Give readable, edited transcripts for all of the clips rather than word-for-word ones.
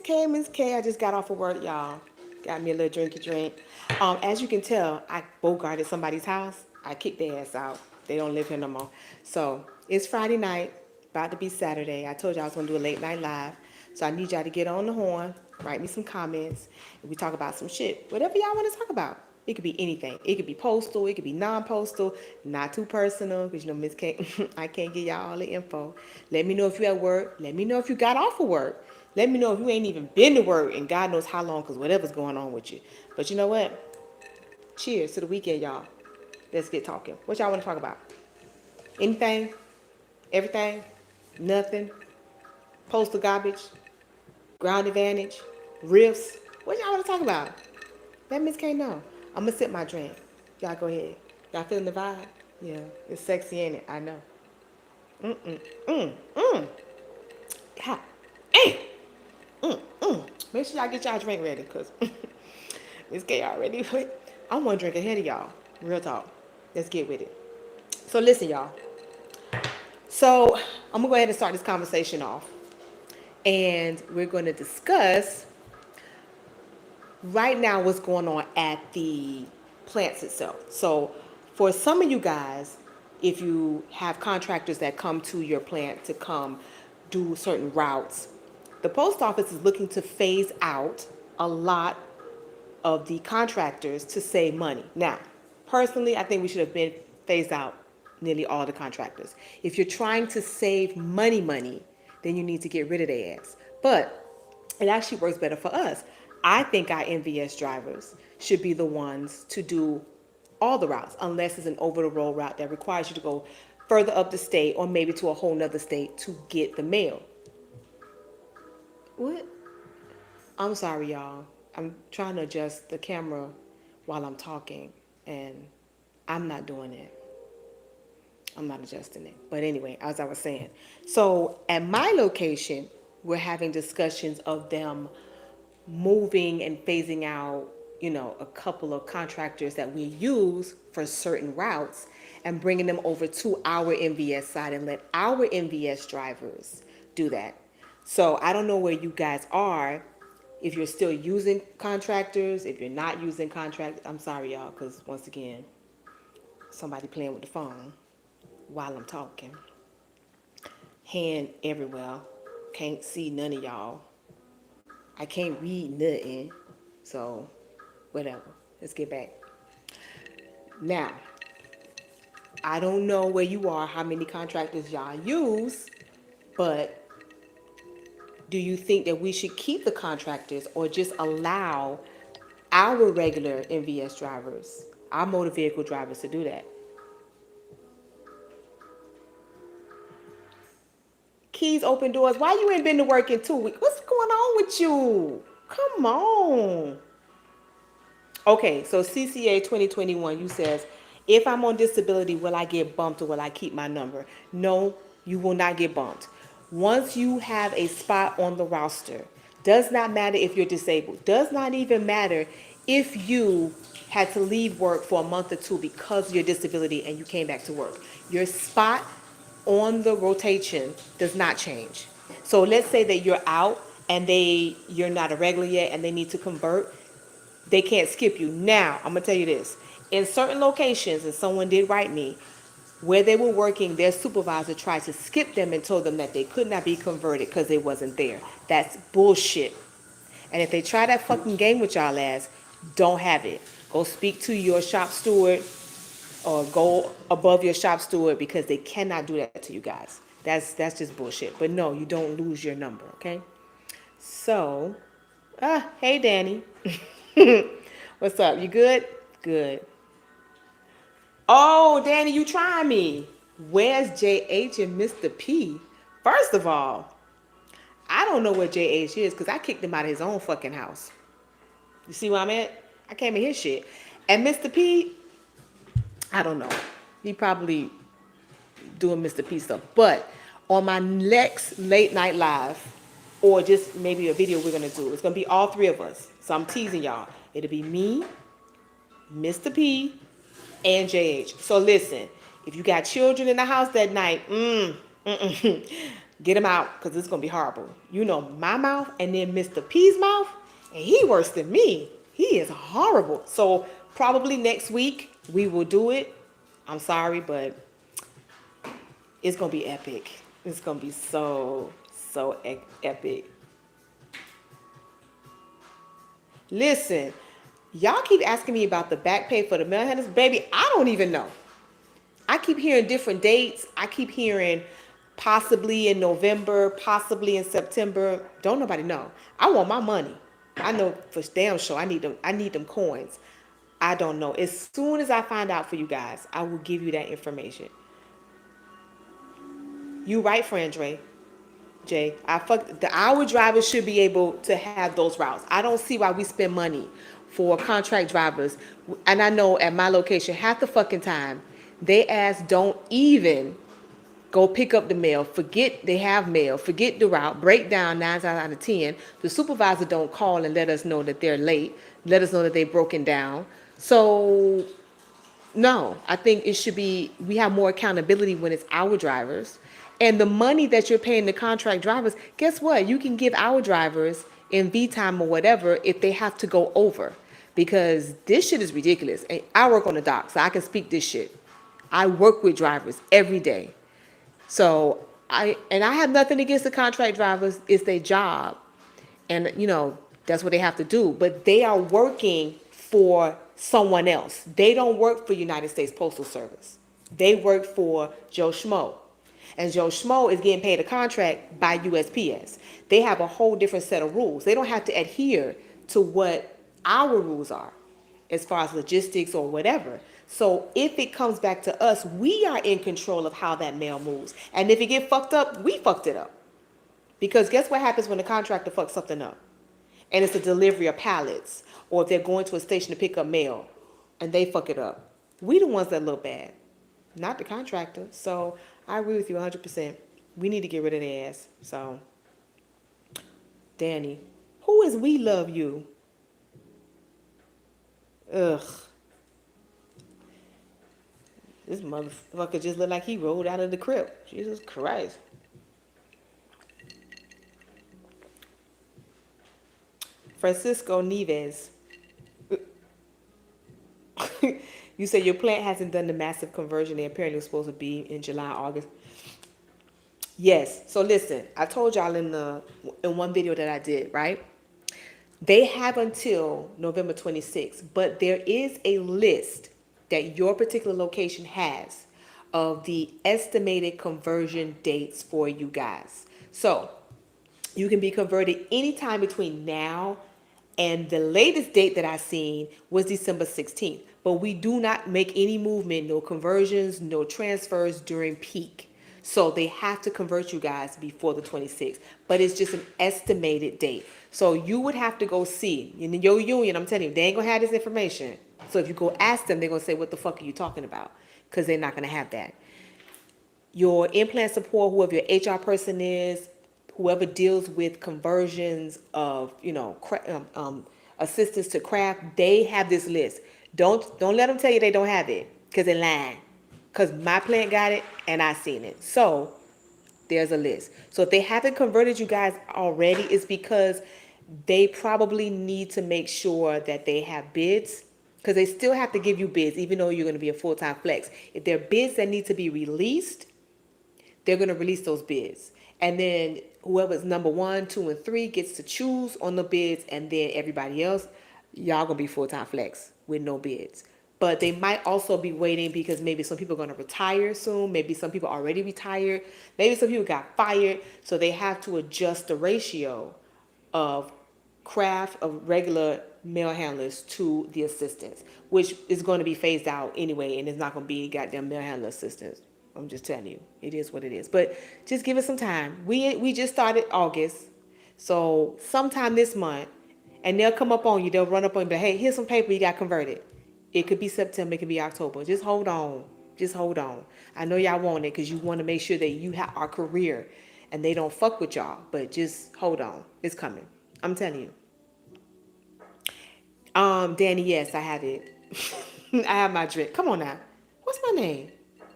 Miss K. I just got off of work, y'all. Got me a little drinky drink. As you can tell, I bogarted somebody's house. I kicked their ass out. They don't live here no more. So it's Friday night, about to be Saturday. I told y'all I was gonna do a late night live. So I need y'all to get on the horn, write me some comments, and we talk about some shit. Whatever y'all want to talk about. It could be anything. It could be postal. It could be non-postal. Not too personal, because you know Miss K, I can't get y'all all the info. Let me know if you at work. Let me know if you got off of work. Let me know if you ain't even been to work and God knows how long, because whatever's going on with you. But you know what? Cheers to the weekend, y'all. Let's get talking. What y'all want to talk about? Anything? Everything? Nothing? Postal garbage? Ground advantage? Riffs? What y'all want to talk about? Let Miss K know. I'm going to sip my drink. Y'all go ahead. Y'all feeling the vibe? Yeah. It's sexy, ain't it? I know. God. Hey! Make sure y'all get y'all drink ready, because Miss K already. I want to drink ahead of y'all. Real talk. Let's get with it. So listen, y'all. So I'm going to go ahead and start this conversation off. And we're going to discuss right now what's going on at the plants itself. So for some of you guys, if you have contractors that come to your plant to come do certain routes, the post office is looking to phase out a lot of the contractors to save money. Now, personally, I think we should have been phased out nearly all the contractors. If you're trying to save money, then you need to get rid of their ass. But it actually works better for us. I think our MVS drivers should be the ones to do all the routes, unless it's an over the road route that requires you to go further up the state or maybe to a whole nother state to get the mail. What? I'm sorry, y'all. I'm trying to adjust the camera while I'm talking, and I'm not doing it. I'm not adjusting it. But anyway, as I was saying, so at my location, we're having discussions of them moving and phasing out, a couple of contractors that we use for certain routes and bringing them over to our MVS side and let our MVS drivers do that. So I don't know where you guys are, if you're still using contractors, if you're not using contractors. I'm sorry, y'all, because once again, somebody playing with the phone while I'm talking. Hand everywhere. Can't see none of y'all. I can't read nothing. So, whatever. Let's get back. Now, I don't know where you are, how many contractors y'all use, but do you think that we should keep the contractors or just allow our regular MVS drivers, our motor vehicle drivers, to do that? Keys open doors. Why you ain't been to work in 2 weeks? What's going on with you? Come on. Okay, so CCA 2021, you says, if I'm on disability, will I get bumped or will I keep my number? No, you will not get bumped. Once you have a spot on the roster, does not matter if you're disabled, does not even matter if you had to leave work for a month or two because of your disability and you came back to work. Your spot on the rotation does not change. So let's say that you're out and you're not a regular yet and they need to convert, they can't skip you. Now, I'm gonna tell you this. In certain locations, and someone did write me, where they were working, their supervisor tried to skip them and told them that they could not be converted because they wasn't there. That's bullshit. And if they try that fucking game with y'all ass, don't have it. Go speak to your shop steward or go above your shop steward, because they cannot do that to you guys. That's just bullshit. But no, you don't lose your number, okay? So, hey Danny. What's up? You good? Good. Oh, Danny, you trying me. Where's JH and Mr. P? First of all, I don't know where JH is because I kicked him out of his own fucking house. You see where I'm at? I came in his shit. And Mr. P, I don't know. He probably doing Mr. P stuff. But on my next late night live, or just maybe a video we're gonna do, it's gonna be all three of us. So I'm teasing y'all. It'll be me, Mr. P, and JH. So listen, if you got children in the house that night, Get him out because it's gonna be horrible. You know my mouth and then Mr. P's mouth, and he worse than me. He is horrible. So probably next week we will do it. I'm sorry, but it's gonna be epic. It's gonna be so epic. Listen, y'all keep asking me about the back pay for the mail handlers. Baby, I don't even know. I keep hearing different dates. I keep hearing possibly in November, possibly in September. Don't nobody know. I want my money. I know for damn sure I need them. I need them coins. I don't know. As soon as I find out for you guys, I will give you that information. You right, Frandre. Jay, I fuck the our drivers should be able to have those routes. I don't see why we spend money for contract drivers. And I know at my location half the fucking time they ask don't even go pick up the mail. Forget they have mail. Forget the route. Break down 9 times out of 10. The supervisor don't call and let us know that they're late. Let us know that they've broken down. So no, I think it should be, we have more accountability when it's our drivers. And the money that you're paying the contract drivers, guess what? You can give our drivers in V time or whatever if they have to go over. Because this shit is ridiculous. And I work on the dock, so I can speak this shit. I work with drivers every day. So I have nothing against the contract drivers. It's their job. And that's what they have to do, but they are working for someone else. They don't work for United States Postal Service. They work for Joe Schmo, and Joe Schmo is getting paid a contract by USPS. They have a whole different set of rules. They don't have to adhere to what our rules are as far as logistics or whatever. So if it comes back to us, we are in control of how that mail moves, and if it get fucked up, we fucked it up. Because guess what happens when the contractor fucks something up? And it's a delivery of pallets, or if they're going to a station to pick up mail and they fuck it up. We the ones that look bad, not the contractor. So I agree with you 100%. We need to get rid of their ass. So, Danny, who is we love you? Ugh. This motherfucker just looked like he rolled out of the crypt. Jesus Christ. Francisco Neves. You say your plant hasn't done the massive conversion. They apparently were supposed to be in July, August. Yes. So listen, I told y'all in one video that I did, right? They have until November 26th, but there is a list that your particular location has of the estimated conversion dates for you guys. So you can be converted anytime between now and the latest date that I seen was December 16th. But we do not make any movement, no conversions, no transfers during peak. So they have to convert you guys before the 26th. But it's just an estimated date. So you would have to go see. In your union, I'm telling you, they ain't going to have this information. So if you go ask them, they're going to say, what the fuck are you talking about? Because they're not going to have that. Your implant support, whoever your HR person is, whoever deals with conversions of, assistance to craft, they have this list. Don't let them tell you they don't have it, because they're lying. Because my plant got it and I seen it. So there's a list. So if they haven't converted you guys already, it's because they probably need to make sure that they have bids, because they still have to give you bids, even though you're going to be a full-time flex. If there are bids that need to be released, they're going to release those bids. And then whoever's number 1, 2, and 3 gets to choose on the bids, and then everybody else, y'all going to be full-time flex with no bids. But they might also be waiting because maybe some people are going to retire soon. Maybe some people already retired. Maybe some people got fired. So they have to adjust the ratio of craft of regular mail handlers to the assistants, which is going to be phased out anyway, and it's not going to be goddamn mail handler assistants. I'm just telling you, it is what it is. But just give it some time. We just started August, so sometime this month, and they'll come up on you. They'll run up on you, but hey, here's some paper you got converted. It could be September, it could be October. Just hold on. Just hold on. I know y'all want it because you want to make sure that you have our career, and they don't fuck with y'all. But just hold on. It's coming. I'm telling you. Danny, yes, I have it. I have my drink. Come on now. What's my name?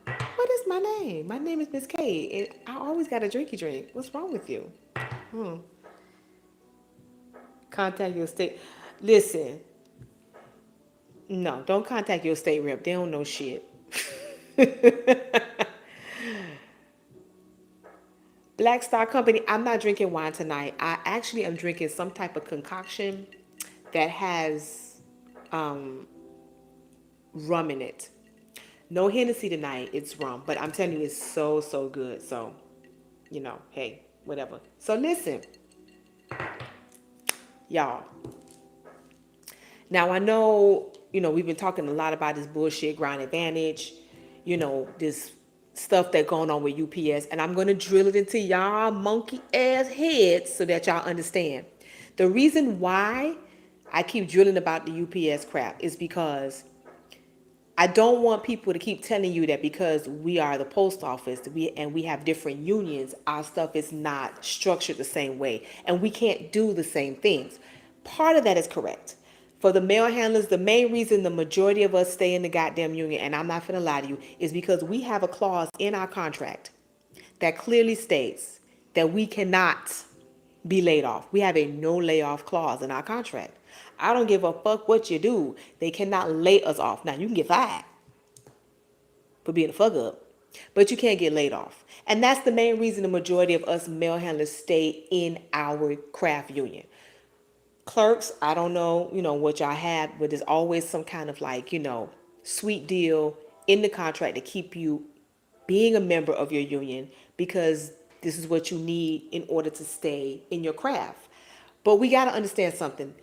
What is is my name. My name is Miss K, and I always got a drinky drink. What's wrong with you? Hmm. Contact your state. Listen, no, don't contact your state rep. They don't know shit. Black Star Company, I'm not drinking wine tonight. I actually am drinking some type of concoction that has rum in it. No Hennessy tonight, it's rum. But I'm telling you, it's so, so good. So, hey, whatever. So listen, y'all. Now I know, we've been talking a lot about this bullshit ground advantage, this stuff that going on with UPS, and I'm gonna drill it into y'all monkey ass heads so that y'all understand. The reason why I keep drilling about the UPS crap is because I don't want people to keep telling you that because we are the post office and we have different unions, our stuff is not structured the same way and we can't do the same things. Part of that is correct. For the mail handlers, the main reason the majority of us stay in the goddamn union, and I'm not gonna lie to you, is because we have a clause in our contract that clearly states that we cannot be laid off. We have a no layoff clause in our contract. I don't give a fuck what you do. They cannot lay us off. Now you can get fired for being a fuck up, but you can't get laid off. And that's the main reason the majority of us mail handlers stay in our craft union. Clerks, I don't know, what y'all have, but there's always some kind of sweet deal in the contract to keep you being a member of your union because this is what you need in order to stay in your craft. But we got to understand something.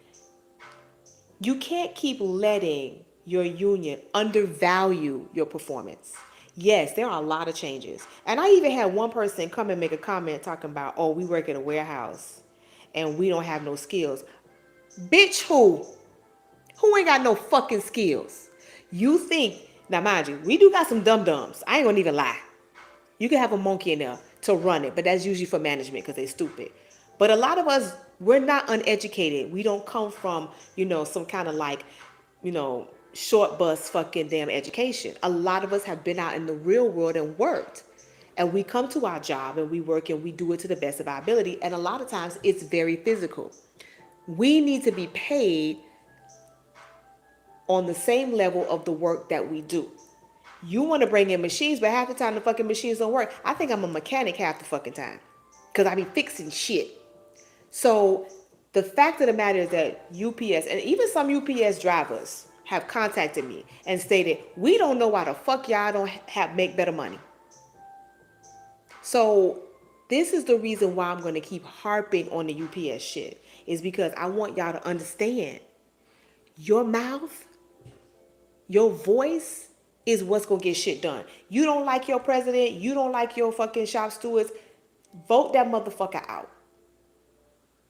You can't keep letting your union undervalue your performance. Yes, there are a lot of changes. And I even had one person come and make a comment talking about, oh, we work in a warehouse and we don't have no skills. Bitch, who? Who ain't got no fucking skills? You think, now mind you, we do got some dum-dums. I ain't gonna even lie. You can have a monkey in there to run it, but that's usually for management because they stupid. But a lot of us, we're not uneducated. We don't come from, some kind of short bus fucking damn education. A lot of us have been out in the real world and worked. And we come to our job and we work and we do it to the best of our ability. And a lot of times it's very physical. We need to be paid on the same level of the work that we do. You want to bring in machines, but half the time the fucking machines don't work. I think I'm a mechanic half the fucking time because I be fixing shit. So the fact of the matter is that UPS and even some UPS drivers have contacted me and stated, we don't know why the fuck y'all don't make better money. So this is the reason why I'm going to keep harping on the UPS shit, is because I want y'all to understand your mouth, your voice is what's going to get shit done. You don't like your president, you don't like your fucking shop stewards, vote that motherfucker out.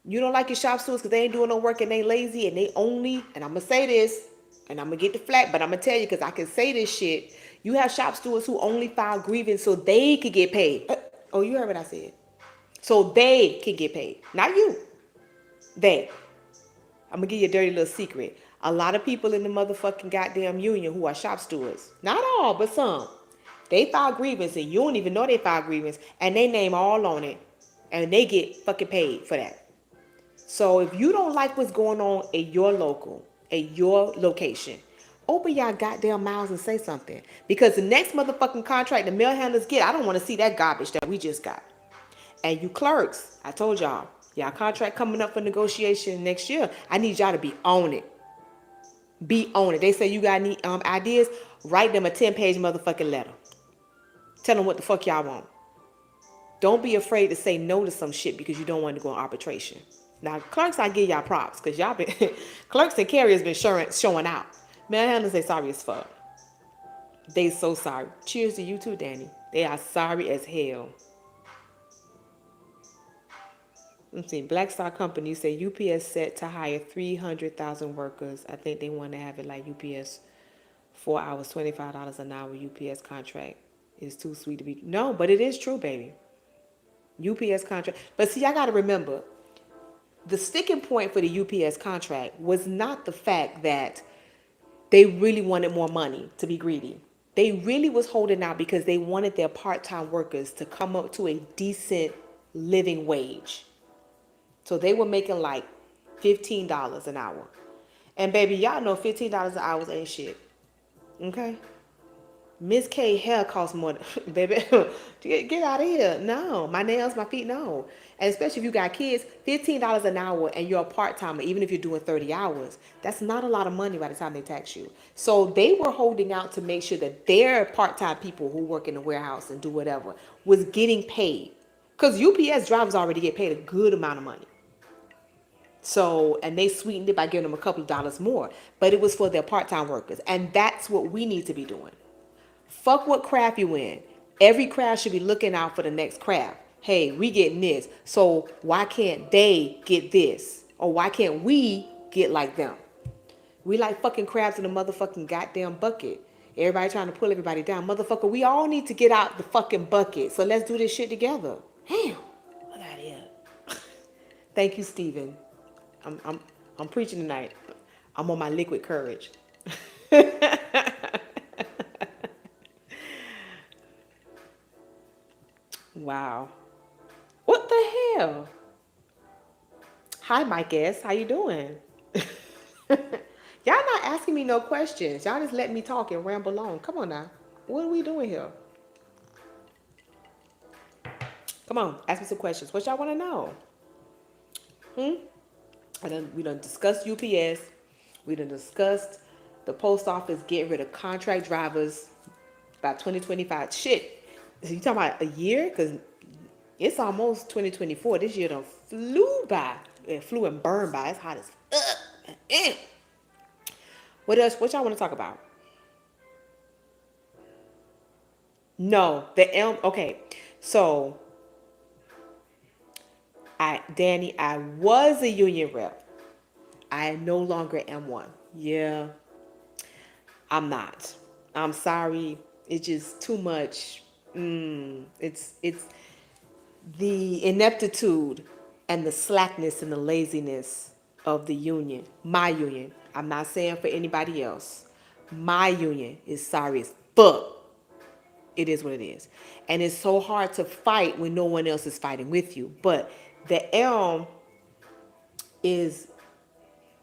You don't like your shop stewards because they ain't doing no work and they lazy and they only, and I'm going to say this, and I'm going to get the flack, but I'm going to tell you because I can say this shit. You have shop stewards who only file grievance so they could get paid. Oh, you heard what I said. So they can get paid. Not you. They. I'm going to give you a dirty little secret. A lot of people in the motherfucking goddamn union who are shop stewards, not all, but some, they file grievance and you don't even know they file grievance and they name all on it and they get fucking paid for that. So if you don't like what's going on at your location, open y'all goddamn mouths and say something. Because the next motherfucking contract the mail handlers get, I don't want to see that garbage that we just got. And you clerks, I told y'all contract coming up for negotiation next year. I need y'all to be on it. Be on it. They say you got any ideas, write them a 10-page motherfucking letter. Tell them what the fuck y'all want. Don't be afraid to say no to some shit because you don't want to go on arbitration. Now, clerks, I give y'all props because y'all been clerks and carriers been showing out. Man, handlers, they sorry as fuck. They so sorry. Cheers to you too, Danny. They are sorry as hell. Let's see. Black Star Company say UPS set to hire 300,000 workers. I think they want to have it like UPS 4 hours, $25 an hour. UPS contract is too sweet to be. No, but it is true, baby. UPS contract. But see, I got to remember, the sticking point for the UPS contract was not the fact that they really wanted more money to be greedy. They really was holding out because they wanted their part-time workers to come up to a decent living wage. So they were making like $15 an hour. And baby, y'all know $15 an hour ain't shit. Okay? Miss K hair costs more baby. Get out of here. No. My nails, my feet, no. And especially if you got kids, $15 an hour and you're a part-timer, even if you're doing 30 hours, that's not a lot of money by the time they tax you. So they were holding out to make sure that their part-time people who work in the warehouse and do whatever was getting paid. Because UPS drivers already get paid a good amount of money. So, and they sweetened it by giving them a couple of dollars more. But it was for their part-time workers. And that's what we need to be doing. Fuck what craft you in. Every craft should be looking out for the next craft. Hey, we getting this. So why can't they get this? Or why can't we get like them? We like fucking crabs in a motherfucking goddamn bucket. Everybody trying to pull everybody down. Motherfucker, we all need to get out the fucking bucket. So let's do this shit together. Damn. Look out here. Thank you, Steven. I'm preaching tonight. I'm on my liquid courage. Wow. What the hell? Hi, Mike S. How you doing? Y'all not asking me no questions. Y'all just letting me talk and ramble on. Come on now. What are we doing here? Come on, ask me some questions. What y'all want to know? We done discussed UPS. We done discussed the post office getting rid of contract drivers by 2025. Shit, you talking about a year? Because it's almost 2024. This year done flew by. It flew and burned by. It's hot as fuck. What else? What y'all want to talk about? No, the Elm. Okay, so Danny, I was a union rep. I no longer am one. Yeah, I'm not. I'm sorry. It's just too much. It's the ineptitude and the slackness and the laziness of the union. My union. I'm not saying for anybody else. My union is sorry as fuck. It is what it is. And it's so hard to fight when no one else is fighting with you. But the Elm is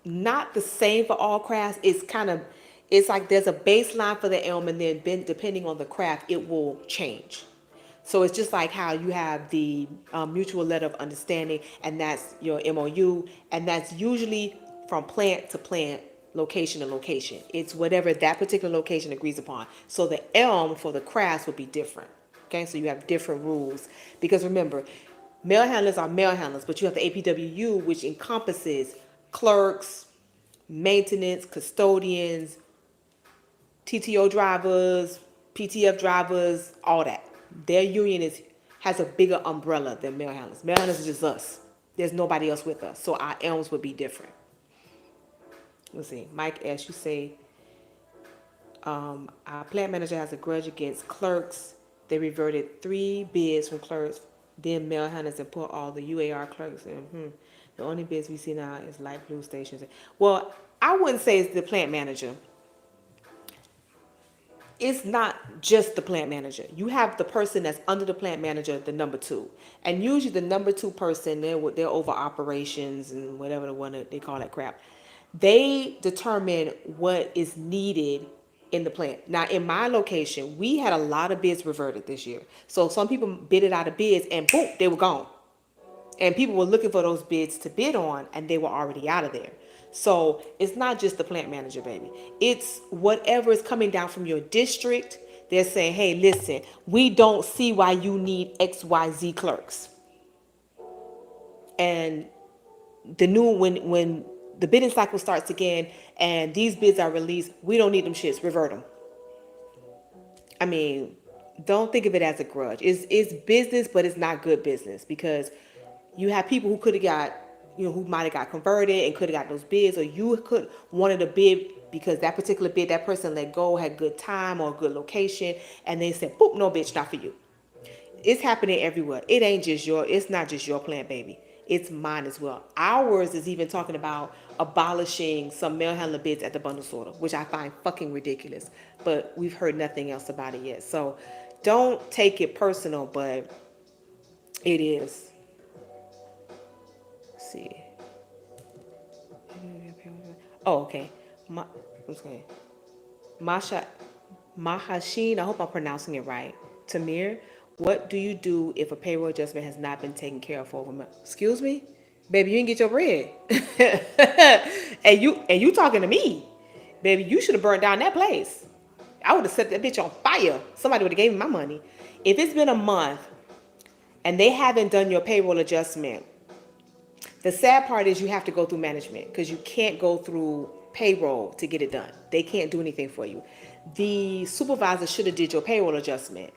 not the same for all crafts. It's like there's a baseline for the Elm, and then depending on the craft, it will change. So it's just like how you have the mutual letter of understanding, and that's your MOU, and that's usually from plant to plant, location to location. It's whatever that particular location agrees upon. So the Elm for the crafts would be different. Okay, so you have different rules because remember, mail handlers are mail handlers, but you have the APWU, which encompasses clerks, maintenance, custodians, TTO drivers, PTF drivers, all that. Their union has a bigger umbrella than mail handlers. Mail handlers is just us. There's nobody else with us. So our Elms would be different. Let's see. Mike S., you say, our plant manager has a grudge against clerks. They reverted 3 bids from clerks, then mail handlers, and put all the UAR clerks in. The only bids we see now is light blue stations. Well, I wouldn't say it's the plant manager. It's not just the plant manager. You have the person that's under the plant manager, the number 2. And usually the number 2 person, they're over operations and whatever the one that they call that crap. They determine what is needed in the plant. Now, in my location, we had a lot of bids reverted this year. So some people bidded out of bids and boom, they were gone. And people were looking for those bids to bid on and they were already out of there. So it's not just the plant manager, baby. It's whatever is coming down from your district. They're saying, hey, listen, we don't see why you need XYZ clerks. And when the bidding cycle starts again and these bids are released, we don't need them shits, revert them. I mean, don't think of it as a grudge. It's business, but it's not good business because you have people who could have got, who might have got converted and could have got those bids, or you could wanted a bid because that particular bid, that person let go, had good time or good location, and they said, boop, no bitch, not for you. It's happening everywhere. It's not just your plant, baby. it's mine as well. Ours is even talking about abolishing some mail handler bids at the bundle sorter, which I find fucking ridiculous. But we've heard nothing else about it yet. So don't take it personal, but it is. Let's see. Oh, okay. Okay. Masha, Mahashin, I hope I'm pronouncing it right. Tamir, what do you do if a payroll adjustment has not been taken care of for over a month? Excuse me? Baby, you didn't get your bread. and you talking to me. Baby, you should have burned down that place. I would have set that bitch on fire. Somebody would have gave me my money. If it's been a month and they haven't done your payroll adjustment, the sad part is you have to go through management because you can't go through payroll to get it done. They can't do anything for you. The supervisor should have did your payroll adjustment.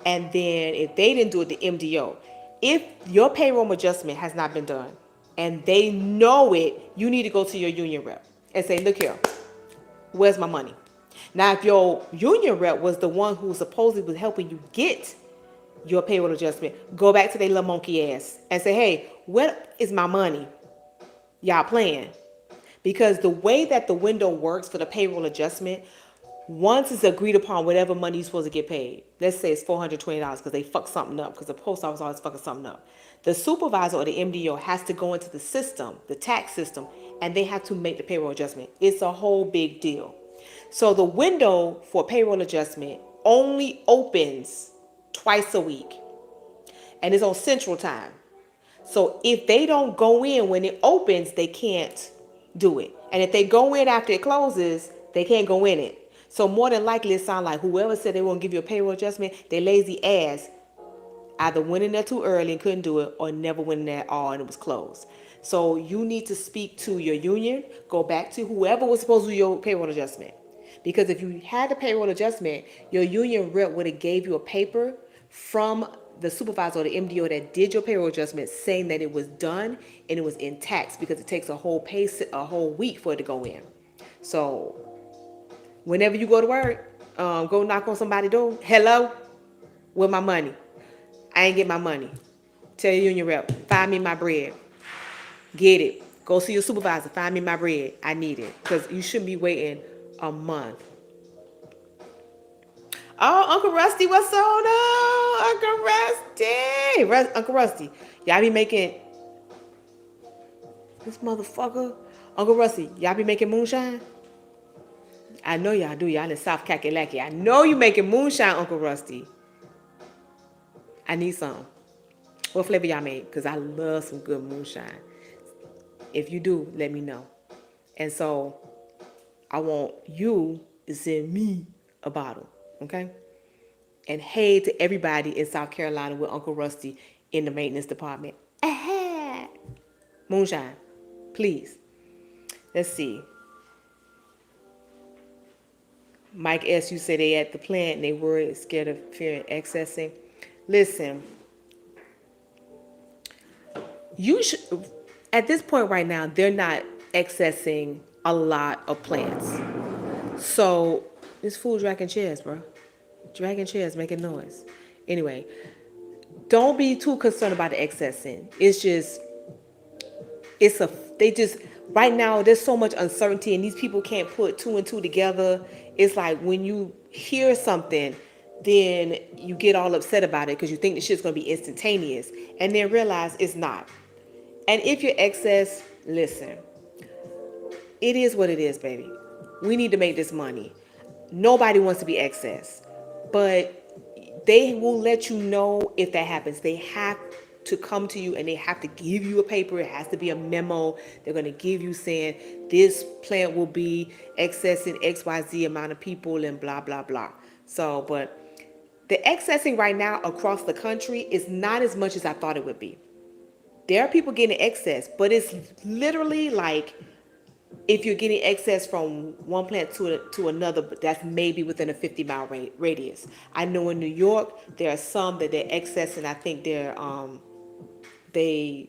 And then if they didn't do it, the MDO. If your payroll adjustment has not been done and they know it, you need to go to your union rep and say, look here, where's my money? Now, if your union rep was the one who supposedly was helping you get your payroll adjustment, go back to their little monkey ass and say, hey, what is my money? Y'all playing. Because the way that the window works for the payroll adjustment, once it's agreed upon whatever money you're supposed to get paid, let's say it's $420 because they fucked something up, because the post office always fucking something up. The supervisor or the MDO has to go into the system, the tax system, and they have to make the payroll adjustment. It's a whole big deal. So the window for payroll adjustment only opens twice a week, and it's on Central Time. So if they don't go in when it opens, they can't do it. And if they go in after it closes, they can't go in it. So more than likely, it sounds like whoever said they won't give you a payroll adjustment, they lazy ass either went in there too early and couldn't do it, or never went in there at all and it was closed. So you need to speak to your union, go back to whoever was supposed to do your payroll adjustment. Because if you had the payroll adjustment, your union rep would have gave you a paper from the supervisor or the MDO that did your payroll adjustment saying that it was done and it was intact, because it takes a whole week for it to go in. So whenever you go to work, go knock on somebody's door. Hello, where my money? I ain't get my money. Tell your union rep, find me my bread. Get it. Go see your supervisor, find me my bread. I need it. Because you shouldn't be waiting a month. Oh, Uncle Rusty, what's on up? Uncle Rusty. Uncle Rusty, y'all be making this motherfucker. Uncle Rusty, y'all be making moonshine? I know y'all do. Y'all in South Kakalaki. I know you making moonshine, Uncle Rusty. I need some. What flavor y'all make? Because I love some good moonshine. If you do, let me know. And so I want you to send me a bottle, okay? And hey to everybody in South Carolina with Uncle Rusty in the maintenance department. Moonshine, please. Let's see. Mike S., you said they at the plant and they worried, scared of fear and accessing. Listen, you should, at this point right now, they're not accessing a lot of plants. So this fool dragging chairs, bro. Dragging chairs, making noise. Anyway, don't be too concerned about the accessing. Right now, there's so much uncertainty and these people can't put two and two together. It's like when you hear something, then you get all upset about it because you think the shit's going to be instantaneous and then realize it's not. And if you're excess, listen, it is what it is, baby. We need to make this money. Nobody wants to be excess, but they will let you know if that happens. They have to come to you and they have to give you a paper. It has to be a memo. They're going to give you saying this plant will be accessing XYZ amount of people and blah, blah, blah. So, but the accessing right now across the country is not as much as I thought it would be. There are people getting excess, but it's literally like if you're getting excess from one plant to another, but that's maybe within a 50-mile radius. I know in New York, there are some that they're accessing. I think the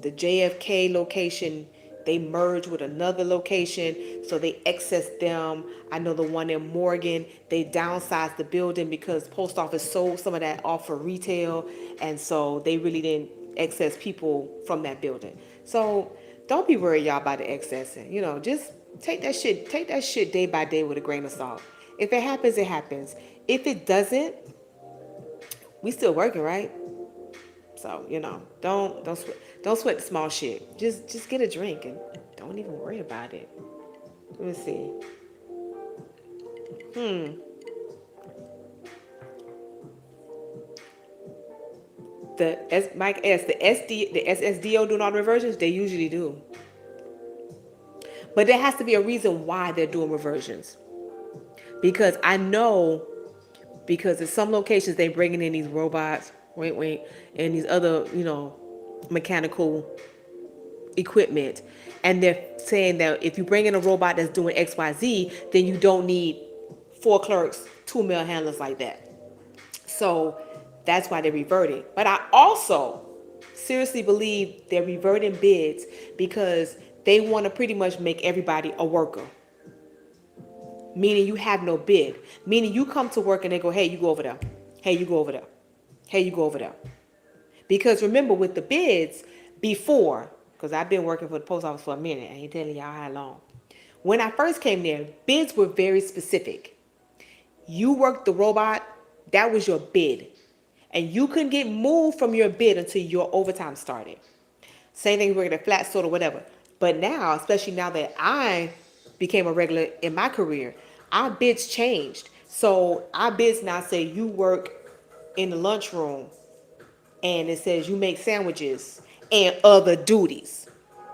JFK location, they merged with another location, so they access them. I know the one in Morgan, they downsized the building because post office sold some of that off for retail, and so they really didn't excess people from that building. So don't be worried, y'all, about the excessing. Just take that shit day by day with a grain of salt. If it happens, it happens. If it doesn't, we still working, right? So don't sweat the small shit. Just get a drink and don't even worry about it. Let me see. Mike S. The SSDO doing all the reversions. They usually do, but there has to be a reason why they're doing reversions. Because I know, because in some locations they bringing in these robots, wait, and these other mechanical equipment, and they're saying that if you bring in a robot that's doing XYZ, then you don't need 4 clerks, 2 mail handlers like that. So that's why they're reverting. But I also seriously believe they're reverting bids because they want to pretty much make everybody a worker. Meaning you have no bid. Meaning you come to work and they go, hey, you go over there. Hey, you go over there. Hey, you go over there. Because remember, with the bids before, because I've been working for the post office for a minute, I ain't telling y'all how long. When I first came there, bids were very specific. You worked the robot, that was your bid. And you couldn't get moved from your bid until your overtime started. Same thing working at flat sort or whatever. But now, especially now that I became a regular in my career, our bids changed. So our bids now say you work in the lunchroom, and it says you make sandwiches and other duties,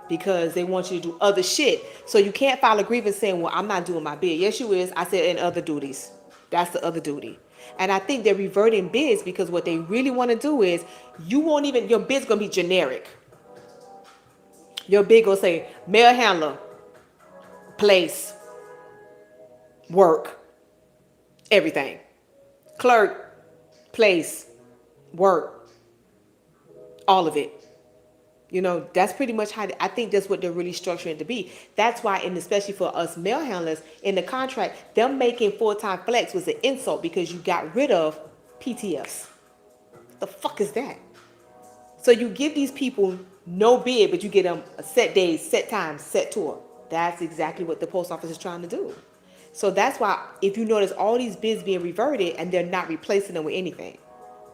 because they want you to do other shit. So you can't file a grievance saying, well, I'm not doing my bid. Yes, you is. I said, and other duties. That's the other duty. And I think they're reverting bids because what they really want to do is your bid's going to be generic. Your bid going to say mail handler, place, work, everything. Clerk, place, work, all of it. That's pretty much how I think that's what they're really structuring it to be. That's why, and especially for us mail handlers, in the contract, them making full-time flex was an insult because you got rid of PTFs. What the fuck is that? So you give these people no bid, but you get them a set days, set times, set tour. That's exactly what the post office is trying to do. So that's why, if you notice, all these bids being reverted and they're not replacing them with anything.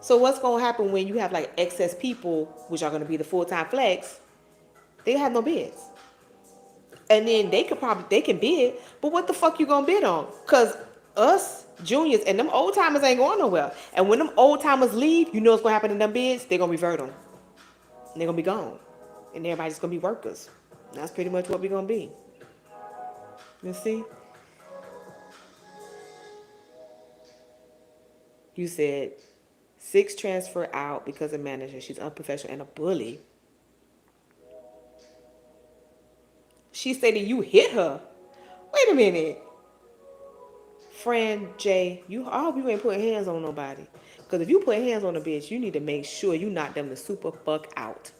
So what's going to happen when you have like excess people, which are going to be the full-time flex? They have no bids. And then they can bid, but what the fuck you going to bid on? Because us juniors and them old timers ain't going nowhere. And when them old timers leave, you know what's going to happen in them bids? They're going to revert them. And they're going to be gone. And everybody's going to be workers. That's pretty much what we're going to be. You see? You said 6 transfer out because of manager. She's unprofessional and a bully. She stated you hit her. Wait a minute. Friend Jay, I hope you ain't putting hands on nobody. Because if you put hands on a bitch, you need to make sure you knock them the super fuck out.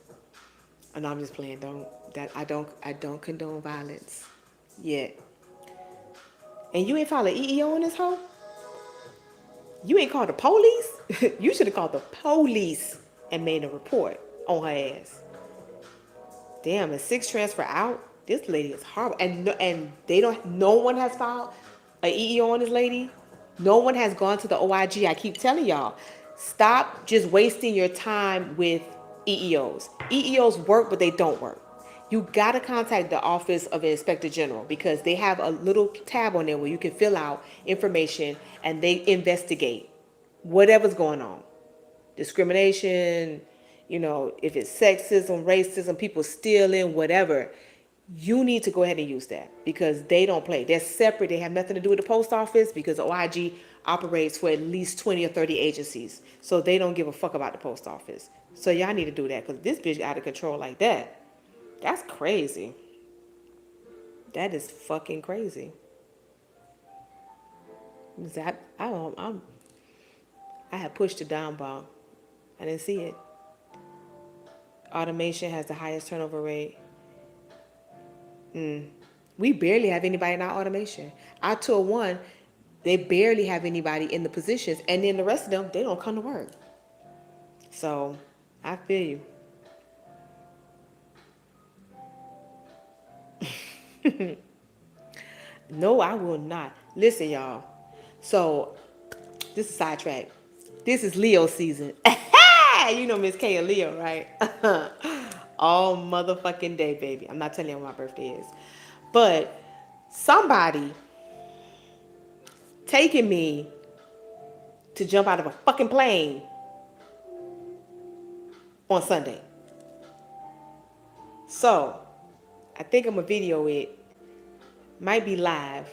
And I'm just playing. I don't condone violence yet. And you ain't filed an EEO on this hoe? You ain't called the police? You should have called the police and made a report on her ass. Damn, a 6 transfer out? This lady is horrible. And no one has filed an EEO on this lady. No one has gone to the OIG. I keep telling y'all, stop just wasting your time with EEOs. EEOs work, but they don't work. You got to contact the Office of the Inspector General because they have a little tab on there where you can fill out information and they investigate whatever's going on. Discrimination, if it's sexism, racism, people stealing, whatever. You need to go ahead and use that because they don't play. They're separate. They have nothing to do with the post office because OIG operates for at least 20 or 30 agencies. So they don't give a fuck about the post office. So y'all need to do that because this bitch out of control like that. That's crazy. That is fucking crazy. I had pushed the down bar. I didn't see it. Automation has the highest turnover rate. We barely have anybody in our automation. Our tour 1, they barely have anybody in the positions. And then the rest of them, they don't come to work. So, I feel you. No, I will not. Listen, y'all. So, this is sidetrack. This is Leo season. You know Miss K and Leo, right? All motherfucking day, baby. I'm not telling you what my birthday is. But somebody taking me to jump out of a fucking plane on Sunday. So, I think I'm gonna video it. Might be live.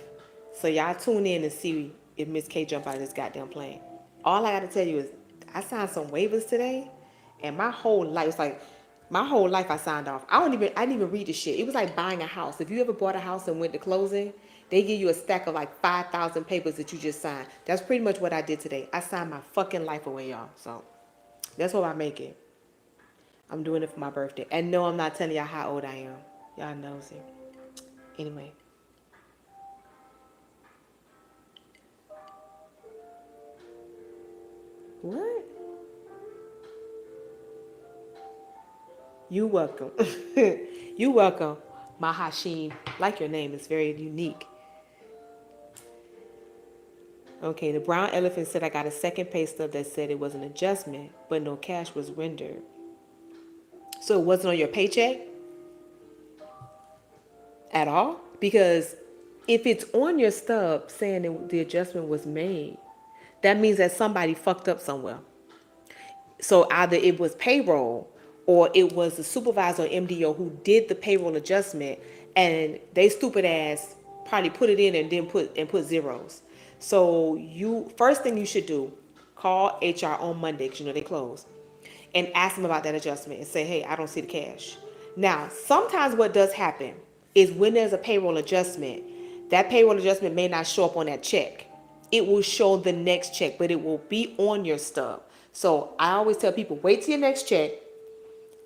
So y'all tune in and see if Miss K jump out of this goddamn plane. All I gotta tell you is I signed some waivers today, and my whole life, it's like my whole life I signed off. I didn't even read the shit. It was like buying a house. If you ever bought a house and went to closing, they give you a stack of like 5,000 papers that you just signed. That's pretty much what I did today. I signed my fucking life away, y'all. So that's what I'm making. I'm doing it for my birthday. And no, I'm not telling y'all how old I am. Y'all knows it. Anyway. What? You welcome. You welcome, Mahashim. Like your name, it's very unique. Okay, the brown elephant said I got a second pay stub that said it was an adjustment, but no cash was rendered. So it wasn't on your paycheck at all? Because if it's on your stub saying that the adjustment was made, that means that somebody fucked up somewhere. So either it was payroll or it was the supervisor or MDO who did the payroll adjustment, and they stupid ass probably put it in and then put zeros. So you first thing you should do, call HR on Monday because you know they close, and ask them about that adjustment and say, hey, I don't see the cash. Now, sometimes what does happen is when there's a payroll adjustment, that payroll adjustment may not show up on that check. It will show the next check, but it will be on your stub. So I always tell people, wait till your next check,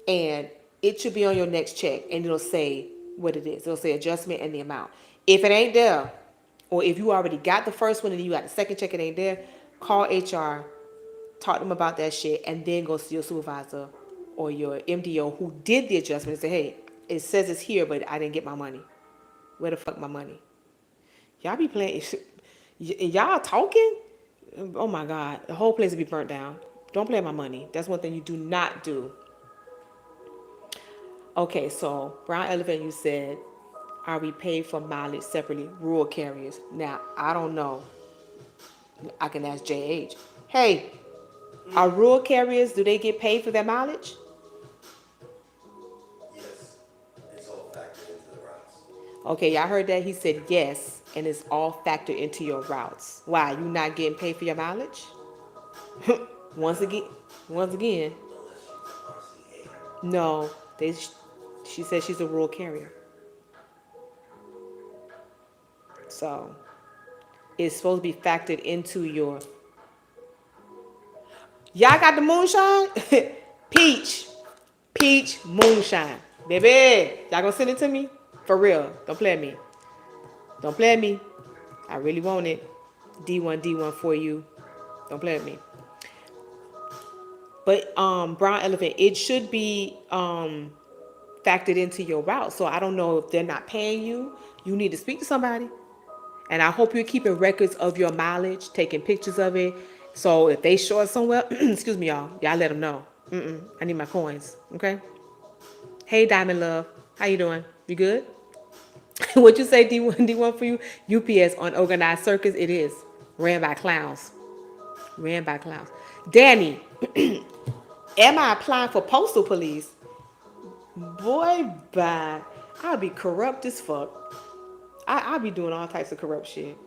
and it should be on your next check, and it'll say what it is. It'll say adjustment and the amount. If it ain't there, or if you already got the first one and you got the second check, it ain't there, call HR, talk to them about that shit, and then go see your supervisor or your MDO who did the adjustment and say, hey, it says it's here, but I didn't get my money. Where the fuck my money? Y'all be playing, y'all talking? Oh my God, the whole place will be burnt down. Don't play my money. That's one thing you do not do. Okay, so brown elephant, you said, are we paid for mileage separately? Rural carriers. Now, I don't know. I can ask JH. Hey, are rural carriers, do they get paid for their mileage? Yes, it's all factored into the routes. Okay, y'all heard that? He said yes, and it's all factored into your routes. Why? You not getting paid for your mileage? once No, again, once again, unless she's an RCA. no. They, she said she's a rural carrier. So it's supposed to be factored into your. Y'all got the moonshine? Peach. Peach moonshine. Baby. Y'all gonna send it to me? For real. Don't play at me. Don't play at me. I really want it. D1 for you. Don't play with me. But brown elephant, it should be factored into your route. So I don't know if they're not paying you. You need to speak to somebody. And I hope you're keeping records of your mileage, taking pictures of it. So if they short somewhere, excuse me, y'all let them know. I need my coins. Okay. Hey, Diamond Love, how you doing? You good? What you say, D1 for you? UPS on organized circus. It is ran by clowns. Ran by clowns. Danny, am I applying for postal police? Boy, bye. I'll be corrupt as fuck. I'll be doing all types of corrupt shit.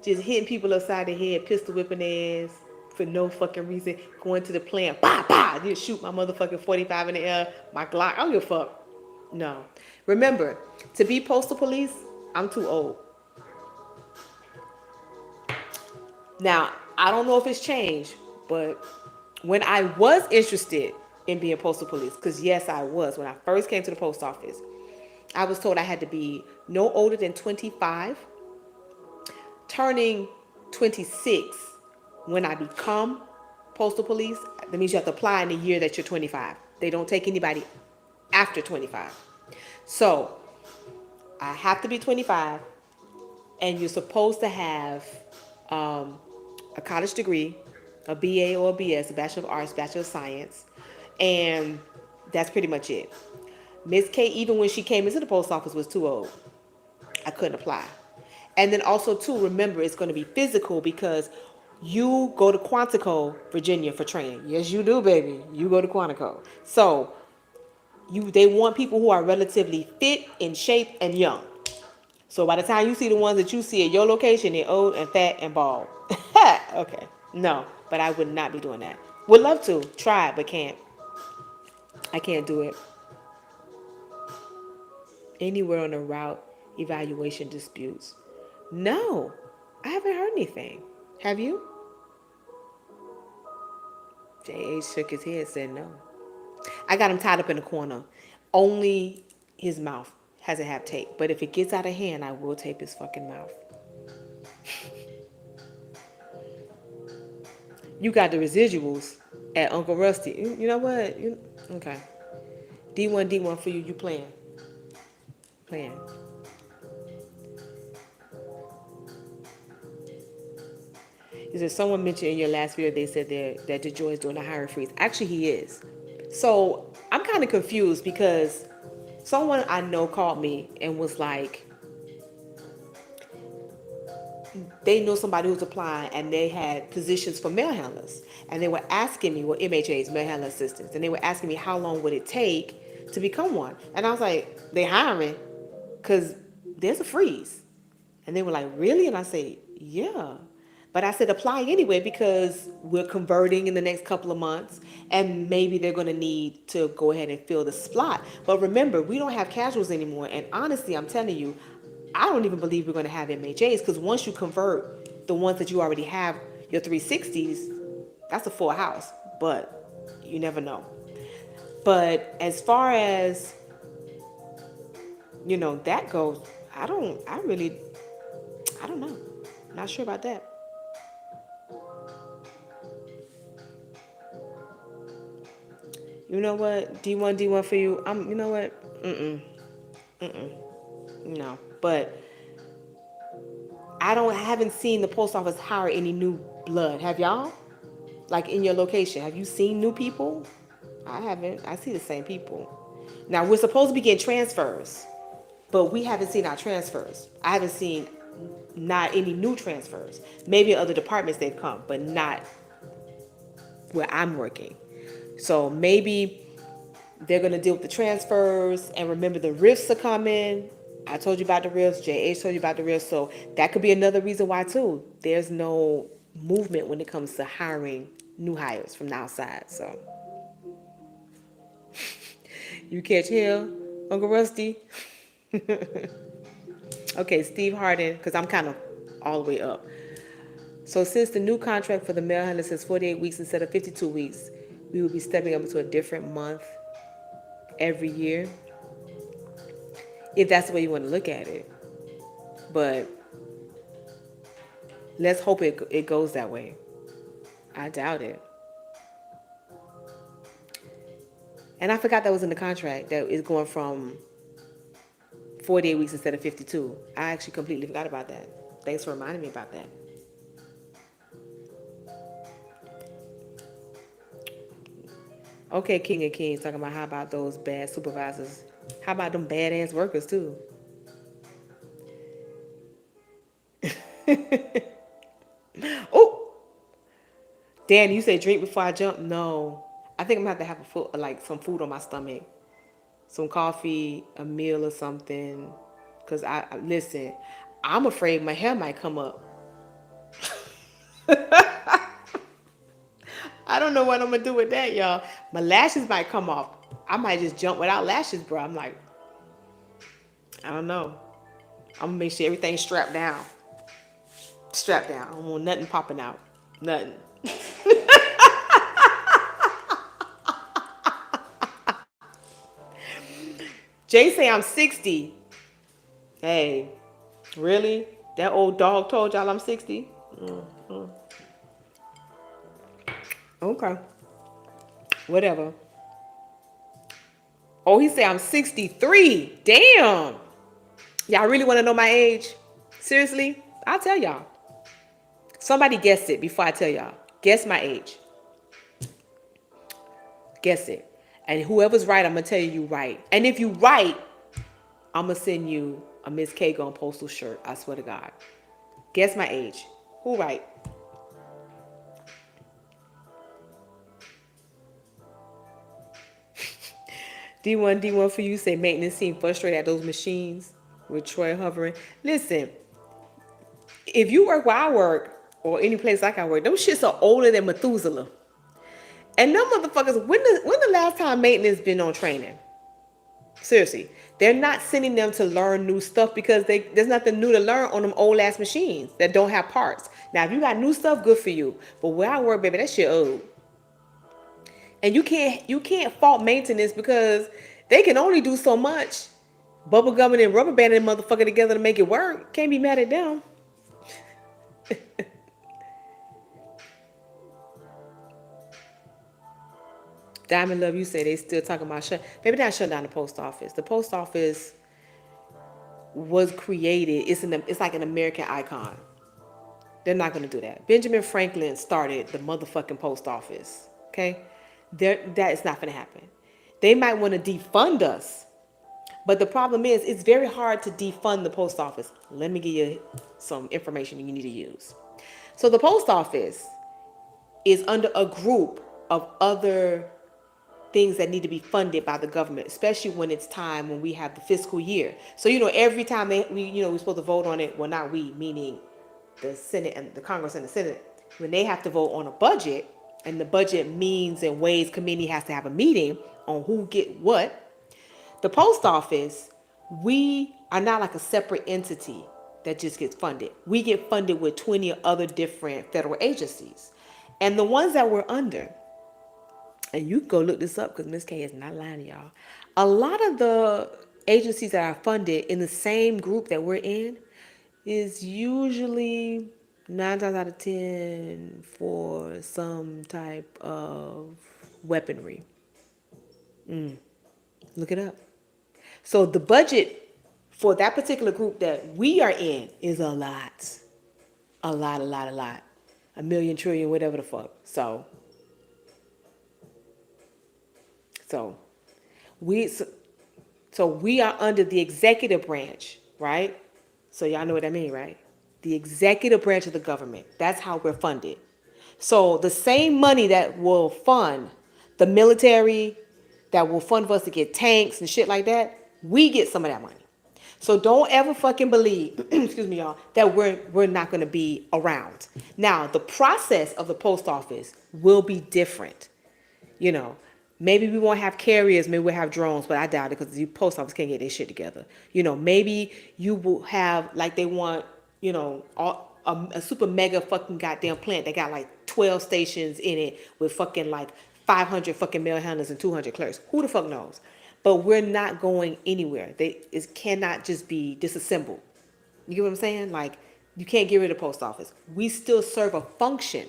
Just hitting people upside the head, pistol whipping their ass for no fucking reason. Going to the plant, bah, bah, just shoot my motherfucking 45 in the air, my Glock. I don't give a fuck. No. Remember, to be postal police, I'm too old. Now, I don't know if it's changed, but when I was interested in being postal police, because yes, I was, when I first came to the post office, I was told I had to be no older than 25, turning 26 when I become postal police. That means you have to apply in the year that you're 25. They don't take anybody after 25. So I have to be 25, and you're supposed to have um, a college degree, a BA or a BS, a Bachelor of Arts, Bachelor of Science, and that's pretty much it. Miss K, even when she came into the post office, was too old. I couldn't apply. And then also too, remember it's going to be physical because you go to Quantico, Virginia for training. Yes, you do, baby. You go to Quantico. So they want people who are relatively fit, in shape, and young. So by the time you see the ones that you see at your location, they're old and fat and bald. Okay. No, but I would not be doing that. Would love to try, but can't. I can't do it. Anywhere on the route evaluation disputes. No, I haven't heard anything. Have you? J.H. shook his head, said no. I got him tied up in a corner. Only his mouth hasn't have tape. But if it gets out of hand, I will tape his fucking mouth. You got the residuals at Uncle Rusty. You know what? Okay. D1 for you. You playing. Playing. Is there someone mentioned in your last video they said that DeJoy is doing a hiring freeze? Actually, he is. So I'm kind of confused because someone I know called me and was like, they know somebody who's applying and they had positions for mail handlers. And they were asking me, well, MHAs, mail handler assistants, and they were asking me how long would it take to become one. And I was like, they hiring because there's a freeze. And they were like, really? And I said, yeah. But I said, apply anyway because we're converting in the next couple of months and maybe they're going to need to go ahead and fill the slot. But remember, we don't have casuals anymore. And honestly, I'm telling you, I don't even believe we're going to have MHAs because once you convert the ones that you already have, your 360s, that's a full house. But you never know. But as far as, that goes, I don't know. Not sure about that. You know what? D1 for you. You know what? No. But haven't seen the post office hire any new blood. Have y'all? Like in your location. Have you seen new people? I haven't. I see the same people. Now we're supposed to be getting transfers, but we haven't seen our transfers. I haven't seen not any new transfers. Maybe in other departments they've come, but not where I'm working. So maybe they're going to deal with the transfers. And remember, the rifts are coming. I told you about the rifts. JH told you about the rifts. So that could be another reason why, too. There's no movement when it comes to hiring new hires from the outside. So you catch him, Uncle Rusty? Okay, Steve Harden, because I'm kind of all the way up. So since the new contract for the mail handler says 48 weeks instead of 52 weeks, we will be stepping up into a different month every year, if that's the way you want to look at it. But let's hope it goes that way. I doubt it. And I forgot that was in the contract, that is going from 48 weeks instead of 52. I actually completely forgot about that. Thanks for reminding me about that. Okay, King of Kings talking about how about those bad supervisors? How about them badass workers too? Oh, Danny, you said drink before I jump? No, I think I'm gonna have to have some food on my stomach, some coffee, a meal or something. Cause listen, I'm afraid my hair might come up. I don't know what I'm gonna do with that, y'all. My lashes might come off. I might just jump without lashes, bro. I'm like, I don't know. I'm gonna make sure everything's strapped down. Strapped down. I don't want nothing popping out. Nothing. Jay say I'm 60. Hey, really? That old dog told y'all I'm 60? Mm-hmm. Okay. Whatever. Oh, he said I'm 63. Damn. Y'all really want to know my age? Seriously? I'll tell y'all. Somebody guess it before I tell y'all. Guess my age. Guess it. And whoever's right, I'm going to tell you right. And if you right, I'm going to send you a Miss K on Postal shirt. I swear to God. Guess my age. Who right? D1 for you say maintenance seem frustrated at those machines with Troy hovering. Listen, if you work where I work or any place like I work, those shits are older than Methuselah. And them motherfuckers, when the last time maintenance been on training? Seriously, they're not sending them to learn new stuff because there's nothing new to learn on them old ass machines that don't have parts. Now, if you got new stuff, good for you. But where I work, baby, that shit old. And you can't fault maintenance because they can only do so much. Bubble gumming and rubber banding the motherfucker together to make it work. Can't be mad at them. Diamond Love, you say they still talking about shut. Maybe not shut down the post office. The post office was created. It's like an American icon. They're not gonna do that. Benjamin Franklin started the motherfucking post office. Okay, that is not gonna happen. They might want to defund us, but the problem is it's very hard to defund the post office. Let me give you some information you need to use. So the post office is under a group of other things that need to be funded by the government, especially when it's time when we have the fiscal year. So every time we're supposed to vote on it. Well, not we, meaning the Senate and the Congress and the Senate, when they have to vote on a budget, and the budget means and ways committee has to have a meeting on who get what. The post office, we are not like a separate entity that just gets funded. We get funded with 20 other different federal agencies. And the ones that we're under, and you can go look this up because Miss K is not lying to y'all. A lot of the agencies that are funded in the same group that we're in is usually 9 times out of 10 for some type of weaponry. Look it up. So the budget for that particular group that we are in is a lot. A lot, a lot, a lot. A million, trillion, whatever the fuck. So we so we are under the executive branch, right? So y'all know what I mean, right? The executive branch of the government. That's how we're funded. So the same money that will fund the military, that will fund for us to get tanks and shit like that, we get some of that money. So don't ever fucking believe, excuse me, y'all, that we're not going to be around. Now, the process of the post office will be different. You know, maybe we won't have carriers, maybe we'll have drones, but I doubt it because the post office can't get their shit together. Maybe you will have, like they want, a super mega fucking goddamn plant that got like 12 stations in it with fucking like 500 fucking mail handlers and 200 clerks. Who the fuck knows? But we're not going anywhere. It cannot just be disassembled. You get what I'm saying? Like, you can't get rid of the post office. We still serve a function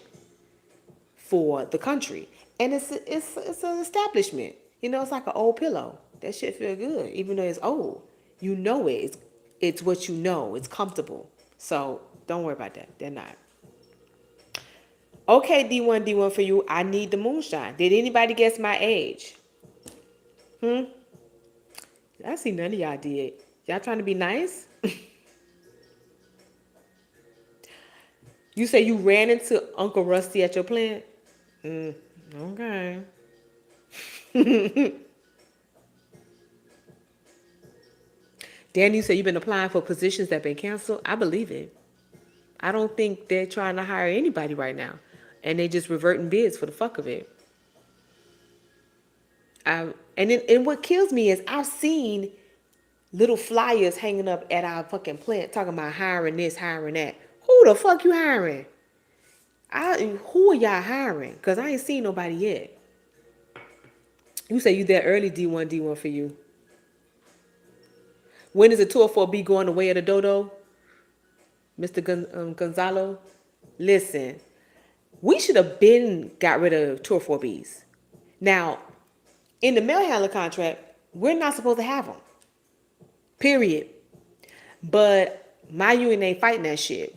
for the country. And it's an establishment. It's like an old pillow. That shit feel good, even though it's old. You know it. It's what you know. It's comfortable. So don't worry about that. They're not. Okay, D1 for you. I need the moonshine. Did anybody guess my age? I see none of y'all did. Y'all trying to be nice? You say you ran into Uncle Rusty at your plant? Okay. Danny, you say you've been applying for positions that have been canceled? I believe it. I don't think they're trying to hire anybody right now. And they just reverting bids for the fuck of it. And what kills me is I've seen little flyers hanging up at our fucking plant talking about hiring this, hiring that. Who the fuck you hiring? Who are y'all hiring? Because I ain't seen nobody yet. You say you there early, D1 for you. When is the 204B going the way of the dodo? Mr. Gonzalo? Listen, we should have been got rid of 204Bs. Now, in the mail handler contract, we're not supposed to have them. Period. But my union ain't fighting that shit.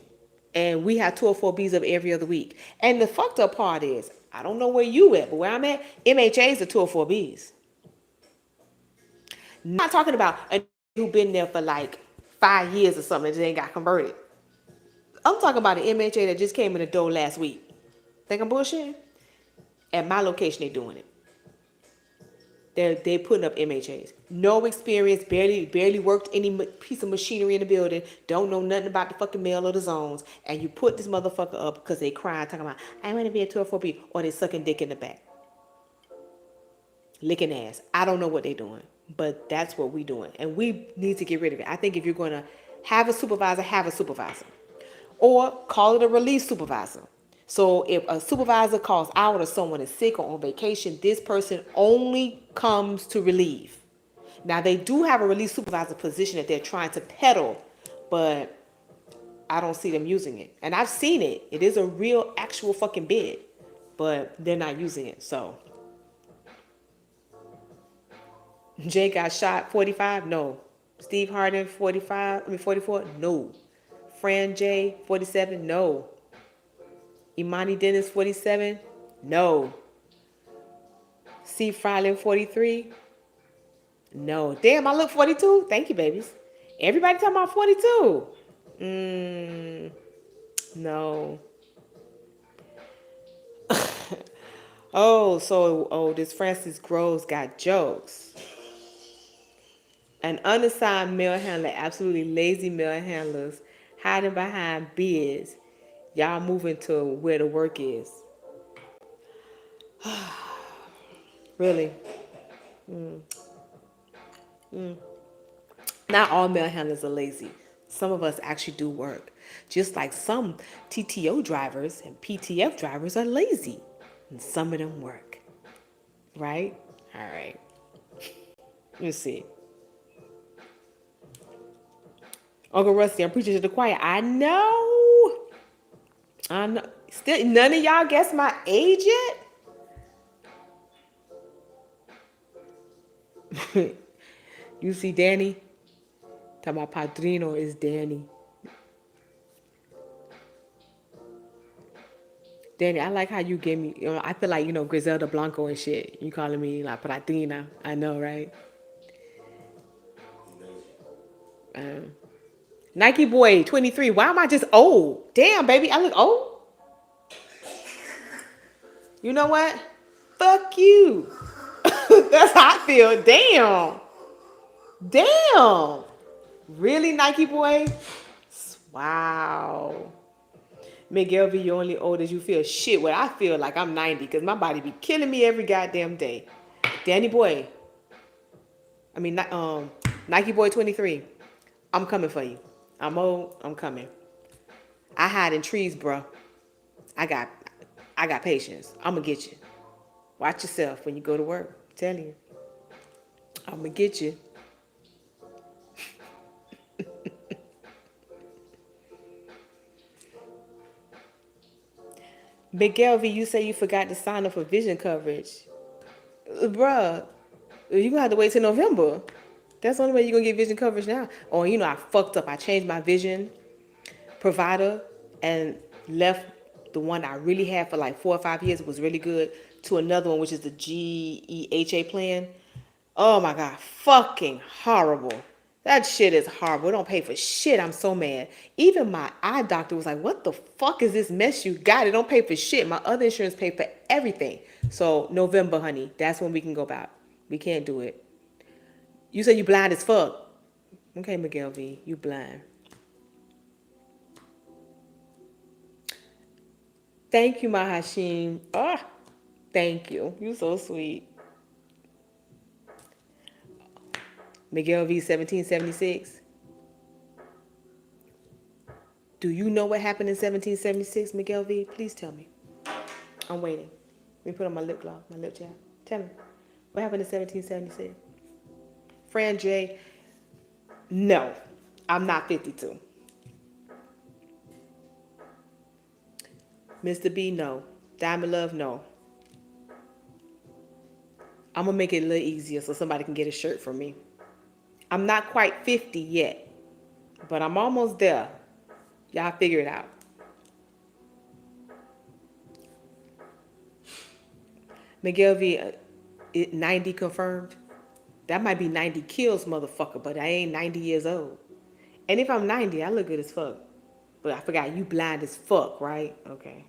And we have 204Bs of every other week. And the fucked up part is, I don't know where you at, but where I'm at, MHAs are 204Bs. Not talking about a who been there for like 5 years or something that ain't got converted. I'm talking about an MHA that just came in the door last week. Think I'm bullshitting? At my location, they doing it. They putting up MHAs. No experience, barely worked any piece of machinery in the building. Don't know nothing about the fucking mail or the zones. And you put this motherfucker up because they crying, talking about, I want to be a 204B, or they sucking dick in the back. Licking ass. I don't know what they doing, but that's what we doing. And we need to get rid of it. I think if you're going to have a supervisor, have a supervisor. Or call it a relief supervisor. So if a supervisor calls out or someone is sick or on vacation, this person only comes to relieve. Now they do have a relief supervisor position that they're trying to peddle, but I don't see them using it. And I've seen it. It is a real actual fucking bid, but they're not using it. So Jay got shot 45? No. Steve Harden 44? No. Fran J 47? No. Imani Dennis 47? No. C Frylin 43? No. Damn, I look 42? Thank you, babies. Everybody talking about 42. No. This Francis Groves got jokes. An unassigned mail handler, absolutely lazy mail handlers, hiding behind bids. Y'all moving to where the work is. Really? Not all mail handlers are lazy. Some of us actually do work. Just like some TTO drivers and PTF drivers are lazy. And some of them work. Right? All right. Let's see. Uncle Rusty, I'm preaching to the choir. I know. Still, none of y'all guess my age yet? You see Danny? Talking about Padrino is Danny. Danny, I like how you gave me, I feel like, Griselda Blanco and shit. You calling me like Padrina. I know, right? Nike Boy 23. Why am I just old? Damn, baby, I look old. You know what? Fuck you. That's how I feel. Damn. Damn. Really, Nike Boy? Wow. Miguel V, you only old as you feel. Shit, what I feel like I'm 90 because my body be killing me every goddamn day. Danny Boy. Nike Boy 23. I'm coming for you. I'm old. I'm coming. I hide in trees, bro. I got patience. I'm gonna get you. Watch yourself when you go to work. I'm telling you. I'm gonna get you. Miguel V, you say you forgot to sign up for vision coverage. Bruh, you're gonna have to wait till November. That's the only way you're gonna get vision coverage now. Or, I fucked up. I changed my vision provider and left the one I really had for like 4 or 5 years. It was really good to another one, which is the GEHA plan. Oh my God, fucking horrible. That shit is horrible. It don't pay for shit. I'm so mad. Even my eye doctor was like, what the fuck is this mess you got? It don't pay for shit. My other insurance pay for everything. So November, honey, that's when we can go back. We can't do it. You say you blind as fuck. Okay, Miguel V, you blind. Thank you, Mahashim. Thank you. You so sweet. Miguel V 1776. Do you know what happened in 1776, Miguel V? Please tell me. I'm waiting. Let me put on my lip gloss, my lip job. Tell me. What happened in 1776? Fran J. No. I'm not 52. Mr. B, no. Diamond Love, no. I'm going to make it a little easier so somebody can get a shirt from me. I'm not quite 50 yet, but I'm almost there. Y'all figure it out. Miguel V, 90 confirmed. That might be 90 kills, motherfucker, but I ain't 90 years old. And if I'm 90, I look good as fuck. But I forgot you blind as fuck, right? Okay.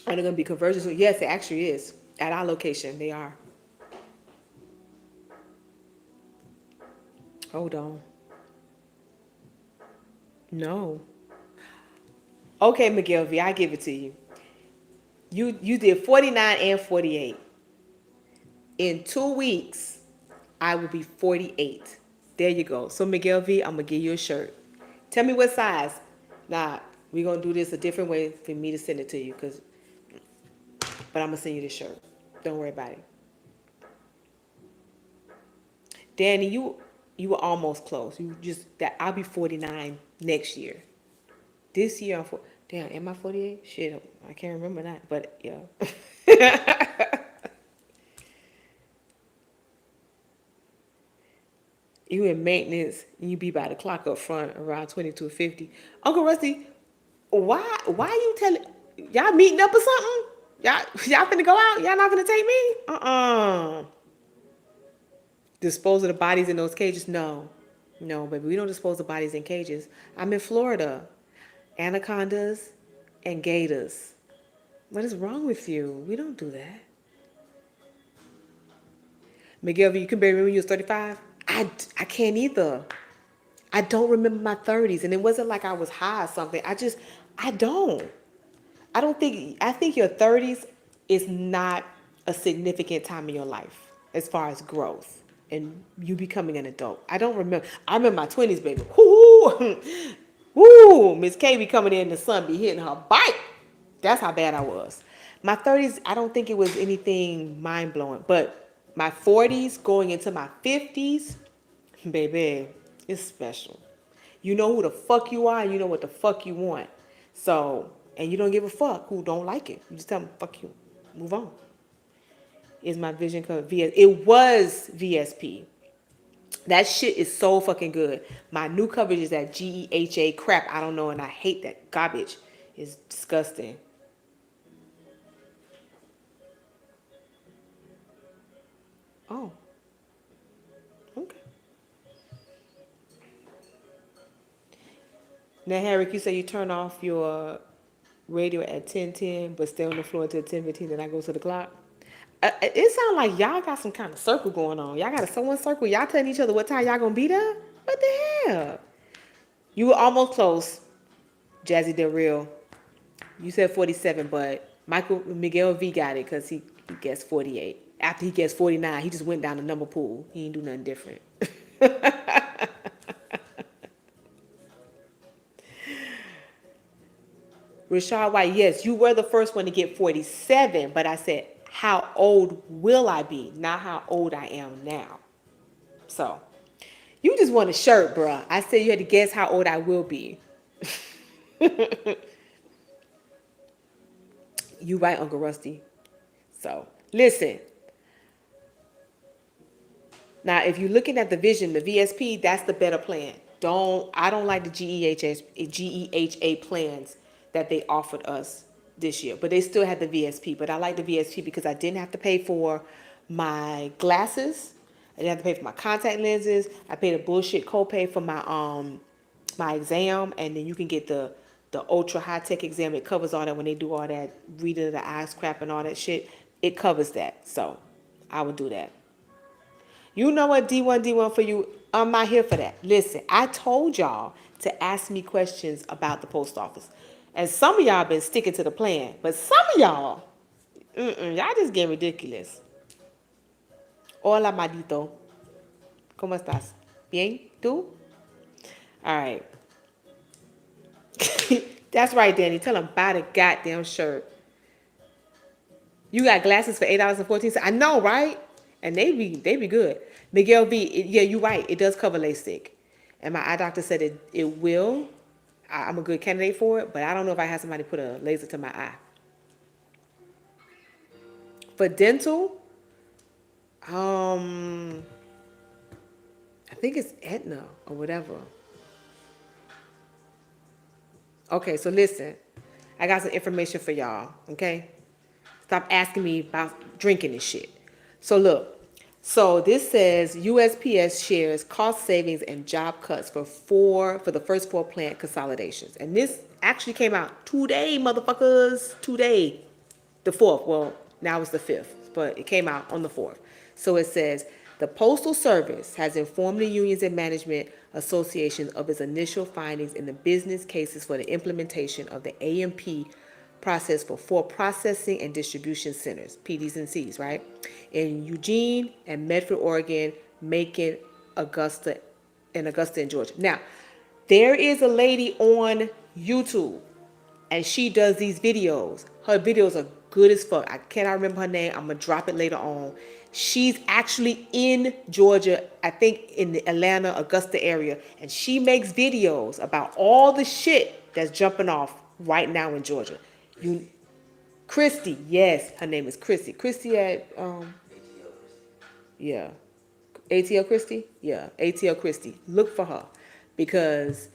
And they're gonna be conversions. Yes, it actually is. At our location, they are. Hold on. No. Okay, Miguel V, I give it to you. You did 49 and 48. In 2 weeks, I will be 48. There you go. So Miguel V, I'm gonna give you a shirt. Tell me what size. Nah, we're gonna do this a different way for me to send it to you, but I'm gonna send you this shirt. Don't worry about it. Danny, you were almost close. You just that I'll be 49 next year. This year damn, am I 48? Shit, I can't remember that. But yeah. You in maintenance and you be by the clock up front around 22:50. Uncle Rusty, why you telling y'all meeting up or something? Y'all finna go out? Y'all not gonna take me? Dispose of the bodies in those cages? No. No, baby, we don't dispose of bodies in cages. I'm in Florida. Anacondas and gators. What is wrong with you? We don't do that. Miguel, you can remember when you was 35? I can't either. I don't remember my 30s. And it wasn't like I was high or something. I don't. I think your 30s is not a significant time in your life as far as growth and you becoming an adult. I don't remember. I remember my 20s, baby. Woo! Woo! Miss K be coming in the sun, be hitting her bike. That's how bad I was. My 30s, I don't think it was anything mind blowing, but my 40s going into my 50s, baby, it's special. You know who the fuck you are, and you know what the fuck you want. So, and you don't give a fuck who don't like it. You just tell them, fuck you. Move on. Is my vision code VS? It was VSP. That shit is so fucking good. My new coverage is that GEHA crap. I don't know, and I hate that garbage. It's disgusting. Oh, okay. Now, Harry, you say you turn off your radio at 10:10, but stay on the floor until 10:15, then I go to the clock. It sounds like y'all got some kind of circle going on. Y'all got a sewing circle. Y'all telling each other what time y'all gonna be there? What the hell? You were almost close, Jazzy Del Real. You said 47, but Miguel V got it because he guessed 48. After he guessed 49, he just went down the number pool. He ain't do nothing different. Rashad White, yes, you were the first one to get 47, but I said, how old will I be? Not how old I am now. So, you just want a shirt, bruh. I said you had to guess how old I will be. You right, Uncle Rusty. So, listen. Now, if you're looking at the vision, the VSP, that's the better plan. I don't like the GEHA plans that they offered us this year, but they still had the VSP. But I like the VSP because I didn't have to pay for my glasses. I didn't have to pay for my contact lenses. I paid a bullshit copay for my exam, and then you can get the ultra high tech exam. It covers all that when they do all that reading of the eyes crap and all that shit. It covers that. So I would do that. You know what, D1 for you, I'm not here for that. Listen, I told y'all to ask me questions about the post office. And some of y'all been sticking to the plan, but some of y'all just getting ridiculous. Hola, Madito. ¿Cómo estás? Bien? ¿Tú? All right. That's right, Danny. Tell him buy the goddamn shirt. You got glasses for $8.14. I know, right? And they be good. Miguel V, yeah, you're right. It does cover LASIK. And my eye doctor said it will. I'm a good candidate for it, but I don't know if I have somebody put a laser to my eye. For dental, um, I think it's Aetna or whatever. Okay, so listen, I got some information for y'all. Okay, stop asking me about drinking and shit. So look, so this says USPS shares cost savings and job cuts for the first four plant consolidations, and this actually came out today, motherfuckers, today, the fourth. Well, now it's the fifth, but it came out on the fourth. So it says the Postal Service has informed the unions and management associations of its initial findings in the business cases for the implementation of the AMP process for four processing and distribution centers, PDs and Cs, right? In Eugene and Medford, Oregon, Macon, Augusta, and Georgia. Now, there is a lady on YouTube and she does these videos. Her videos are good as fuck. I cannot remember her name. I'm gonna drop it later on. She's actually in Georgia, I think in the Atlanta, Augusta area, and she makes videos about all the shit that's jumping off right now in Georgia. You, Christy, yes, her name is Christy. Christy at ATL Christie. yeah, ATL Christy, yeah, ATL Christy. Look for her because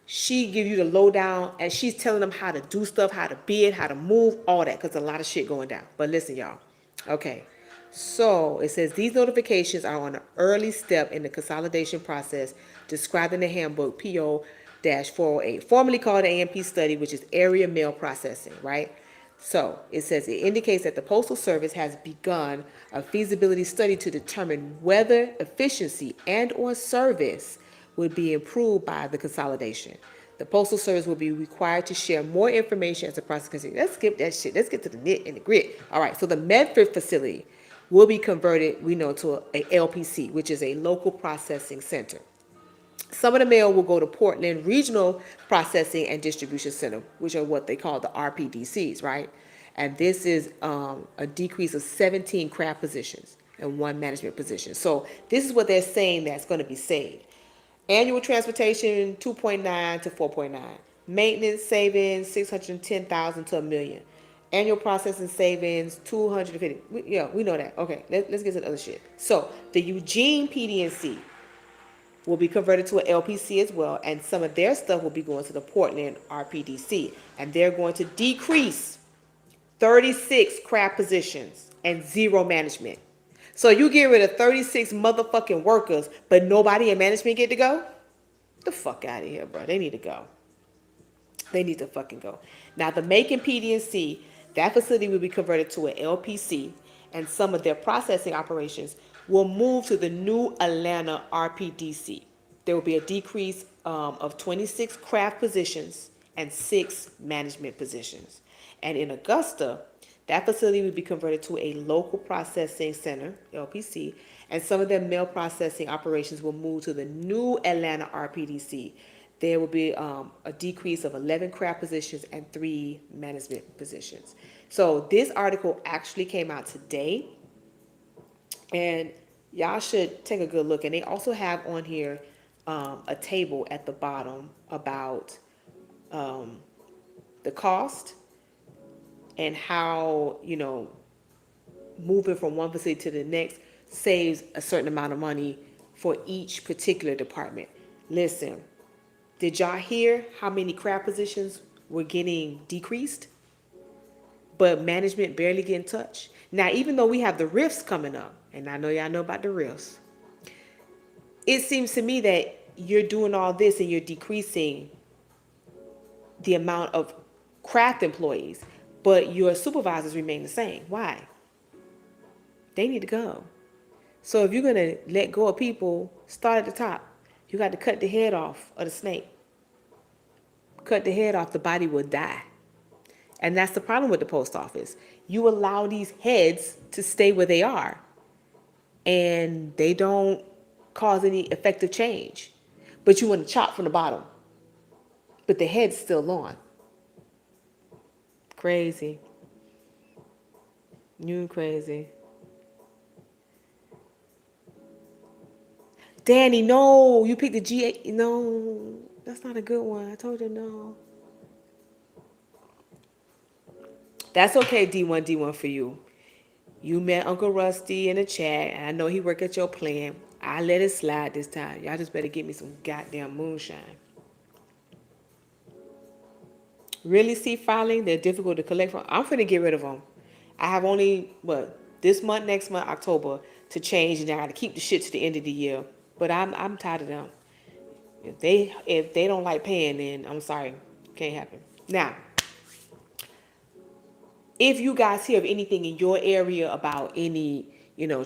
she give you the lowdown and she's telling them how to do stuff, how to bid, how to move, all that, because a lot of shit going down. But listen, y'all. Okay. So it says these notifications are on an early step in the consolidation process described in the handbook PO 408, formerly called the AMP study, which is area mail processing, right? So it says it indicates that the Postal Service has begun a feasibility study to determine whether efficiency and or service would be improved by the consolidation. The Postal Service will be required to share more information as the process continues. Let's skip that shit. Let's get to the nit and the grit. All right, so the Medford facility will be converted, we know, to a LPC, which is a local processing center. Some of the mail will go to Portland Regional Processing and Distribution Center, which are what they call the RPDCs, right? And this is a decrease of 17 craft positions and one management position. So this is what they're saying that's going to be saved. Annual transportation 2.9 to 4.9. Maintenance savings 610,000 to a million. Annual processing savings 250. Yeah, we know that. Okay, let's get to the other shit. So the Eugene PDNC will be converted to an LPC as well, and some of their stuff will be going to the Portland RPDC, and they're going to decrease 36 craft positions and zero management. So you get rid of 36 motherfucking workers, but nobody in management get to go? Get the fuck out of here, bro. They need to go. They need to fucking go. Now, the Macon PD&C, that facility will be converted to an LPC, and some of their processing operations will move to the new Atlanta RPDC. There will be a decrease of 26 craft positions and 6 management positions. And in Augusta, that facility will be converted to a local processing center, LPC, and some of their mail processing operations will move to the new Atlanta RPDC. There will be a decrease of 11 craft positions and 3 management positions. So this article actually came out today, and y'all should take a good look. And they also have on here a table at the bottom about the cost and how, moving from one facility to the next saves a certain amount of money for each particular department. Listen, did y'all hear how many craft positions were getting decreased, but management barely getting touched? Now, even though we have the rifts coming up, and I know y'all know about the rifts, it seems to me that you're doing all this and you're decreasing the amount of craft employees, but your supervisors remain the same. Why? They need to go. So if you're going to let go of people, start at the top. You got to cut the head off of the snake. Cut the head off, the body will die. And that's the problem with the post office. You allow these heads to stay where they are, and they don't cause any effective change. But you want to chop from the bottom, but the head's still on. Crazy. You crazy. Danny, no, you picked the G8. No, that's not a good one. I told you no. That's okay, D1 for you. You met Uncle Rusty in the chat, and I know he work at your plant. I let it slide this time. Y'all just better give me some goddamn moonshine. Really see filing, they're difficult to collect from. I'm finna get rid of them. I have only, this month, next month, October, to change, and I gotta keep the shit to the end of the year. But I'm tired of them. If they don't like paying, then I'm sorry. Can't happen. Now, if you guys hear of anything in your area about any,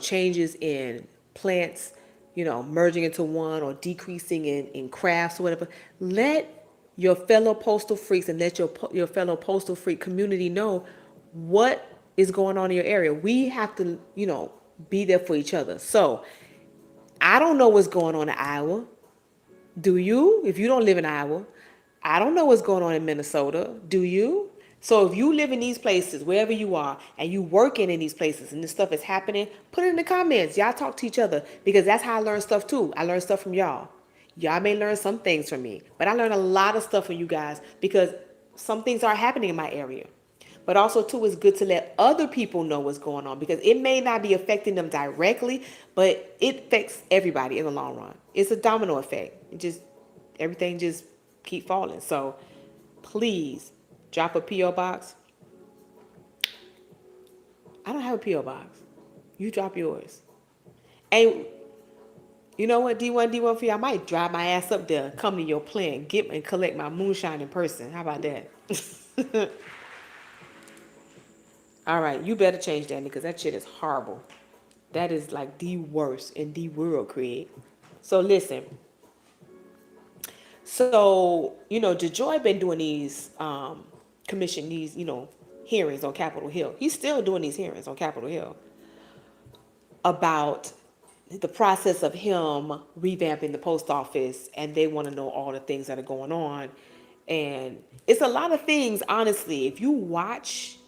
changes in plants, merging into one or decreasing in crafts or whatever, let your fellow postal freaks and let your fellow postal freak community know what is going on in your area. We have to, be there for each other. So I don't know what's going on in Iowa. Do you? If you don't live in Iowa, I don't know what's going on in Minnesota. Do you? So if you live in these places, wherever you are, and you working in these places and this stuff is happening, put it in the comments. Y'all talk to each other because that's how I learn stuff too. I learn stuff from y'all. Y'all may learn some things from me, but I learn a lot of stuff from you guys because some things are happening in my area. But also too, it's good to let other people know what's going on because it may not be affecting them directly, but it affects everybody in the long run. It's a domino effect. Everything just keep falling. So please drop a PO box. I don't have a PO box. You drop yours. And you know what, D1 for you, I might drive my ass up there, come to your plant, get and collect my moonshine in person. How about that? All right, you better change that because that shit is horrible. That is like the worst in the world, Craig. So listen. So, DeJoy been doing these commission these, hearings on Capitol Hill. He's still doing these hearings on Capitol Hill about the process of him revamping the post office, and they want to know all the things that are going on. And it's a lot of things, honestly. If you watch,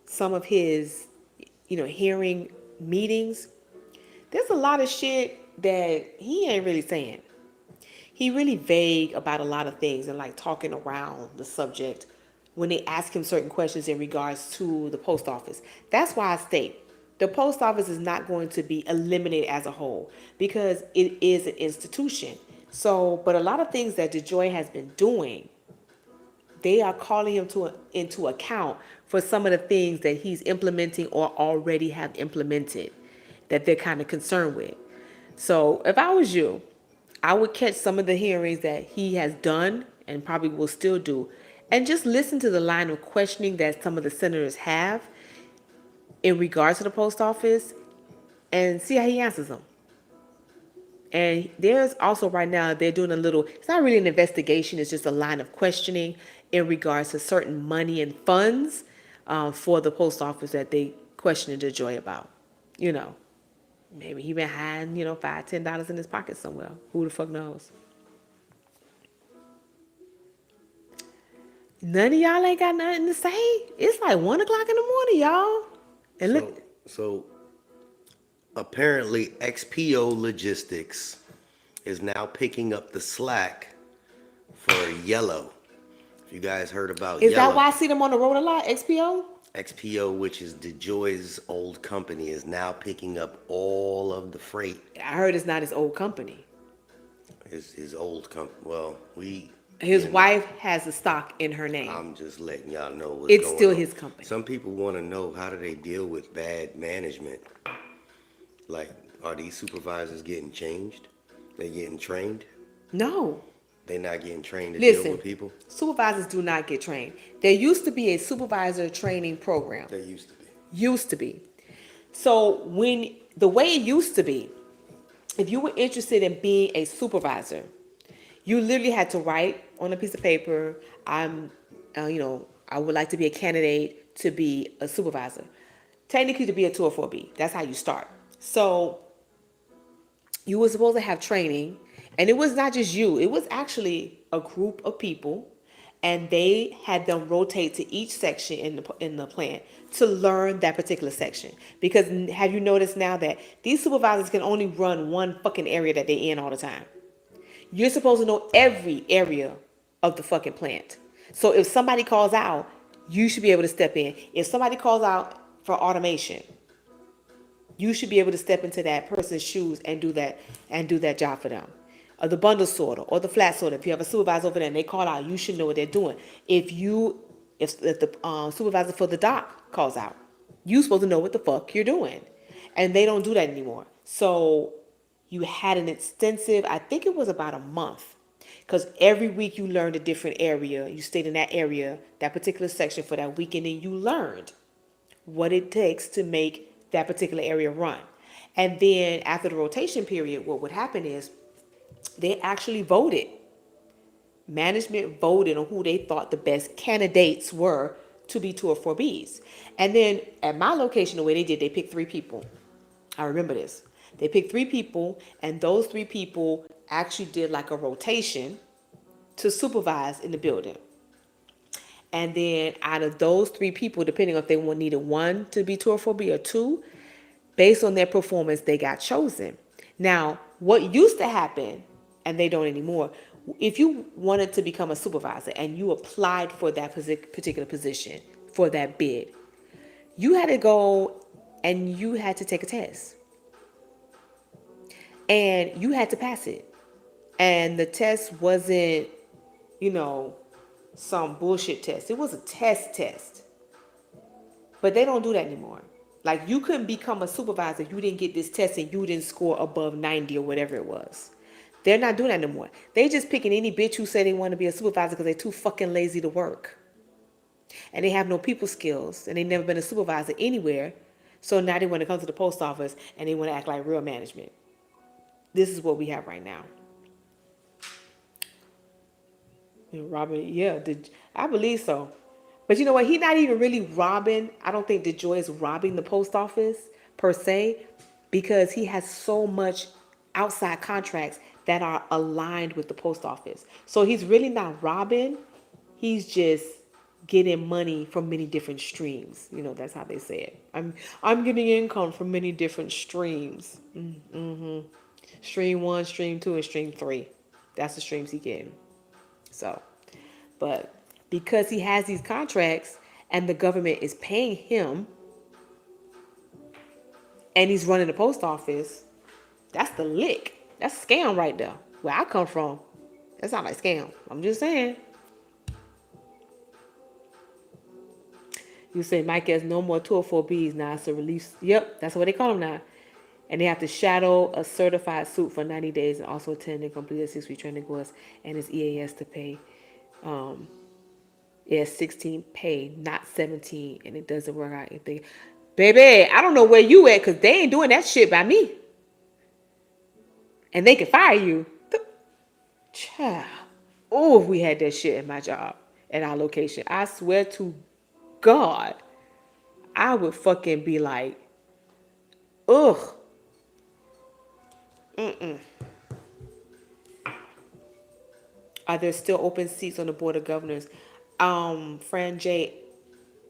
some of his, hearing meetings, there's a lot of shit that he ain't really saying. He really vague about a lot of things and like talking around the subject when they ask him certain questions in regards to the post office. That's why I state the post office is not going to be eliminated as a whole because it is an institution. So, but a lot of things that DeJoy has been doing, they are calling him into account for some of the things that he's implementing or already have implemented that they're kind of concerned with. So if I was you, I would catch some of the hearings that he has done and probably will still do and just listen to the line of questioning that some of the senators have in regards to the post office and see how he answers them. And there's also right now, they're doing a little, it's not really an investigation, it's just a line of questioning in regards to certain money and funds for the post office that they questioned DeJoy about. You know, maybe he been hiding, $5, $10 in his pocket somewhere. Who the fuck knows? None of y'all ain't got nothing to say. It's like 1 o'clock in the morning, y'all. And look, So apparently XPO Logistics is now picking up the slack for Yellow. If you guys heard about is that Yellow, why I see them on the road a lot? XPO? XPO, which is DeJoy's old company, is now picking up all of the freight. I heard it's not his old company. His old company. Well, His wife has the stock in her name. I'm just letting y'all know what's It's going still on. his company. Some people want to know, how do they deal with bad management? Like, are these supervisors getting changed? They getting trained? No. They not getting trained to deal Listen, with people? supervisors do not get trained. There used to be a supervisor training program. They used to be. Used to be. So when the way it used to be, if you were interested in being a supervisor, you literally had to write on a piece of paper, I would like to be a candidate to be a supervisor. Technically to be a 204B. That's how you start. So you were supposed to have training, and it was not just you. It was actually a group of people, and they had them rotate to each section in the plant to learn that particular section. Because have you noticed now that these supervisors can only run one fucking area that they in all the time? You're supposed to know every area of the fucking plant. So if somebody calls out, you should be able to step in. If somebody calls out for automation. You should be able to step into that person's shoes and do that job for them. Or the bundle sorter or the flat sorter. If you have a supervisor over there and they call out, you should know what they're doing. If the supervisor for the dock calls out, you supposed to know what the fuck you're doing, and they don't do that anymore. So you had an extensive, I think it was about a month, because every week you learned a different area. You stayed in that area, that particular section for that week, and then you learned what it takes to make that particular area run. And then after the rotation period, what would happen is they actually voted. Management voted on who they thought the best candidates were to be 204Bs. And then at my location, the way they did, they picked three people. I remember this. They picked three people, and those three people actually did like a rotation to supervise in the building. And then out of those three people, depending on if they needed one to be 204B or two, based on their performance, they got chosen. Now, what used to happen, and they don't anymore, if you wanted to become a supervisor and you applied for that particular position for that bid, you had to go and you had to take a test. And you had to pass it. And the test wasn't, you know, some bullshit test. It was a test. But they don't do that anymore. Like, you couldn't become a supervisor if you didn't get this test and you didn't score above 90 or whatever it was. They're not doing that anymore. They just picking any bitch who say they want to be a supervisor because they're too fucking lazy to work. And they have no people skills and they never been a supervisor anywhere. So now they want to come to the post office and they want to act like real management. This is what we have right now. You know, Robin, yeah, I believe so. But you know what? He's not even really robbing. I don't think DeJoy is robbing the post office per se, because he has so much outside contracts that are aligned with the post office. So he's really not robbing. He's just getting money from many different streams. You know, that's how they say it. I'm getting income from many different streams. Stream one, stream two, and stream three. That's the streams he getting. So, but because he has these contracts and the government is paying him and he's running the post office, that's the lick. That's a scam right there. Where I come from, that's not like scam. I'm just saying. You say Mike has no more 204Bs now. It's a release. Yep, that's what they call them now. And they have to shadow a certified suit for 90 days and also attend and complete a 6-week training course and his EAS to pay. Yeah, 16 pay, not 17, and it doesn't work out anything. Baby, I don't know where you at, because they ain't doing that shit by me. And they can fire you. Child. Oh, if we had that shit at my job, at our location. I swear to God, I would fucking be like, ugh. Are there still open seats on the board of governors? Fran J,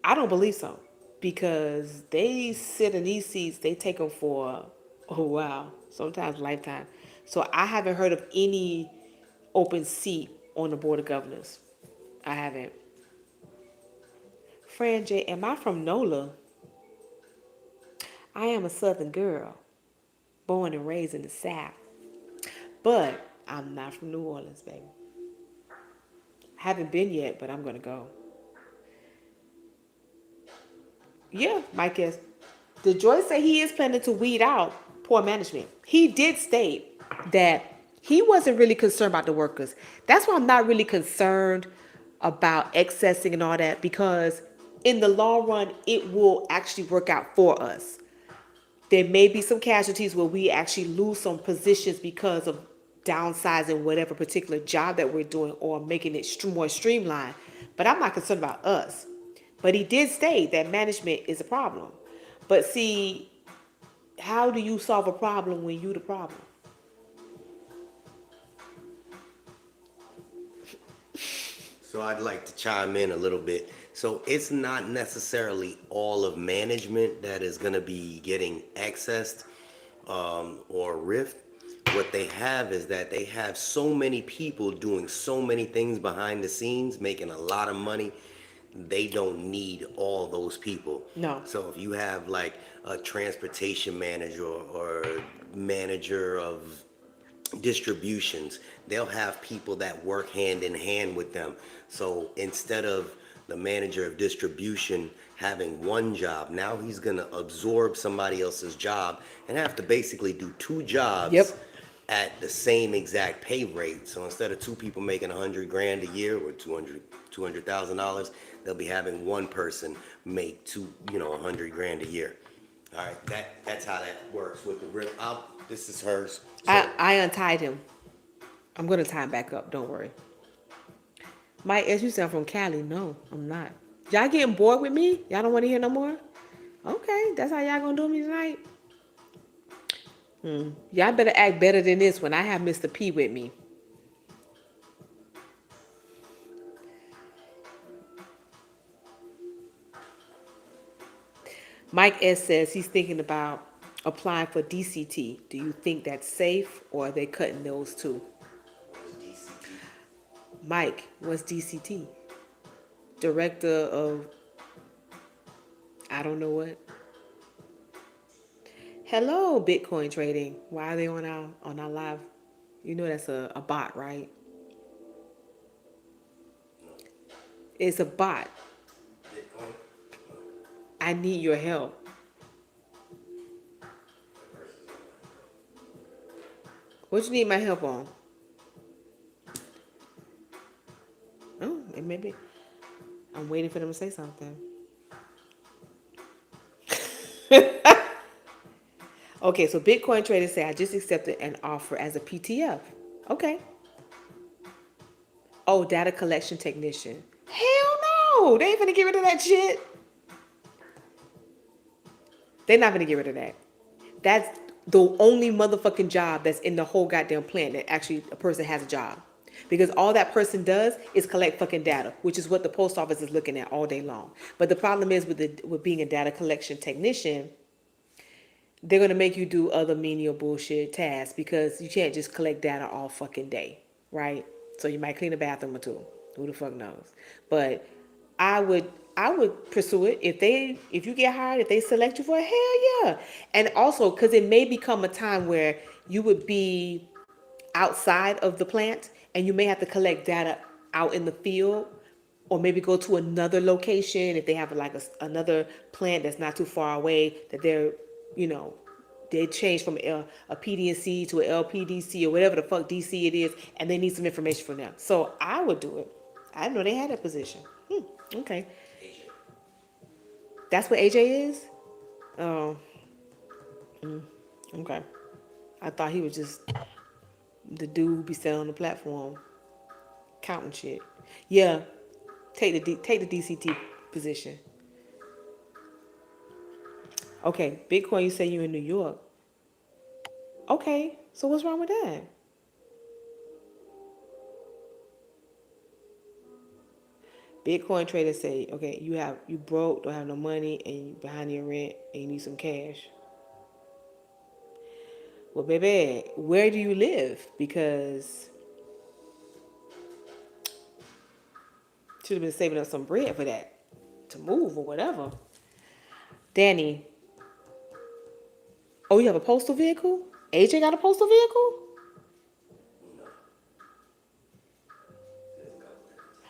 I don't believe so, because they sit in these seats. They take them for, oh wow, sometimes lifetime. So I haven't heard of any open seat on the board of governors. I haven't. Fran J, am I from NOLA? I am a Southern girl, born and raised in the South, but I'm not from New Orleans, baby. I haven't been yet, but I'm gonna go. Yeah, Mike is. Did Joyce say he is planning to weed out poor management? He did state that he wasn't really concerned about the workers. That's why I'm not really concerned about excessing and all that, because in the long run, it will actually work out for us. There may be some casualties where we actually lose some positions because of downsizing whatever particular job that we're doing or making it more streamlined. But I'm not concerned about us. But he did state that management is a problem. But see, how do you solve a problem when you the problem? So I'd like to chime in a little bit. So it's not necessarily all of management that is going to be getting accessed or rift. What they have is that they have so many people doing so many things behind the scenes, making a lot of money, they don't need all those people. No. So if you have like a transportation manager or manager of distributions, they'll have people that work hand in hand with them. So instead of the manager of distribution having one job, now he's going to absorb somebody else's job and have to basically do two jobs Yep. at the same exact pay rate. So instead of two people making 100 grand a year or $200,000, they'll be having one person make 100 grand a year. All right, that's how that works with the rip. This is hers. So I untied him. I'm gonna tie him back up. Don't worry. Mike, as you said, I'm from Cali. No, I'm not. Y'all getting bored with me? Y'all don't want to hear no more? Okay, that's how y'all gonna do me tonight. Y'all better act better than this when I have Mr. P with me. Mike S says he's thinking about applying for DCT. Do you think that's safe or are they cutting those too? Mike, what's DCT? Director of I don't know what. Hello, Bitcoin trading. Why are they on our live? You know that's a bot, right? It's a bot. Bitcoin. I need your help. What you need my help on? Oh, and maybe I'm waiting for them to say something. Okay, so Bitcoin traders say I just accepted an offer as a PTF. Okay. Oh, data collection technician. Hell no! They ain't finna get rid of that shit. They're not gonna get rid of that. That's the only motherfucking job that's in the whole goddamn plant that actually a person has a job. Because all that person does is collect fucking data, which is what the post office is looking at all day long. But the problem is with being a data collection technician, they're gonna make you do other menial bullshit tasks because you can't just collect data all fucking day, right? So you might clean a bathroom or two. Who the fuck knows? But I would I would pursue it if you get hired, if they select you for it, hell yeah. And also because it may become a time where you would be outside of the plant and you may have to collect data out in the field or maybe go to another location if they have like another plant that's not too far away that you know they change from a PDC to an LPDC or whatever the fuck DC it is and they need some information from them. So I would do it. I didn't know they had that position. Okay. That's what AJ is? Oh, okay. I thought he was just the dude who be selling on the platform counting shit. Yeah, take the DCT position. Okay, Bitcoin. You say you in New York. Okay, so what's wrong with that? Bitcoin traders say, okay, you broke, don't have no money, and you behind your rent, and you need some cash. Well, baby, where do you live? Because should have been saving up some bread for that to move or whatever. Danny, oh, you have a postal vehicle? AJ got a postal vehicle?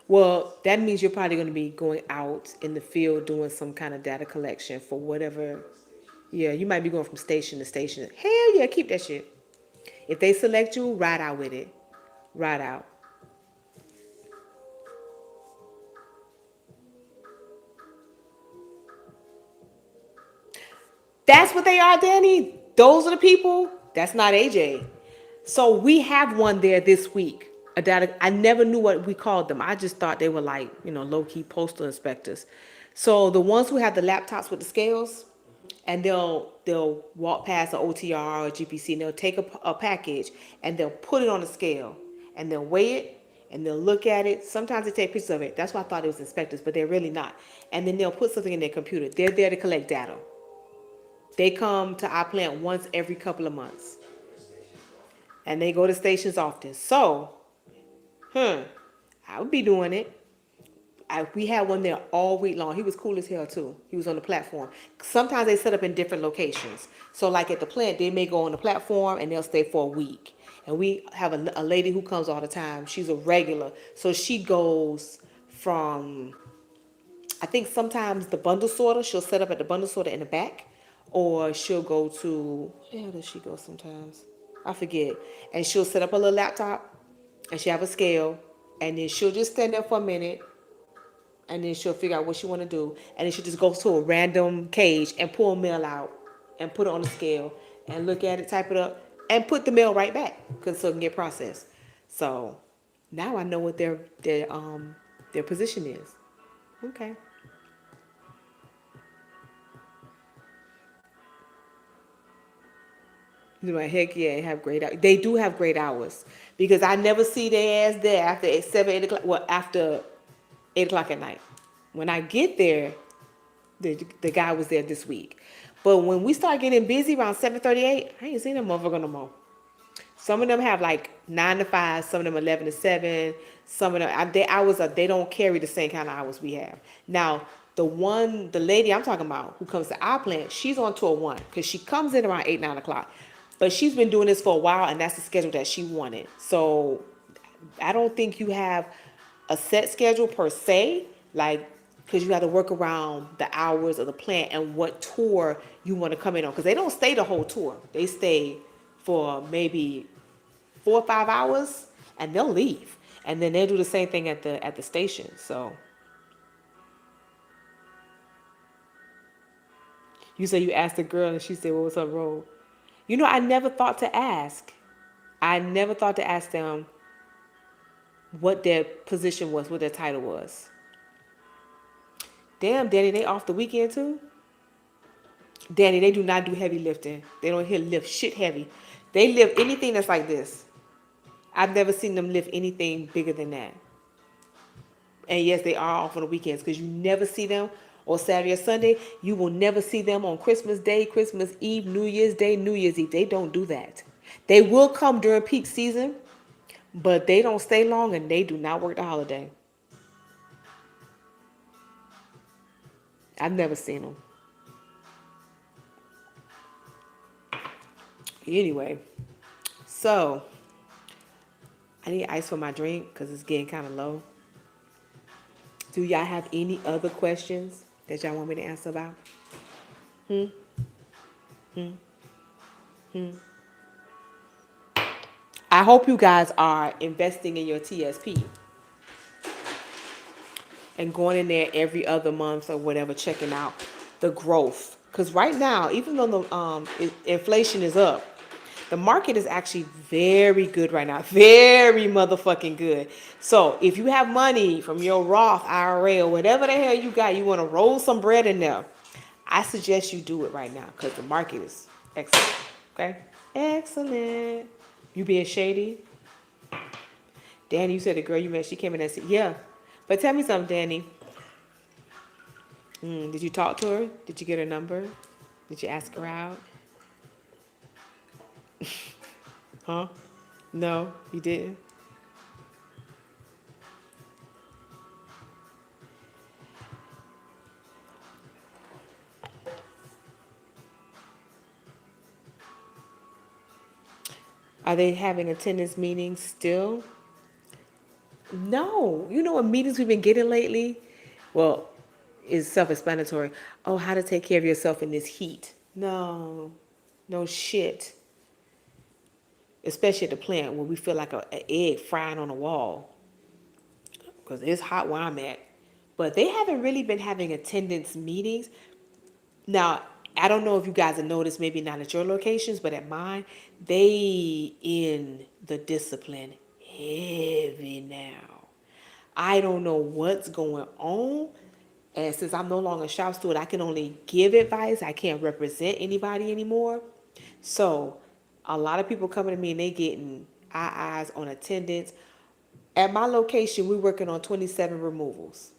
Well, that means you're probably going to be going out in the field doing some kind of data collection for whatever. Yeah, you might be going from station to station. Hell yeah, keep that shit. If they select you, ride out with it. Ride out. That's what they are, Danny. Those are the people. That's not AJ. So we have one there this week. A data. I never knew what we called them. I just thought they were like low key postal inspectors. So the ones who have the laptops with the scales, and they'll walk past an OTR or GPC and they'll take a package and they'll put it on a scale and they'll weigh it and they'll look at it. Sometimes they take pictures of it. That's why I thought it was inspectors, but they're really not. And then they'll put something in their computer. They're there to collect data. They come to our plant once every couple of months. And they go to stations often. So, I would be doing it. we had one there all week long. He was cool as hell too. He was on the platform. Sometimes they set up in different locations. So like at the plant, they may go on the platform and they'll stay for a week. And we have a lady who comes all the time. She's a regular. So she goes from, I think sometimes the bundle sorter, she'll set up at the bundle sorter in the back. Or she'll go to, where the hell does she go sometimes? I forget. And she'll set up a little laptop and she have a scale. And then she'll just stand there for a minute and then she'll figure out what she want to do, and then she just goes to a random cage and pull a mail out and put it on the scale and look at it, type it up, and put the mail right back because so it can get processed. So now I know what their position is. Okay. You know, heck yeah, have great hours. They do have great hours because I never see their ass there after 7, 8 o'clock. Well, after 8 o'clock at night. When I get there, the guy was there this week. But when we start getting busy around 7:38, I ain't seen that motherfucker no more. Some of them have like 9 to 5, some of them 11 to 7. Some of them their hours are, they don't carry the same kind of hours we have. Now the lady I'm talking about who comes to our plant, she's on tour one because she comes in around 8, 9 o'clock. But she's been doing this for a while, and that's the schedule that she wanted. So I don't think you have a set schedule per se, like because you have to work around the hours of the plant and what tour you want to come in on. Because they don't stay the whole tour; they stay for maybe 4 or 5 hours, and they'll leave, and then they'll do the same thing at the station. So you say you asked the girl, and she said, "What was her role?" You know, I never thought to ask. I never thought to ask them what their position was, what their title was. Damn, Danny, they off the weekend too? Danny, they do not do heavy lifting. They don't here lift shit heavy. They lift anything that's like this. I've never seen them lift anything bigger than that. And yes, they are off on the weekends because you never see them on Saturday or Sunday. You will never see them on Christmas Day, Christmas Eve, New Year's Day, New Year's Eve. They don't do that. They will come during peak season, but they don't stay long and they do not work the holiday. I've never seen them. Anyway, so I need ice for my drink because it's getting kind of low. Do y'all have any other questions that y'all want me to answer about? I hope you guys are investing in your TSP and going in there every other month or whatever, checking out the growth. Because right now, even though the inflation is up, the market is actually very good right now. Very motherfucking good. So if you have money from your Roth IRA or whatever the hell you got, you want to roll some bread in there, I suggest you do it right now because the market is excellent. Okay? Excellent. You being shady? Danny, you said the girl you met, she came in and said, yeah. But tell me something, Danny. Did you talk to her? Did you get her number? Did you ask her out? Huh? No, you didn't? Are they having attendance meetings still? No. You know what meetings we've been getting lately? Well, is self-explanatory. Oh, how to take care of yourself in this heat. No. No shit. Especially at the plant where we feel like an egg frying on a wall. Because it's hot where I'm at. But they haven't really been having attendance meetings. Now, I don't know if you guys have noticed, maybe not at your locations, but at mine, they in the discipline heavy now. I don't know what's going on. And since I'm no longer a shop steward, I can only give advice. I can't represent anybody anymore. So a lot of people coming to me and they getting eyes on attendance. At my location, we're working on 27 removals.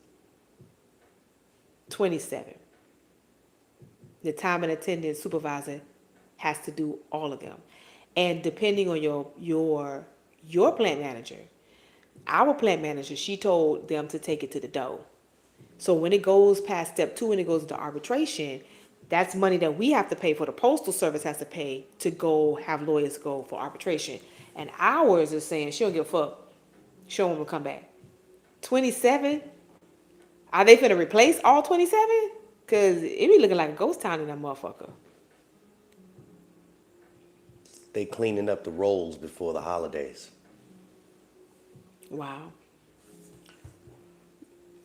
27. The time and attendance supervisor has to do all of them. And depending on your plant manager, our plant manager, she told them to take it to the door. So when it goes past step 2 and it goes into arbitration, that's money that we have to pay for. The postal service has to pay to go have lawyers go for arbitration. And ours is saying she'll give a fuck. Show them will come back. 27? Are they finna replace all 27? Cause it be looking like a ghost town in that motherfucker. They cleaning up the rolls before the holidays. Wow.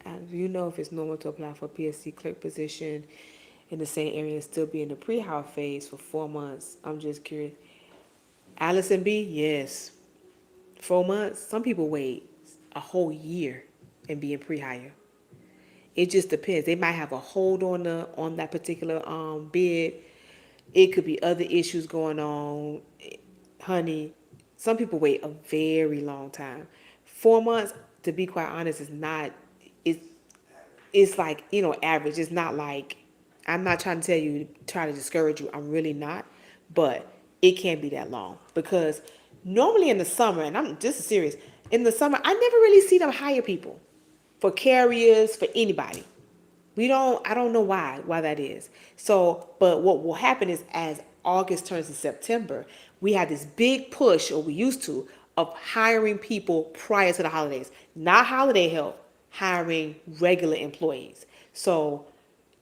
And do you know if it's normal to apply for a PSC clerk position in the same area and still be in the pre-hire phase for 4 months? I'm just curious. Allison B, yes. 4 months. Some people wait a whole year and be in pre-hire. It just depends. They might have a hold on that particular bid. It could be other issues going on. Honey, some people wait a very long time. 4 months, to be quite honest, is not. It's it's like, average. It's not like, I'm not trying to tell you, try to discourage you. I'm really not. But it can't be that long because normally in the summer, and I'm just serious, in the summer, I never really see them hire people for carriers, for anybody. I don't know why that is. So, but what will happen is as August turns to September, we have this big push, or we used to, of hiring people prior to the holidays. Not holiday help, hiring regular employees. So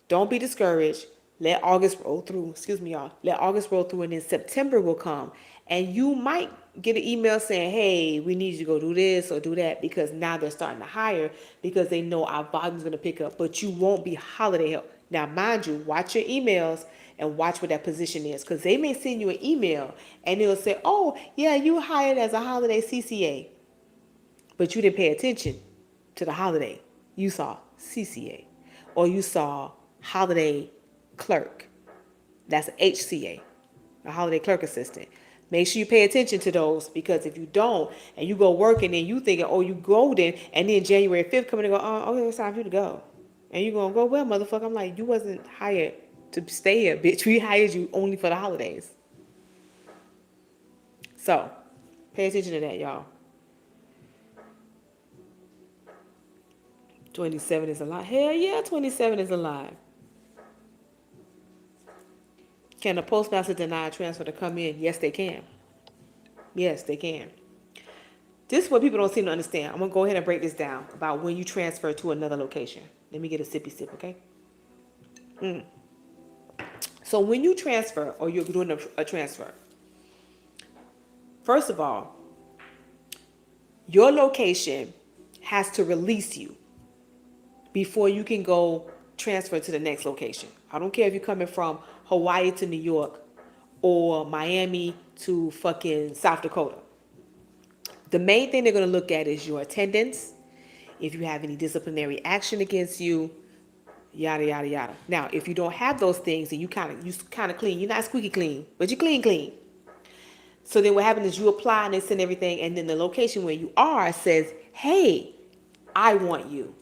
don't be discouraged. Let August roll through. Excuse me, y'all. Let August roll through, and then September will come. And you might get an email saying, hey, we need you to go do this or do that, because now they're starting to hire because they know our volume's going to pick up. But you won't be holiday help. Now, mind you, watch your emails and watch what that position is, because they may send you an email and it'll say, oh, yeah, you hired as a holiday CCA, but you didn't pay attention to the holiday. You saw CCA, or you saw holiday clerk. That's a HCA, a holiday clerk assistant. Make sure you pay attention to those, because if you don't and you go work and then you thinking, oh, you golden, and then January 5th coming and go, oh, okay, it's time for you to go. And you're going to go, well, motherfucker, I'm like, you wasn't hired to stay here, bitch. We hired you only for the holidays. So pay attention to that, y'all. 27 is a lot. Hell yeah, 27 is a lot. Can a postmaster deny a transfer to come in? Yes, they can. Yes, they can. This is what people don't seem to understand. I'm going to go ahead and break this down about when you transfer to another location. Let me get a sippy sip, okay? So when you transfer, or you're doing a transfer, first of all, your location has to release you before you can go transfer to the next location. I don't care if you're coming from Hawaii to New York or Miami to fucking South Dakota. The main thing they're going to look at is your attendance, if you have any disciplinary action against you, yada, yada, yada. Now, if you don't have those things, then you kind of clean. You're not squeaky clean, but you're clean. So then what happens is you apply and they send everything, and then the location where you are says, hey, I want you.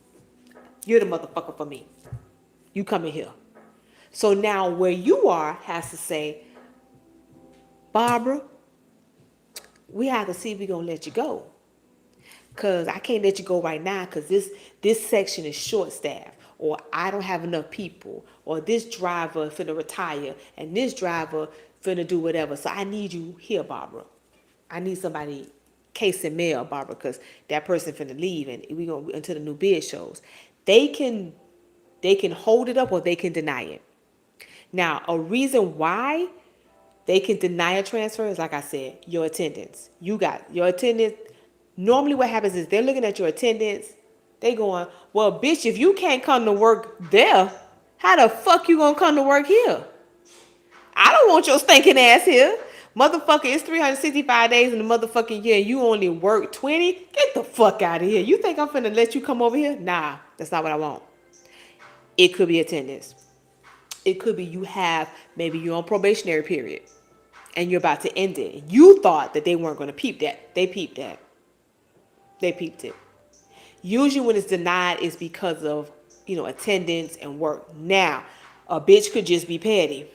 You're the motherfucker for me. You come in here. So now where you are has to say, Barbara, we have to see if we're going to let you go. Because I can't let you go right now because this section is short-staffed, or I don't have enough people, or this driver finna retire, and this driver finna do whatever. So I need you here, Barbara. I need somebody case and mail, Barbara, because that person finna leave, and we going until the new bid shows. They can hold it up or they can deny it. Now, a reason why they can deny a transfer is, like I said, your attendance. You got your attendance. Normally what happens is they're looking at your attendance. They going, well, bitch, if you can't come to work there, how the fuck you gonna come to work here? I don't want your stinking ass here. Motherfucker, it's 365 days in the motherfucking year. You only work 20? Get the fuck out of here. You think I'm finna let you come over here? Nah, that's not what I want. It could be attendance. It could be maybe you're on probationary period and you're about to end it. You thought that they weren't going to peep that. They peeped that. They peeped it. Usually when it's denied, it's because of, attendance and work. Now, a bitch could just be petty.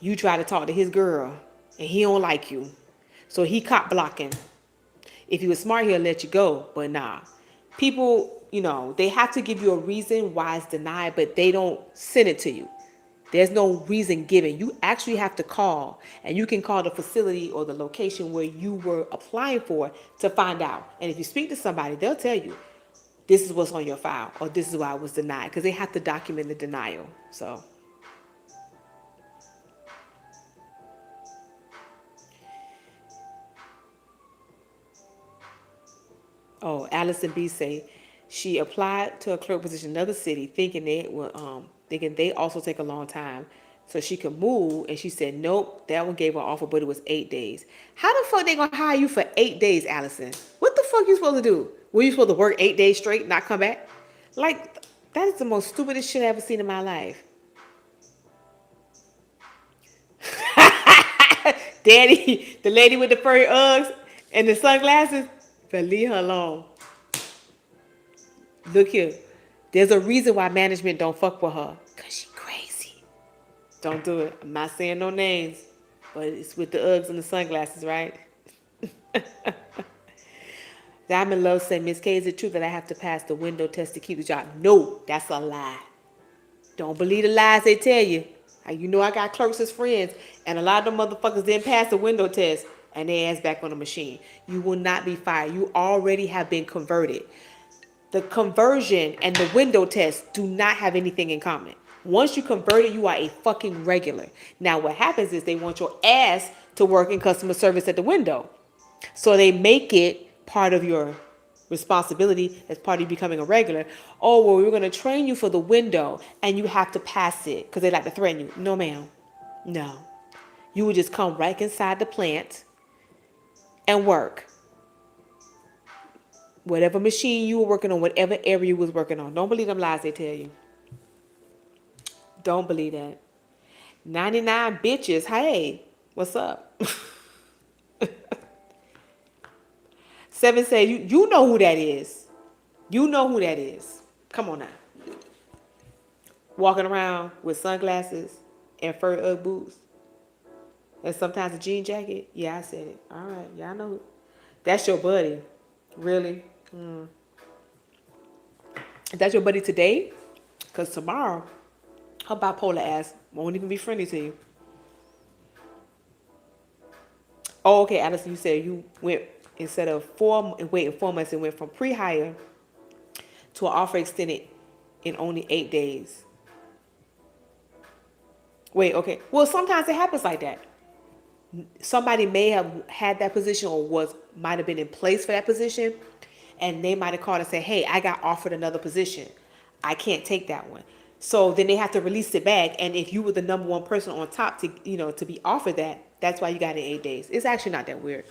You try to talk to his girl and he don't like you. So he cop blocking. If he was smart, he'll let you go. But nah. People, they have to give you a reason why it's denied, but they don't send it to you. There's no reason given. You actually have to call, and you can call the facility or the location where you were applying for to find out. And if you speak to somebody, they'll tell you this is what's on your file or this is why it was denied because they have to document the denial. So, oh, Allison B say she applied to a clerk position in another city, thinking they also take a long time, so she could move. And she said nope, that one gave her an offer, but it was 8 days. How the fuck they gonna hire you for 8 days, Allison? What the fuck you supposed to do? Were you supposed to work 8 days straight, not come back? Like that is the most stupidest shit I ever seen in my life. Daddy, the lady with the furry Uggs and the sunglasses, but leave her alone. Look here. There's a reason why management don't fuck with her. Cause she crazy. Don't do it. I'm not saying no names. But it's with the Uggs and the sunglasses, right? Diamond Love said, Miss K, is it true that I have to pass the window test to keep the job? No, that's a lie. Don't believe the lies they tell you. You know I got clerks as friends, and a lot of them motherfuckers didn't pass the window test and they ass back on the machine. You will not be fired. You already have been converted. The conversion and the window test do not have anything in common. Once you convert it, you are a fucking regular. Now what happens is they want your ass to work in customer service at the window. So they make it part of your responsibility as part of you becoming a regular. Oh, well, we're going to train you for the window and you have to pass it because they like to threaten you. No, ma'am. No. You would just come right inside the plant and work. Whatever machine you were working on, whatever area you was working on. Don't believe them lies they tell you. Don't believe that. 99 bitches, hey, what's up? Seven says, you know who that is. You know who that is. Come on now. Walking around with sunglasses and fur Ugg boots. And sometimes a jean jacket. Yeah, I said it. All right, y'all know. That's your buddy. Really? That's your buddy today? Because tomorrow, her bipolar ass won't even be friendly to you. Oh, okay, Allison, you said you went, instead of waiting 4 months, it went from pre-hire to an offer extended in only 8 days. Wait, okay. Well, sometimes it happens like that. Somebody may have had that position or might have been in place for that position, and they might have called and said, hey, I got offered another position. I can't take that one. So then they have to release it back. And if you were the number one person on top to be offered that, that's why you got it in 8 days. It's actually not that weird.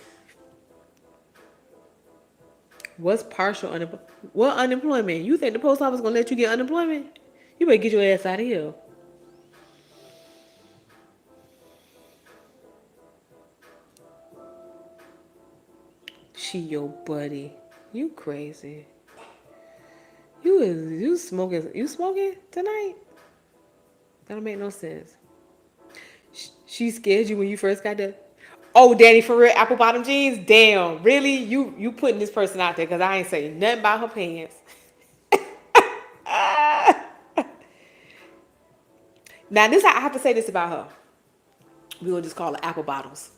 What's partial unemployment? What unemployment? You think the post office gonna let you get unemployment? You better get your ass out of here. She your buddy. You crazy. You smoking? You smoking tonight? That don't make no sense. She scared you when you first got there. Oh, Danny, for real, apple bottom jeans. Damn, really? You putting this person out there because I ain't saying nothing about her pants. Now I have to say this about her. We will just call her apple bottoms.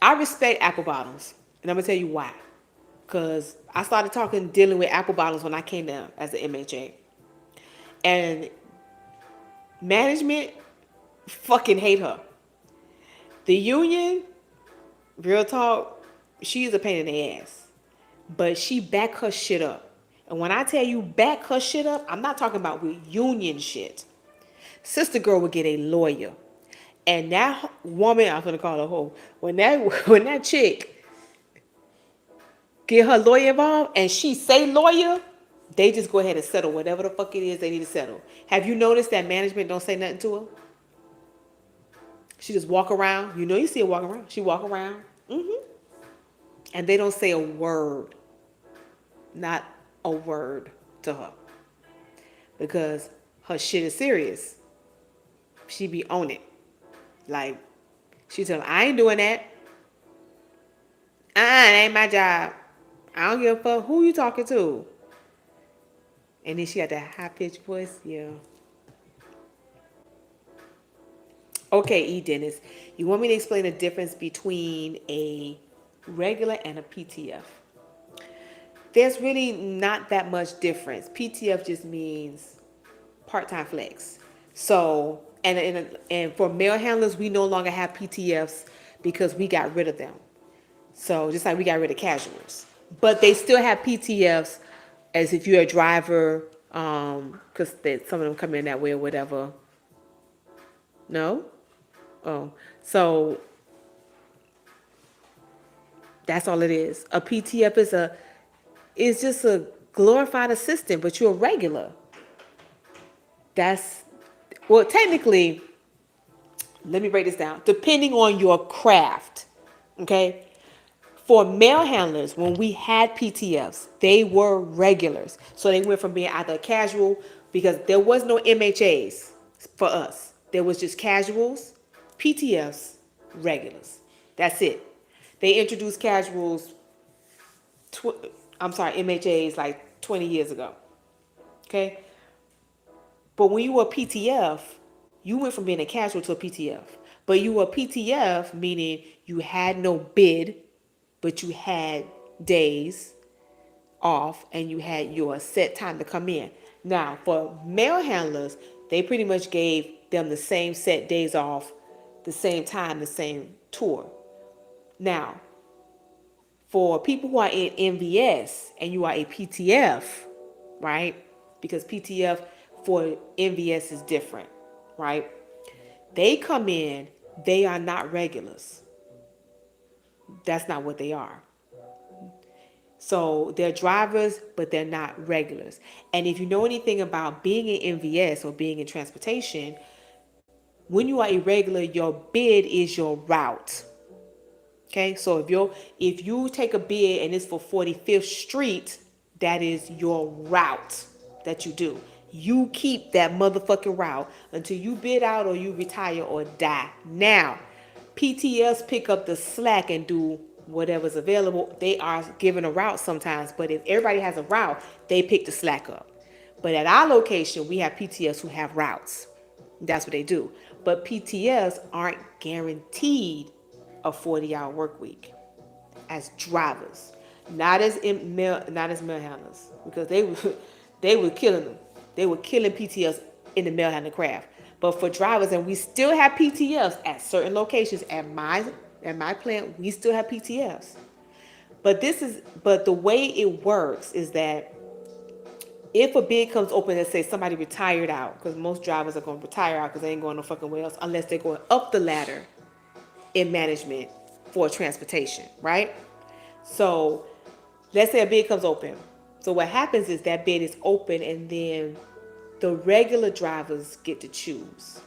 I respect apple bottoms, and I'm gonna tell you why. Cause I started dealing with apple bottoms when I came down as an MHA, and management fucking hate her. The union, real talk, she is a pain in the ass, but she back her shit up. And when I tell you back her shit up, I'm not talking about with union shit. Sister girl would get a lawyer, and that woman, I'm gonna call her hoe. When that chick get her lawyer involved and she say lawyer, they just go ahead and settle whatever the fuck it is they need to settle. Have you noticed that management don't say nothing to her? She just walk around. You see her walk around. She walk around. And they don't say a word. Not a word to her. Because her shit is serious. She be on it. Like, she tell her, I ain't doing that. That ain't my job. I don't give a fuck who you talking to. And then she got that high pitched voice. Yeah. Okay, E. Dennis, you want me to explain the difference between a regular and a PTF? There's really not that much difference. PTF just means part-time flex. So, and for mail handlers, we no longer have PTFs because we got rid of them. So just like we got rid of casuals, but they still have PTFs as if you're a driver, because some of them come in that way or whatever. No, oh, so that's all it is. A PTF is just a glorified assistant, but you're a regular. That's well, technically, let me break this down. Depending on your craft, okay? For mail handlers, when we had PTFs, they were regulars. So they went from being either casual, because there was no MHAs for us. There was just casuals, PTFs, regulars. That's it. They introduced casuals, MHAs like 20 years ago. Okay? But when you were a PTF, you went from being a casual to a PTF. But you were a PTF, meaning you had no bid, but you had days off and you had your set time to come in. Now, for mail handlers, they pretty much gave them the same set days off, the same time, the same tour. Now, for people who are in MVS and you are a PTF, right? Because PTF for MVS is different, right? They come in, they are not regulars. That's not what they are. So they're drivers, but they're not regulars. And if you know anything about being in MVS or being in transportation, when you are a regular, your bid is your route. Okay, so if you take a bid and it's for 45th Street, that is your route that you do. You keep that motherfucking route until you bid out or you retire or die. Now, PTS pick up the slack and do whatever's available. They are given a route sometimes, but if everybody has a route, they pick the slack up. But at our location, we have PTS who have routes. That's what they do. But PTS aren't guaranteed a 40-hour work week as drivers, not as mail handlers, because they were killing them. They were killing PTS in the mail handling craft. But for drivers, and we still have PTFs at certain locations. At my plant, we still have PTFs. But the way it works is that if a bid comes open and say somebody retired out, because most drivers are going to retire out because they ain't going no fucking way else unless they're going up the ladder in management for transportation, right? So let's say a bid comes open. So what happens is that bid is open and then the regular drivers get to choose.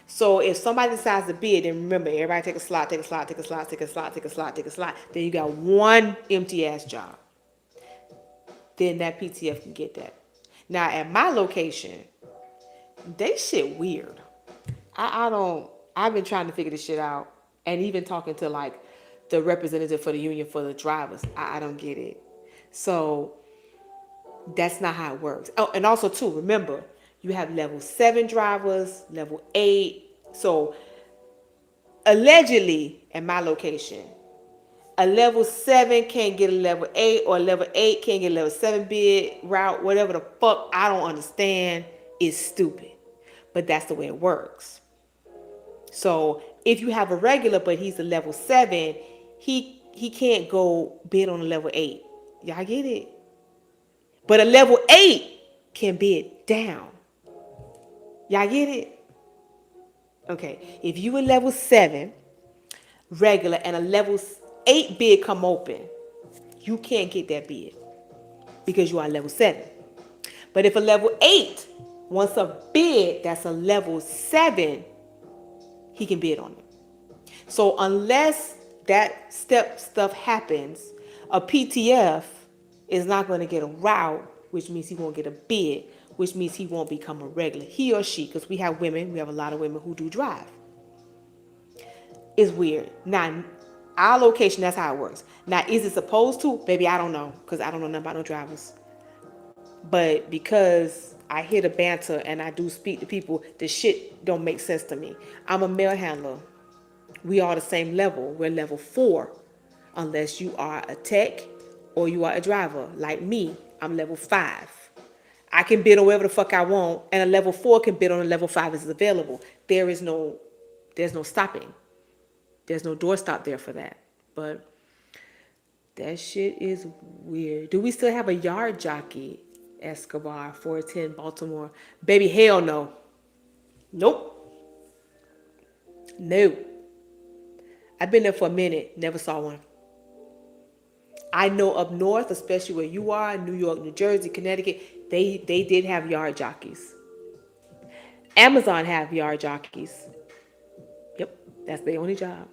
So if somebody decides to bid, and remember, everybody take a slot, take a slot, take a slot, take a slot, take a slot, take a slot, then you got one empty ass job. Then that PTF can get that. Now at my location, they shit weird. I don't. I've been trying to figure this shit out, and even talking to like the representative for the union for the drivers. I don't get it. So that's not how it works. Oh, and also too, remember, you have level 7 drivers, level 8. So allegedly, at my location, a level 7 can't get a level 8, or a level 8 can't get a level 7 bid route, whatever the fuck. I don't understand. Is stupid. But that's the way it works. So if you have a regular, but he's a level 7, he can't go bid on a level 8. Y'all get it? But a level 8 can bid down. Y'all get it? Okay. If you a level 7 regular and a level 8 bid come open, you can't get that bid because you are level 7. But if a level 8 wants a bid that's a level 7, he can bid on it. So unless that stuff happens, a PTF is not going to get a route, which means he won't get a bid, which means he won't become a regular. He or she, because we have a lot of women who do drive. It's weird. Now, Our location, that's how it works. Now, is it supposed to? Baby, I don't know, because I don't know nothing about no drivers. But because I hear the banter and I do speak to people, the shit don't make sense to me. I'm a mail handler. We are the same level. We're level 4. Unless you are a tech or you are a driver. Like me, I'm level 5. I can bid on whatever the fuck I want, and a level 4 can bid on a level 5 is available. There's no stopping. There's no doorstop there for that. But that shit is weird. Do we still have a yard jockey? Escobar, 410 Baltimore. Baby, hell no. Nope. No. I've been there for a minute. Never saw one. I know up north, especially where you are, New York, New Jersey, Connecticut, they did have yard jockeys. Amazon have yard jockeys. Yep, that's their only job.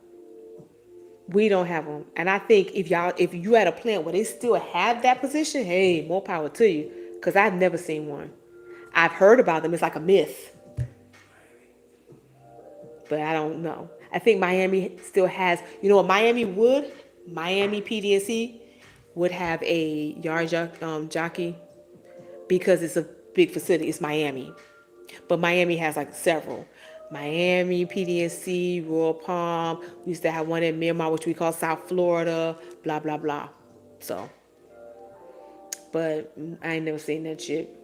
We don't have them, and I think if you at a plant where they still have that position, hey, more power to you, because I've never seen one. I've heard about them. It's like a myth, but I don't know. I think Miami still has. You know what Miami would? Miami PDC would have a jockey because it's a big facility. It's Miami. But Miami has like several. Miami, PDNC, Royal Palm. We used to have one in Miramar, which we call South Florida, blah, blah, blah. So, but I ain't never seen that shit.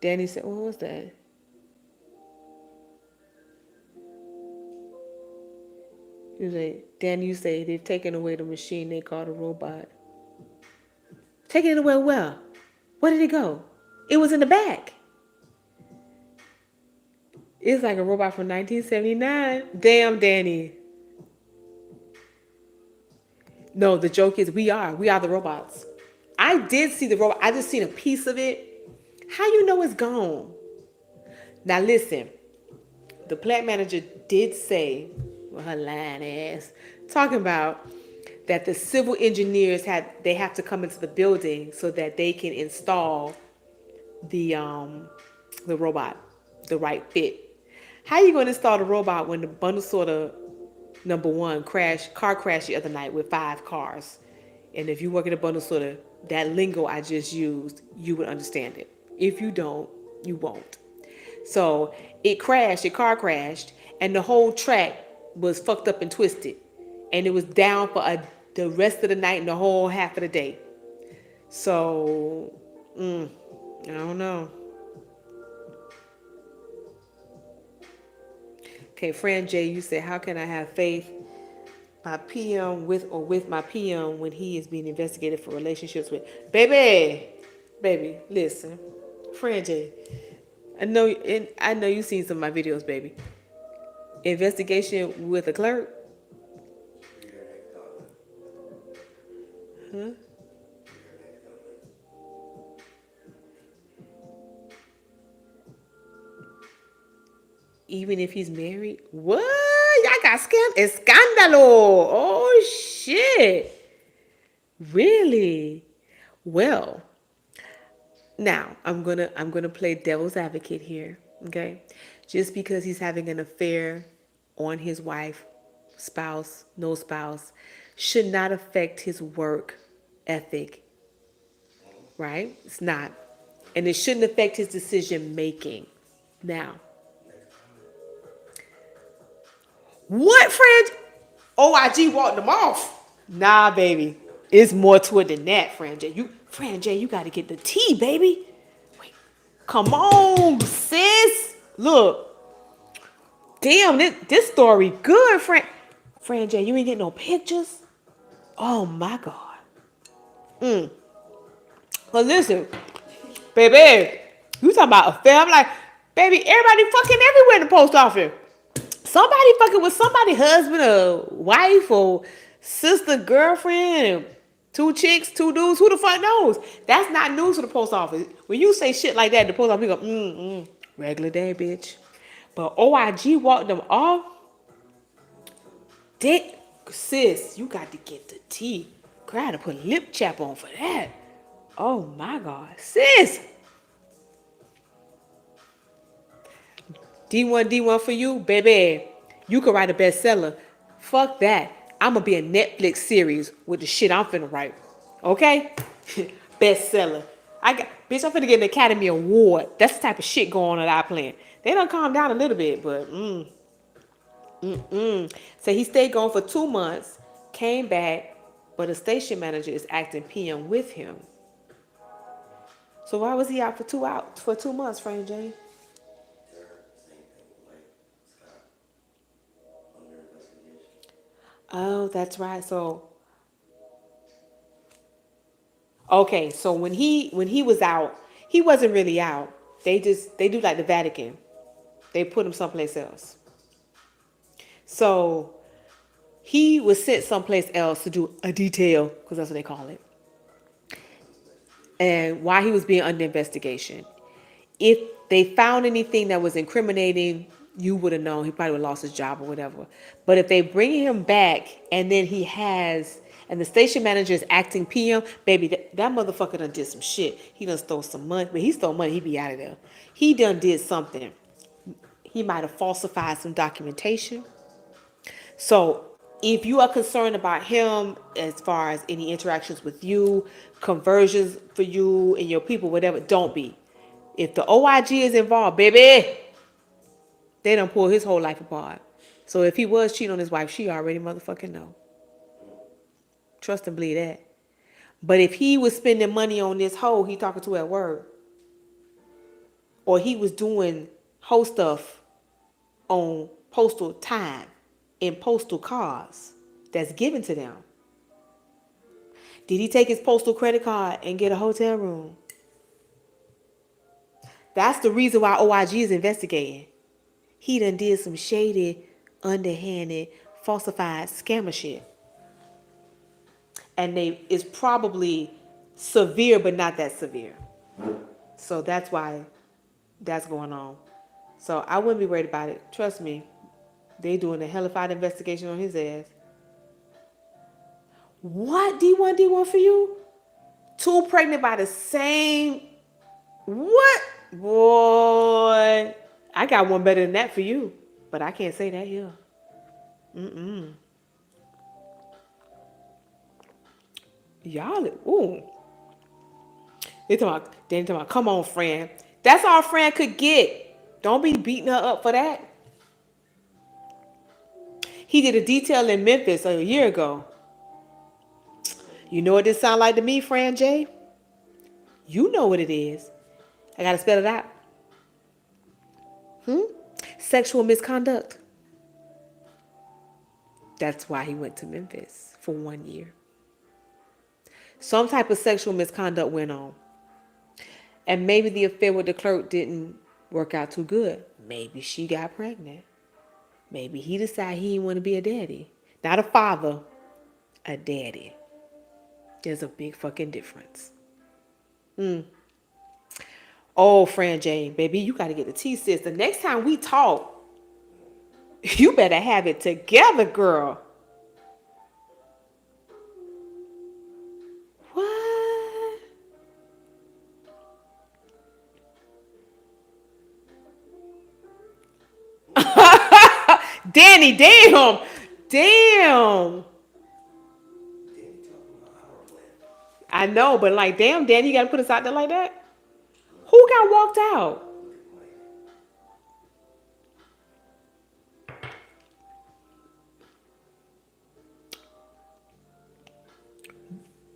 Danny said, what was that? He was like, Danny, you say they've taken away the machine they call a robot. Taking it away where? Where did it go? It was in the back. It's like a robot from 1979. Damn, Danny. No, the joke is we are the robots. I did see the robot. I just seen a piece of it. How you know it's gone? Now listen, the plant manager did say, well, her lying ass, talking about that the civil engineers have to come into the building so that they can install the robot, the right fit. How you going to install the robot when the bundle sorter number one car crashed the other night with 5 cars? And if you work in a bundle sorter, that lingo I just used, you would understand it. If you don't, you won't. So the car crashed, and the whole track was fucked up and twisted. And it was down for the rest of the night and the whole half of the day. So, I don't know. Okay, Fran J, you said, how can I have faith my PM with my PM when he is being investigated for relationships with baby, listen. Fran J, I know you've seen some of my videos, baby. Investigation with a clerk? Huh? Even if he's married? What? Y'all got scam? Escándalo. Oh shit. Really? Well, now I'm gonna play devil's advocate here. Okay? Just because he's having an affair on his wife, spouse, no spouse, should not affect his work ethic. Right? It's not. And it shouldn't affect his decision making. Now, what, friend? OIG walked them off. Nah, baby. It's more to it than that, Fran J. You got to get the tea, baby. Wait. Come on, sis. Look. Damn, this story good, Fran J. You ain't getting no pictures? Oh, my God. Well, listen, baby. You talking about affair. I'm like, baby, everybody fucking everywhere in the post office. Somebody fucking with somebody's husband or wife or sister, girlfriend, 2 chicks, 2 dudes. Who the fuck knows? That's not news to the post office. When you say shit like that, the post office go, regular day, bitch. But OIG walked them off. Dick, sis, you got to get the tea. Girl, I had to put lip chap on for that. Oh my God, sis. D1 for you, baby. You could write a bestseller. Fuck that. I'm gonna be a Netflix series with the shit I'm finna write. Okay? Bestseller. Bitch, I'm finna get an Academy Award. That's the type of shit going on that I plan. They done calm down a little bit, but so he stayed gone for 2 months, came back, but the station manager is acting PM with him. So why was he out for 2 months, Frank J? Same thing, like Scott, under investigation. Oh, that's right. So okay, so when he was out, he wasn't really out. They do like the Vatican. They put him someplace else. So he was sent someplace else to do a detail, because that's what they call it. And while he was being under investigation, if they found anything that was incriminating, you would have known. He probably would have lost his job or whatever. But if they bring him back and then and the station manager is acting PM, baby, that motherfucker done did some shit. He done stole some money. But he stole money, he'd be out of there. He done did something. He might have falsified some documentation. So if you are concerned about him as far as any interactions with you, conversions for you and your people, whatever, don't be. If the OIG is involved, baby, they done pull his whole life apart. So if he was cheating on his wife, she already motherfucking know. Trust and believe that. But if he was spending money on this hoe he talking to at work, or he was doing hoe stuff on postal time in postal cars that's given to them. Did he take his postal credit card and get a hotel room? That's the reason why OIG is investigating. He done did some shady, underhanded, falsified scammer shit. And it's probably severe, but not that severe. So that's why that's going on. So I wouldn't be worried about it. Trust me. They doing a hellified investigation on his ass. What? D1 for you? Two pregnant by the same. What? Boy. I got one better than that for you. But I can't say that here. Y'all, ooh. They talking about, come on, friend. That's all friend could get. Don't be beating her up for that. He did a detail in Memphis a year ago. You know what this sound like to me, Fran J? You know what it is. I gotta spell it out. Sexual misconduct. That's why he went to Memphis for 1 year. Some type of sexual misconduct went on. And maybe the affair with the clerk didn't work out too good. Maybe she got pregnant. Maybe he decided he didn't want to be a daddy. Not a father, a daddy. There's a big fucking difference. Oh, Fran Jane, baby, you got to get the tea, sis. The next time we talk, you better have it together, girl. What? Danny, damn. Damn. I know, but like, damn, Danny, you got to put us out there like that? Who got walked out?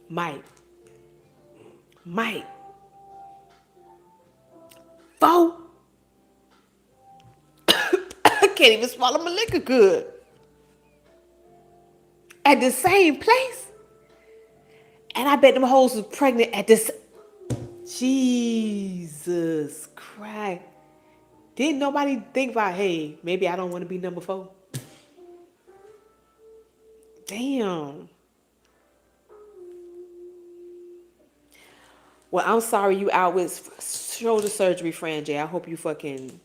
Mike. Mike. Foe. I can't even swallow my liquor good. At the same place. And I bet them hoes was pregnant at this. Jesus Christ. Didn't nobody think about, hey, maybe I don't want to be number 4? Damn. Well, I'm sorry you out with shoulder surgery, Fran J. I hope you fucking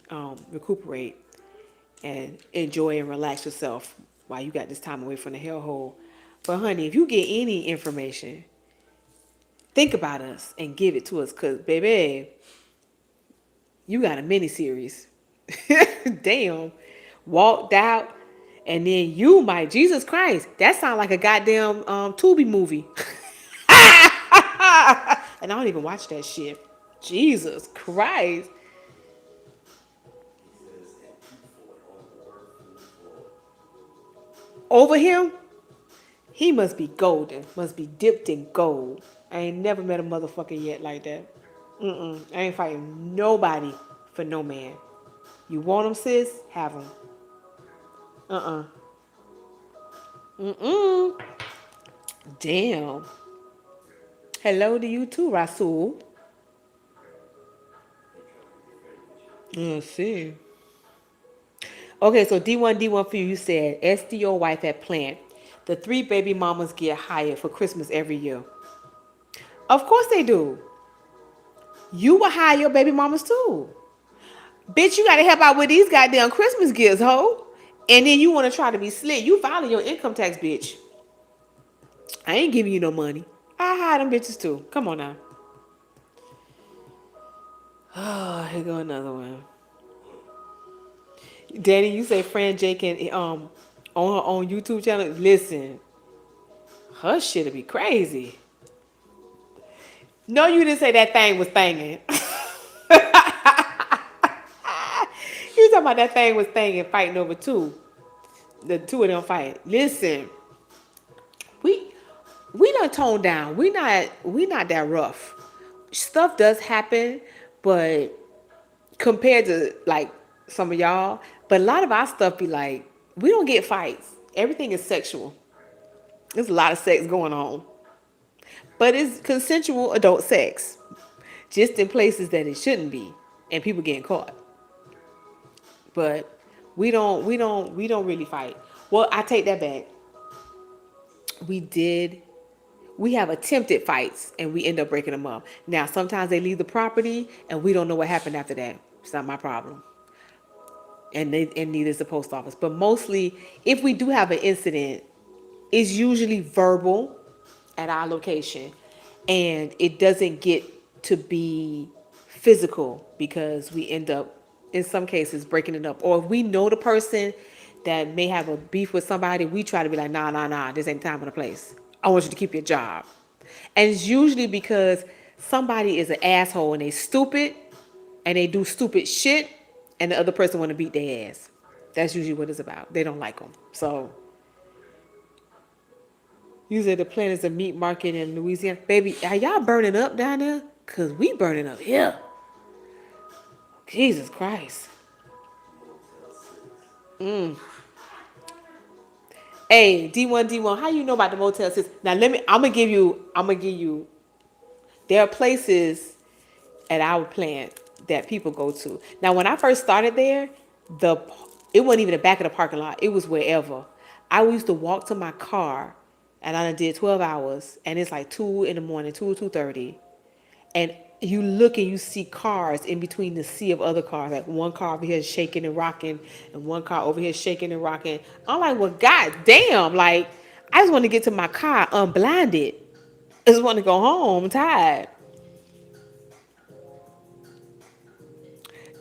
recuperate and enjoy and relax yourself while you got this time away from the hellhole. But honey, if you get any information, think about us and give it to us, cause baby, you got a mini series. Damn. Walked out, And then you might, Jesus Christ, that sounds like a goddamn Tubi movie. And I don't even watch that shit. Jesus Christ. He says, and two fought on board food for Over him, he must be golden, must be dipped in gold. I ain't never met a motherfucker yet like that. I ain't fighting nobody for no man. You want them, sis? Have them. Uh-uh. Mm-mm. Damn. Hello to you too, Rasul. Let's see. Okay, so D1 for you. You said SDO wife at plant. The three baby mamas get hired for Christmas every year. Of course they do. You will hire your baby mamas too. Bitch, you gotta help out with these goddamn Christmas gifts, ho. And then you wanna try to be slick. You filing your income tax, bitch. I ain't giving you no money. I hire them bitches too. Come on now. Oh, here go another one. Danny, you say Fran J can on her own YouTube channel. Listen, her shit'll be crazy. No, you didn't say that thing was thangin'. You talking about that thing was thangin' fighting over two. The two of them fight. Listen, we we done toned down. We not that rough. Stuff does happen, but compared to like some of y'all, but a lot of our stuff be like, we don't get fights. Everything is sexual. There's a lot of sex going on. But it's consensual adult sex. Just in places that it shouldn't be. And people getting caught. But we don't really fight. Well, I take that back. We did we have attempted fights and we end up breaking them up. Now sometimes they leave the property and we don't know what happened after that. It's not my problem. And neither is the post office. But mostly if we do have an incident, it's usually verbal at our location. And it doesn't get to be physical because we end up in some cases breaking it up. Or if we know the person that may have a beef with somebody, we try to be like, nah, this ain't time or the place. I want you to keep your job. And it's usually because somebody is an asshole and they stupid and they do stupid shit and the other person want to beat their ass. That's usually what it's about. They don't like them. So you said the plan is a meat market in Louisiana. Baby, are y'all burning up down there? Because we burning up here. Jesus Christ. Motel 6. Hey, D1, how you know about the Motel 6? Now I'm gonna give you, there are places at our plant that people go to. Now, when I first started there, the it wasn't even the back of the parking lot. It was wherever. I used to walk to my car, and I done did 12 hours, and it's like 2 in the morning, 2:30, and you look and you see cars in between the sea of other cars. Like one car over here is shaking and rocking, and one car over here is shaking and rocking. I'm like, well, god damn, like I just want to get to my car unblinded. I just want to go home. I'm tired.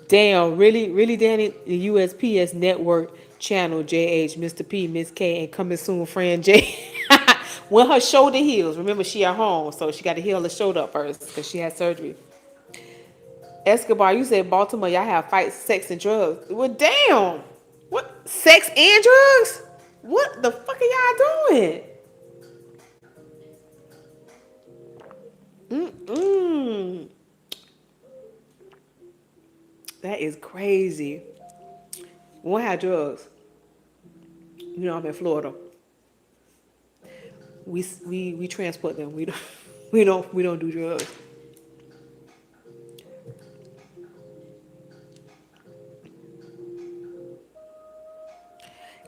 Damn, really, Danny? The USPS network channel, JH, Mr. P, Miss K, and coming soon, Fran J. When her shoulder heals, remember she at home, so she got to heal her shoulder up first because she had surgery. Escobar, you said Baltimore, y'all have fights, sex, and drugs. Well, damn. What? Sex and drugs? What the fuck are y'all doing? Mm-mm. That is crazy. We won't have drugs. You know I'm in Florida. We transport them. We don't we don't do drugs.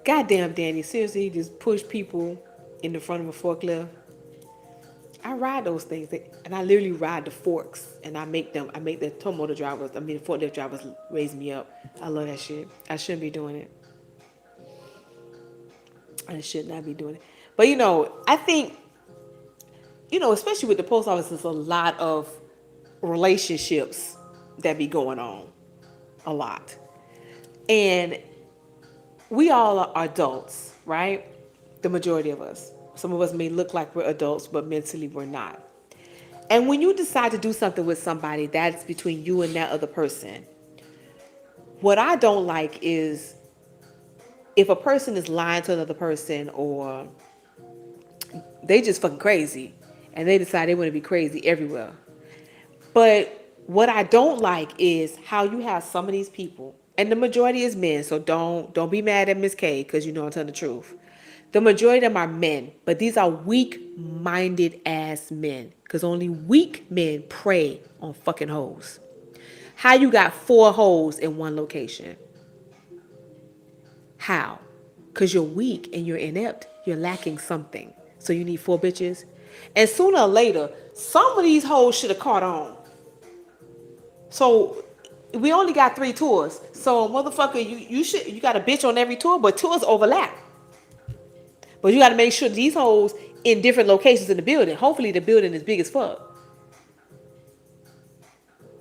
Goddamn, Danny, seriously, he just push people in the front of a forklift. I ride those things, and I literally ride the forks, and I make the tow motor drivers, the forklift drivers raise me up. I love that shit. I shouldn't be doing it. I should not be doing it. But I think, especially with the post office, there's a lot of relationships that be going on, a lot, and we all are adults, right? The majority of us. Some of us may look like we're adults, but mentally we're not. And when you decide to do something with somebody, that's between you and that other person. What I don't like is if a person is lying to another person or they just fucking crazy and they decide they want to be crazy everywhere. But what I don't like is how you have some of these people, and the majority is men, so don't be mad at Miss K because you know I'm telling the truth. The majority of them are men, but these are weak-minded ass men because only weak men prey on fucking hoes. How you got four hoes in one location? How? Because you're weak and you're inept. You're lacking something. So you need four bitches. And sooner or later, some of these hoes should have caught on. So we only got three tours. So motherfucker, you got a bitch on every tour, but tours overlap. But you got to make sure these hoes in different locations in the building. Hopefully the building is big as fuck.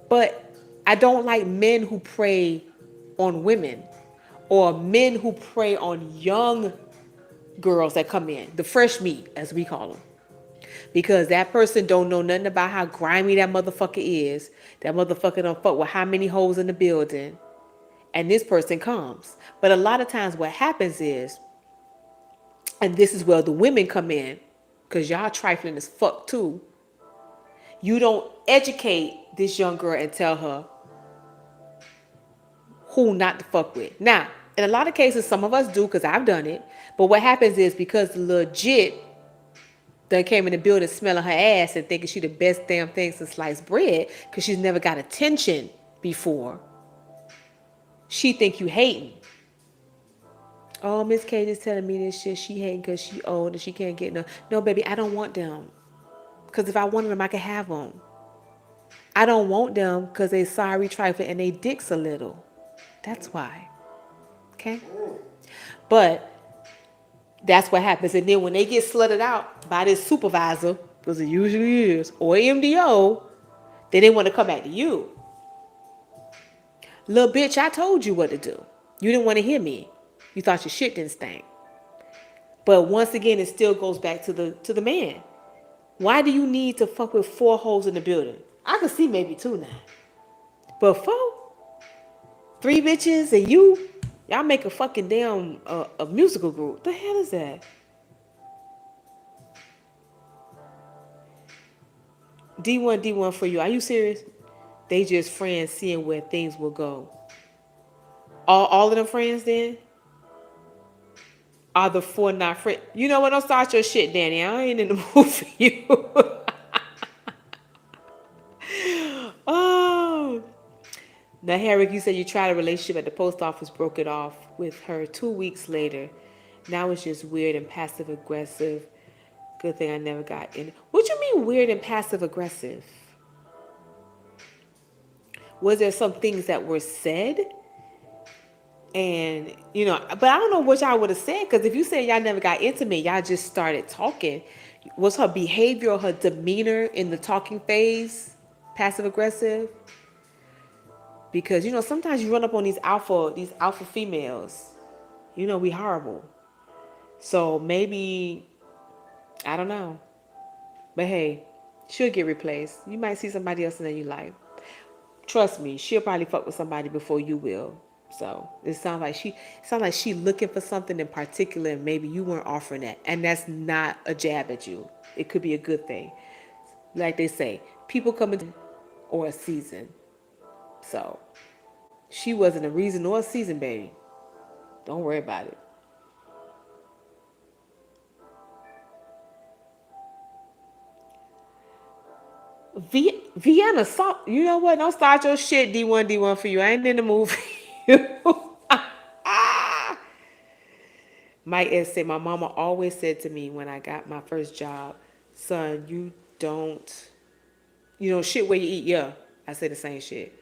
But I don't like men who prey on women or men who prey on young girls that come in, the fresh meat as we call them. Because that person don't know nothing about how grimy that motherfucker is. That motherfucker don't fuck with how many holes in the building. And this person comes. But a lot of times what happens is, and this is where the women come in, because y'all trifling as fuck too. You don't educate this young girl and tell her who not to fuck with. Now, in a lot of cases, some of us do because I've done it. But what happens is because legit that came in the building smelling her ass and thinking she the best damn thing since sliced bread because she's never got attention before. She think you hating. Oh, Miss Kate is telling me this shit. She hating because she old and she can't get no. No, baby, I don't want them. Because if I wanted them, I could have them. I don't want them because they sorry trifling and they dicks a little. That's why. Okay? But that's what happens. And then when they get slutted out by this supervisor, because it usually is, or MDO, then they want to come back to you. Little bitch, I told you what to do. You didn't want to hear me. You thought your shit didn't stink. But once again, it still goes back to the man. Why do you need to fuck with four hoes in the building? I could see maybe two now. But four? Three bitches and you? Y'all make a fucking damn a musical group. The hell is that? D1 for you. Are you serious? They just friends seeing where things will go. All of them friends then? Are the four not friends? You know what? Don't start your shit, Danny. I ain't in the mood for you. Oh. Now, Herrick, you said you tried a relationship at the post office, broke it off with her 2 weeks later. Now it's just weird and passive aggressive. Good thing I never got in. What you mean weird and passive aggressive? Was there some things that were said? And, but I don't know what y'all would have said, because if you said y'all never got intimate, y'all just started talking. Was her behavior or her demeanor in the talking phase passive aggressive? Because, sometimes you run up on these alpha females. We horrible. So maybe, I don't know. But hey, she'll get replaced. You might see somebody else in there you like. Trust me, she'll probably fuck with somebody before you will. So it sounds like she looking for something in particular, and maybe you weren't offering that, and that's not a jab at you. It could be a good thing. Like they say, people come into or a season. So she wasn't a reason or a season, baby. Don't worry about it. Vienna, you know what? Don't start your shit, D1 for you. I ain't in the mood for you. Mike S said, my mama always said to me when I got my first job, son, you don't shit where you eat. Yeah, I said the same shit.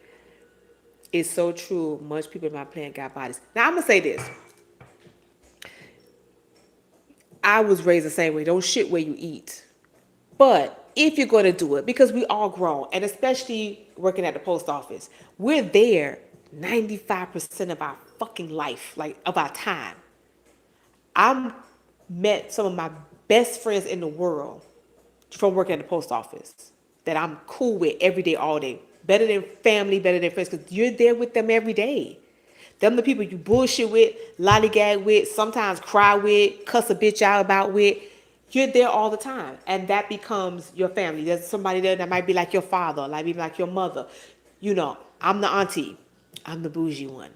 It's so true. Much people in my plant got bodies. Now, I'm going to say this. I was raised the same way. Don't shit where you eat. But if you're going to do it, because we all grown, and especially working at the post office, we're there 95% of our fucking life, like of our time. I met some of my best friends in the world from working at the post office that I'm cool with every day, all day. Better than family, better than friends, because you're there with them every day. Them the people you bullshit with, lollygag with, sometimes cry with, cuss a bitch out about with. You're there all the time, and that becomes your family. There's somebody there that might be like your father, like be like your mother. You know, I'm the auntie, I'm the bougie one.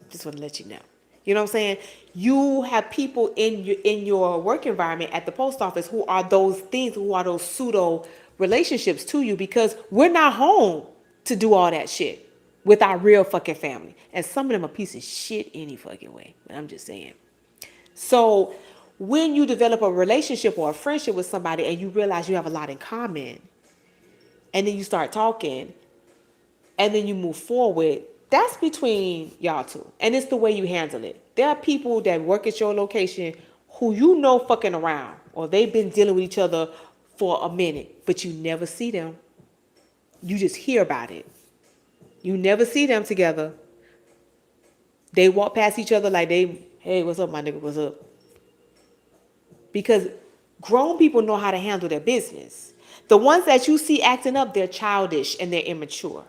Just want to let you know. You know what I'm saying? You have people in your work environment at the post office who are those things, who are those pseudo relationships to you, because we're not home to do all that shit with our real fucking family. And some of them are piece of shit any fucking way. I'm just saying. So when you develop a relationship or a friendship with somebody and you realize you have a lot in common, and then you start talking, and then you move forward, that's between y'all two. And it's the way you handle it. There are people that work at your location who you know fucking around, or they've been dealing with each other for a minute, but you never see them. You just hear about it. You never see them together. They walk past each other like hey, what's up, my nigga, what's up? Because grown people know how to handle their business. The ones that you see acting up, they're childish and they're immature.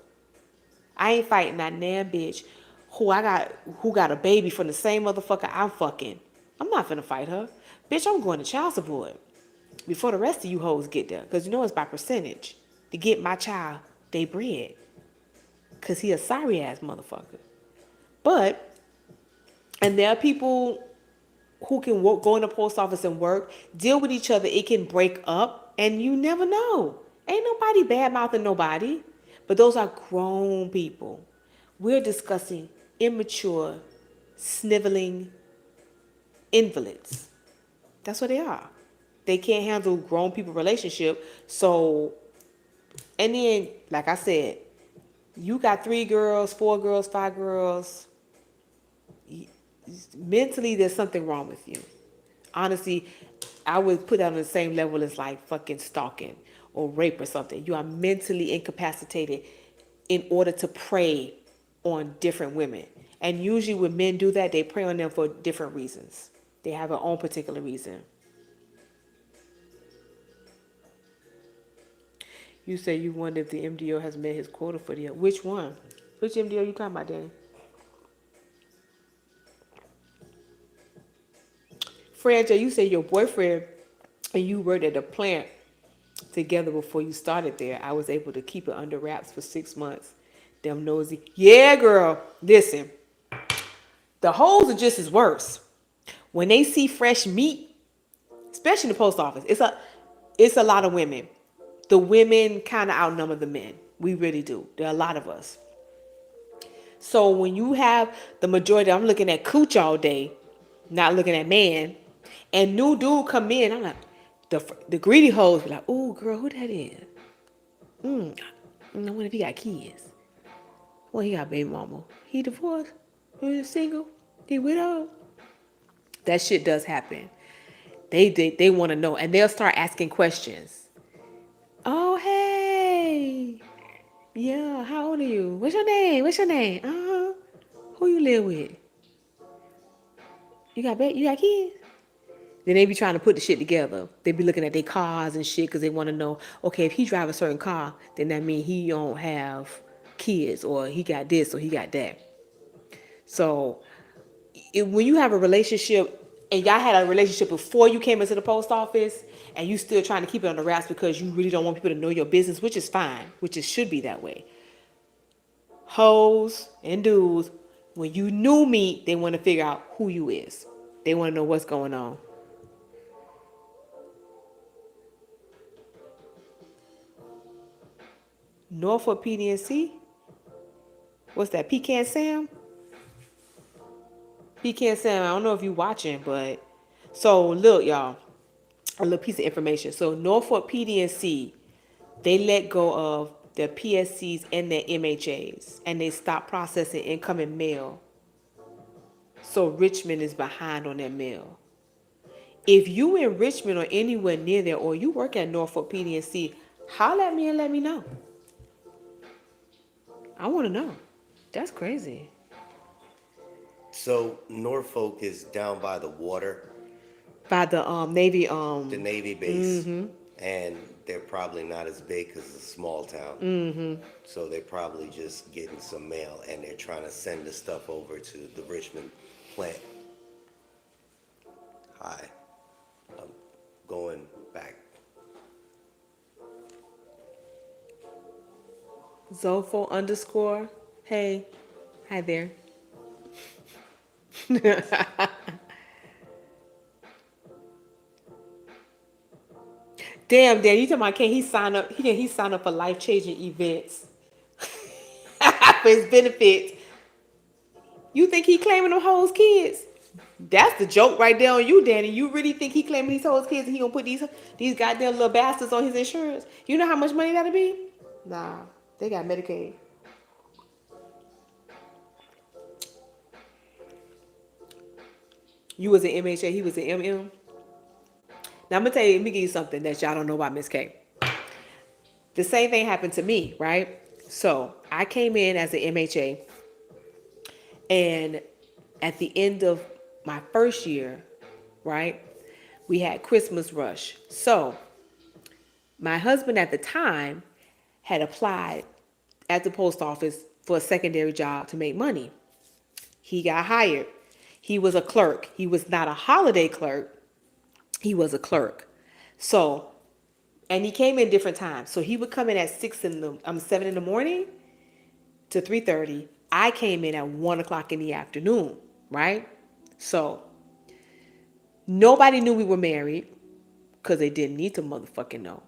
I ain't fighting that damn bitch who got a baby from the same motherfucker I'm fucking. I'm not finna fight her. Bitch, I'm going to child support before the rest of you hoes get there. Cause you know it's by percentage to get my child they bread. Cause he a sorry ass motherfucker. But, and there are people who can go in the post office and work, deal with each other. It can break up, and you never know. Ain't nobody bad mouthing nobody, but those are grown people. We're discussing immature, sniveling invalids. That's what they are. They can't handle grown people relationship. So, and then, like I said, you got 3 girls, 4 girls, 5 girls. Mentally, there's something wrong with you. Honestly, I would put that on the same level as like fucking stalking or rape or something. You are mentally incapacitated in order to prey on different women. And usually when men do that, they prey on them for different reasons. They have their own particular reason. You say you wonder if the MDO has met his quota for the year. Which one? Which MDO you talking about, Danny? Franja, you say your boyfriend and you worked at a plant together before you started there. I was able to keep it under wraps for 6 months. Them nosy. Yeah, girl. Listen, the hoes are just as worse. When they see fresh meat, especially in the post office, it's a lot of women. The women kind of outnumber the men. We really do. There are a lot of us. So when you have the majority, I'm looking at cooch all day, not looking at man, and new dude come in, I'm like, the greedy hoes be like, oh girl, who that is? I wonder if he got kids. Well, he got baby mama. He divorced? He single? He widow? That shit does happen. They want to know, and they'll start asking questions. Oh hey, yeah, how old are you? What's your name? What's your name? Who you live with? You got kids? Then they be trying to put the shit together. They be looking at their cars and shit because they want to know, okay, if he drive a certain car, then that means he don't have kids or he got this or he got that. So when you have a relationship and y'all had a relationship before you came into the post office and you still trying to keep it on the wraps because you really don't want people to know your business, which is fine, which it should be that way. Hoes and dudes, when you new meet, they want to figure out who you is. They want to know what's going on. Norfolk PDNC? What's that? Pecan Sam? Pecan Sam, I don't know if you watching, but so look, y'all, a little piece of information. So Norfolk PDNC, they let go of their PSCs and their MHAs, and they stopped processing incoming mail. So Richmond is behind on their mail. If you in Richmond or anywhere near there, or you work at Norfolk PDNC, holler at me and let me know. I want to know. That's crazy. So Norfolk is down by the water, By the Navy the Navy base, and they're probably not as big because it's a small town. So they're probably just getting some mail and they're trying to send the stuff over to the Richmond plant. Hi, going back. Zofo underscore. Hey, hi there. Damn, Dan, you talking about can he sign up? Can he sign up for life changing events for his benefits? You think he claiming them hoes kids? That's the joke right there on you, Danny. You really think he claiming these hoes kids and he gonna put these goddamn little bastards on his insurance? You know how much money that'll be? Nah, they got Medicaid. You was an MHA, he was an MM. Now I'm gonna tell you, let me give you something that y'all don't know about Miss K. The same thing happened to me, right? So I came in as an MHA, and at the end of my first year, right, we had Christmas rush. So my husband at the time had applied at the post office for a secondary job to make money. He got hired. He was a clerk. He was not a holiday clerk. He was a clerk. So, and he came in different times. So he would come in at 7 in the morning to 3:30. I came in at 1 o'clock in the afternoon, right? So nobody knew we were married because they didn't need to motherfucking know.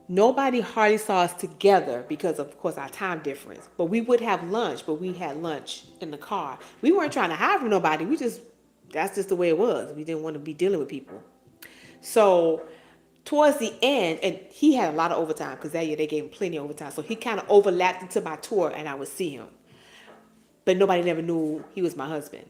Nobody hardly saw us together because of course our time difference. But we would have lunch, but we had lunch in the car. We weren't trying to hide from nobody. That's just the way it was. We didn't want to be dealing with people. So towards the end, and he had a lot of overtime because that year they gave him plenty of overtime. So he kind of overlapped into my tour and I would see him. But nobody never knew he was my husband.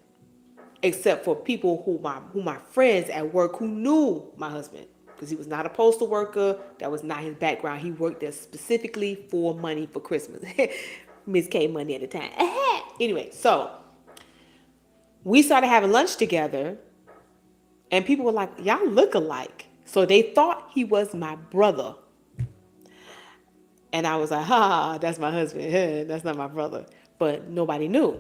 Except for people who my friends at work who knew my husband. Because he was not a postal worker. That was not his background. He worked there specifically for money for Christmas. Miss K money at the time. Anyway, so we started having lunch together. And people were like, y'all look alike. So they thought he was my brother. And I was like, ha, that's my husband. That's not my brother. But nobody knew.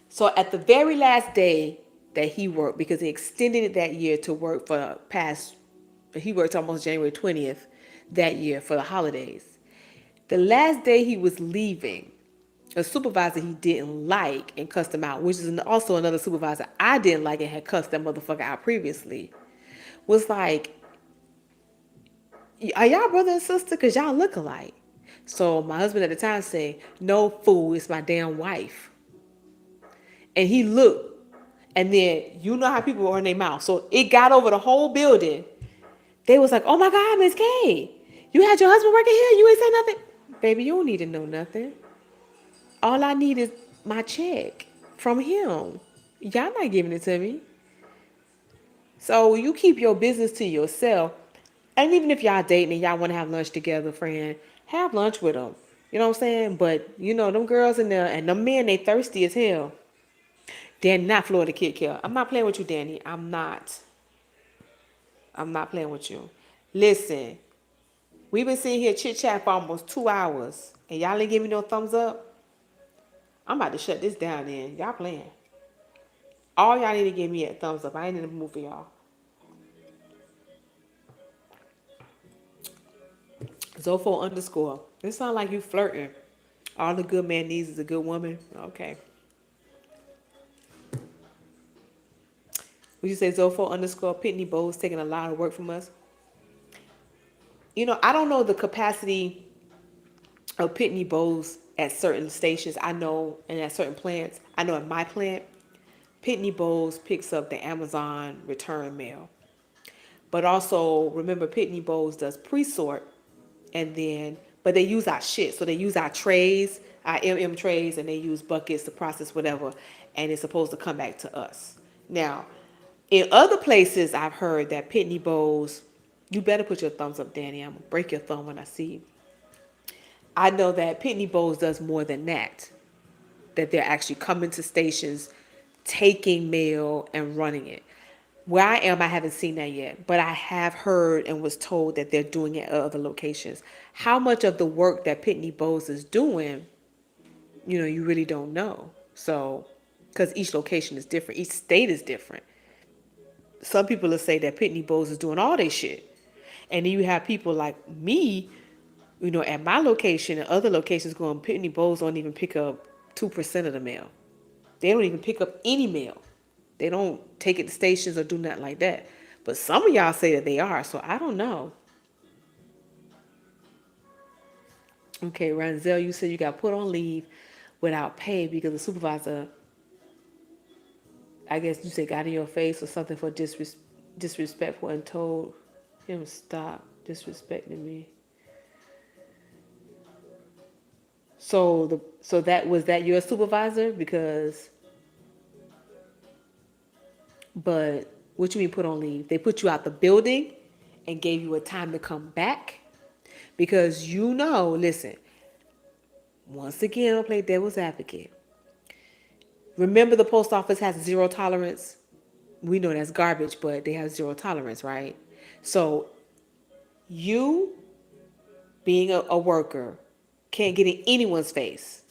So at the very last day that he worked, because he extended it that year to work for he worked almost January 20th that year for the holidays. The last day he was leaving, a supervisor he didn't like and cussed him out, which is also another supervisor I didn't like and had cussed that motherfucker out previously, was like, are y'all brother and sister? Because y'all look alike. So my husband at the time said, no, fool, it's my damn wife. And he looked, and then you know how people are in their mouth. So it got over the whole building. They was like, oh my God, Miss K, you had your husband working here? You ain't say nothing? Baby, you don't need to know nothing. All I need is my check from him. Y'all not giving it to me. So you keep your business to yourself. And even if y'all dating and y'all want to have lunch together, friend, have lunch with them. You know what I'm saying? But, you know, them girls in there and them men, they thirsty as hell. Danny, not Florida Kid Kill. I'm not playing with you, Danny. I'm not. I'm not playing with you. Listen, we've been sitting here chit chat for almost 2 hours, and y'all ain't giving me no thumbs up. I'm about to shut this down. Then y'all playing. All y'all need to give me a thumbs up. I ain't in the mood for y'all. Zofo underscore. This sound like you flirting. All the good man needs is a good woman. Okay. Would you say Zofo underscore Pitney Bowes taking a lot of work from us? You know, I don't know the capacity of Pitney Bowes at certain stations. I know, and at certain plants. I know at my plant, Pitney Bowes picks up the Amazon return mail. But also, remember, Pitney Bowes does pre-sort, and then, but they use our shit. So they use our trays, our MM trays, and they use buckets to process whatever, and it's supposed to come back to us. Now, in other places, I've heard that Pitney Bowes, you better put your thumbs up, Danny. I'm going to break your thumb when I see you. I know that Pitney Bowes does more than that. That they're actually coming to stations taking mail and running it. Where I am, I haven't seen that yet, but I have heard and was told that they're doing it at other locations. How much of the work that Pitney Bowes is doing, you really don't know. So, because each location is different, each state is different. Some people will say that Pitney Bowes is doing all this shit. And then you have people like me, at my location and other locations going, Pitney Bowes don't even pick up 2% of the mail. They don't even pick up any mail. They don't take it to stations or do nothing like that. But some of y'all say that they are, so I don't know. Okay, Ranzel, you said you got put on leave without pay because the supervisor, I guess you said, got in your face or something for disrespectful and told him stop disrespecting me. So that was that your supervisor? But what you mean put on leave? They put you out the building and gave you a time to come back? Because listen, once again, I'll play devil's advocate. Remember the post office has zero tolerance? We know that's garbage, but they have zero tolerance, right? So you, being a worker, can't get in anyone's face.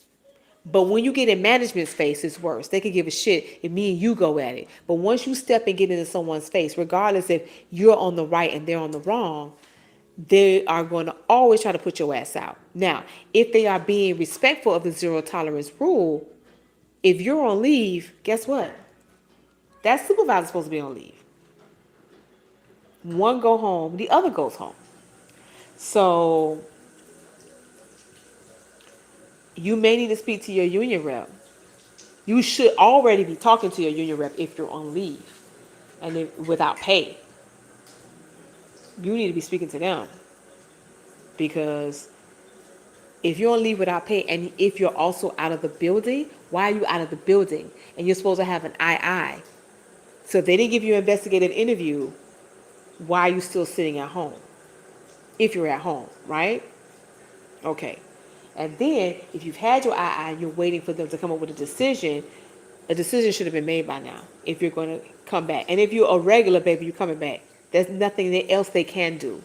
But when you get in management's face, it's worse. They could give a shit if me and you go at it. But once you step and get into someone's face, regardless if you're on the right and they're on the wrong, they are going to always try to put your ass out. Now, if they are being respectful of the zero tolerance rule, if you're on leave, guess what? That supervisor's supposed to be on leave. One go home, the other goes home. So you may need to speak to your union rep. You should already be talking to your union rep if you're on leave and without pay. You need to be speaking to them because if you're on leave without pay and if you're also out of the building, why are you out of the building? And you're supposed to have an II. So if they didn't give you an investigative interview, why are you still sitting at home? If you're at home, right? Okay. And then if you've had your II, you're waiting for them to come up with a decision should have been made by now if you're going to come back. And if you're a regular, baby, you're coming back. There's nothing else they can do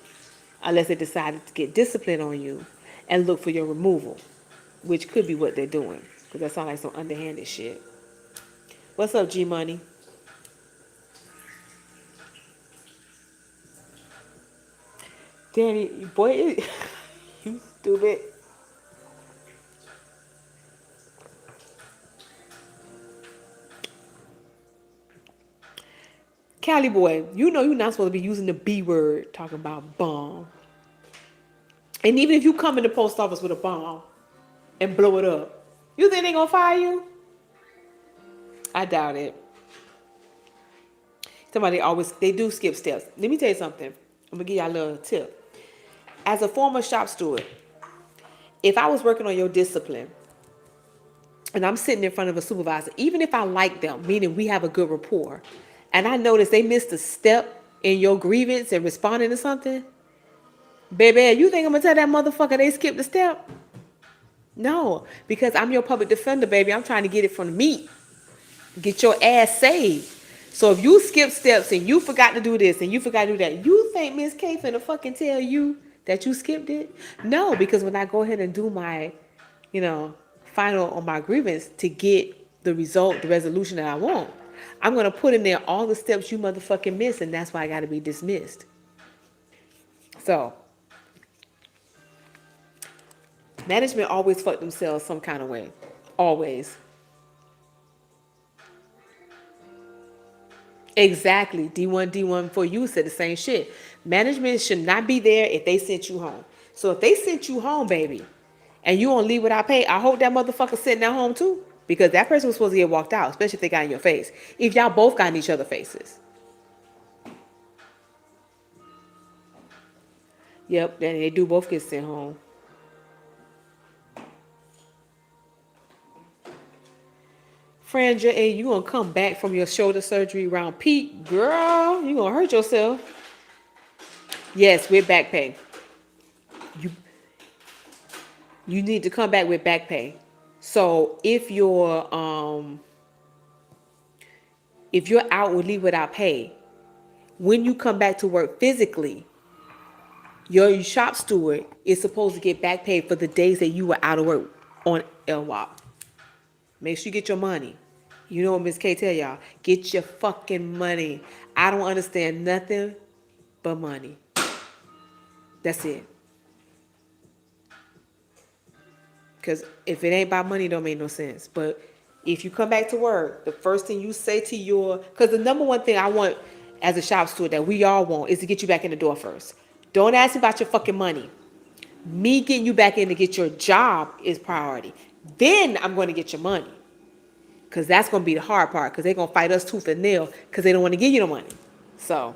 unless they decide to get discipline on you and look for your removal, which could be what they're doing because that sounds like some underhanded shit. What's up, G Money? Danny, boy, you stupid. Cali boy, you're not supposed to be using the B word talking about bomb. And even if you come in the post office with a bomb and blow it up, you think they gonna fire you? I doubt it. They do skip steps. Let me tell you something. I'm gonna give y'all a little tip. As a former shop steward, if I was working on your discipline and I'm sitting in front of a supervisor, even if I like them, meaning we have a good rapport, and I notice they missed a step in your grievance and responding to something, baby, you think I'm gonna tell that motherfucker they skipped the step? No, because I'm your public defender, baby. I'm trying to get it from the meat. Get your ass saved. So if you skip steps and you forgot to do this and you forgot to do that, you think Miss K finna fucking tell you that you skipped it? No, because when I go ahead and do my, final on my grievance to get the result, the resolution that I want, I'm gonna put in there all the steps you motherfucking missed, and that's why I gotta be dismissed. So management always fuck themselves some kind of way. Always. Exactly. D1 for you said the same shit. Management should not be there if they sent you home. So if they sent you home, baby, and you on leave without pay, I hope that motherfucker sitting at home too. Because that person was supposed to get walked out, especially if they got in your face. If y'all both got in each other's faces. Yep, then they do both get sent home. Franja, hey, you gonna come back from your shoulder surgery around peak, girl? You gonna hurt yourself? Yes, with back pay. You need to come back with back pay. So if your if you're out with leave without pay, when you come back to work physically, your shop steward is supposed to get back paid for the days that you were out of work on LWOP. Make sure you get your money. You know what Miss K tell y'all? Get your fucking money. I don't understand nothing but money. That's it. Because if it ain't about money, it don't make no sense. But if you come back to work, the first thing you say to your, because the number one thing I want as a shop steward that we all want is to get you back in the door first. Don't ask me about your fucking money. Me getting you back in to get your job is priority. Then I'm going to get your money. Because that's going to be the hard part. Because they're going to fight us tooth and nail because they don't want to give you no money. So,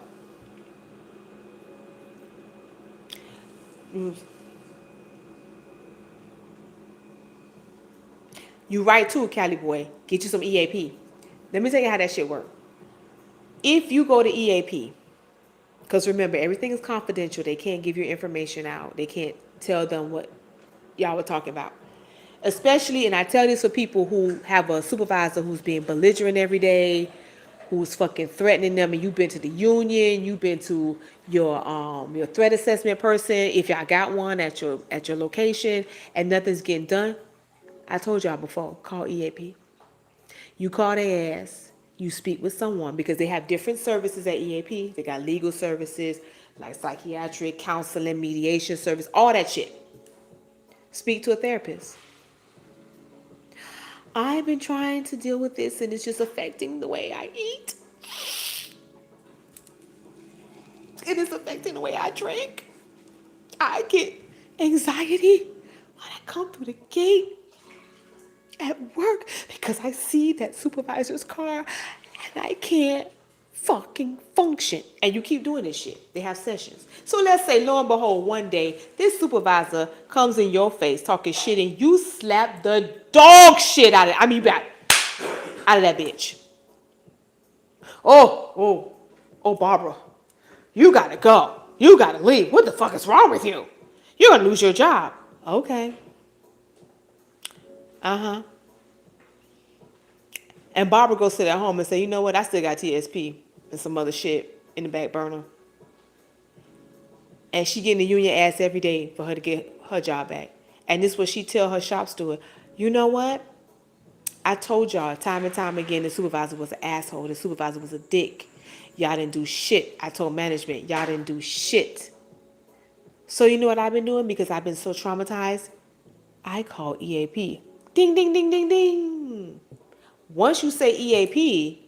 you right too, Cali boy. Get you some EAP. Let me tell you how that shit works. If you go to EAP, because remember, everything is confidential. They can't give your information out. They can't tell them what y'all were talking about. Especially, and I tell this for people who have a supervisor who's being belligerent every day, who's fucking threatening them, and you've been to the union, you've been to your threat assessment person, if y'all got one at your location, and nothing's getting done. I told y'all before, call EAP. You call their ass, you speak with someone because they have different services at EAP. They got legal services, like psychiatric, counseling, mediation service, all that shit. Speak to a therapist. I've been trying to deal with this and it's just affecting the way I eat. It is affecting the way I drink. I get anxiety when I come through the gate at work because I see that supervisor's car and I can't fucking function. And you keep doing this shit. They have sessions. So let's say, lo and behold, one day this supervisor comes in your face talking shit and you slap the dog shit out of it. I mean, back out of that bitch. Oh, Barbara, you gotta go. You gotta leave. What the fuck is wrong with you? You're gonna lose your job. Okay. Uh-huh. And Barbara goes sit at home and say, you know what, I still got TSP and some other shit in the back burner. And she getting the union ass every day for her to get her job back. And this is what she tell her shop steward. You know what? I told y'all time and time again the supervisor was an asshole. The supervisor was a dick. Y'all didn't do shit. I told management, y'all didn't do shit. So you know what I've been doing? Because I've been so traumatized, I call EAP. Ding, ding, ding, ding, ding. Once you say EAP,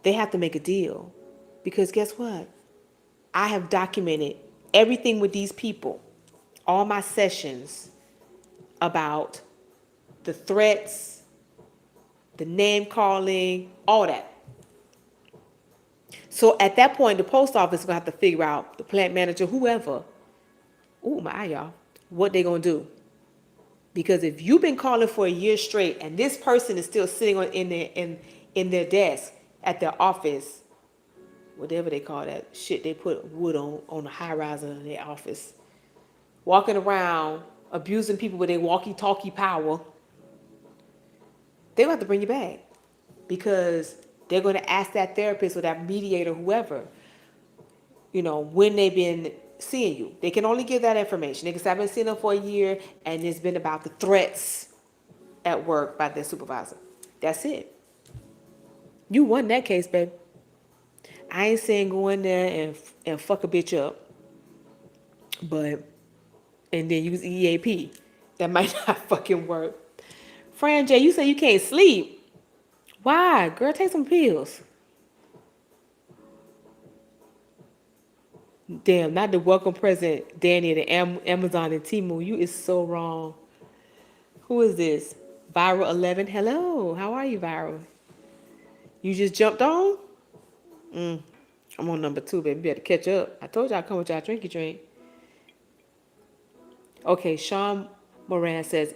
they have to make a deal. Because guess what? I have documented everything with these people, all my sessions about the threats, the name calling, all that. So at that point, the post office is going to have to figure out, the plant manager, whoever, ooh, my eye, y'all, what they going to do. Because if you've been calling for a year straight and this person is still sitting in their desk at their office, whatever they call that shit they put wood on the high rise of their office, walking around abusing people with their walkie-talkie power, they're going to have to bring you back. Because they're going to ask that therapist or that mediator, whoever, when they've been seeing you. They can only give that information. They can say, I've been seeing them for a year, and it's been about the threats at work by their supervisor. That's it. You won that case, baby. I ain't saying go in there and fuck a bitch up, but, and then use EAP. That might not fucking work. Fran J, you say you can't sleep. Why? Girl, take some pills. Damn, not the welcome present, Danny, the Amazon and Temu. You is so wrong. Who is this? Viral 11. Hello. How are you, Viral? You just jumped on? I'm on number 2, baby. You better catch up. I told y'all come with y'all drinky drink. Okay, Sean Moran says,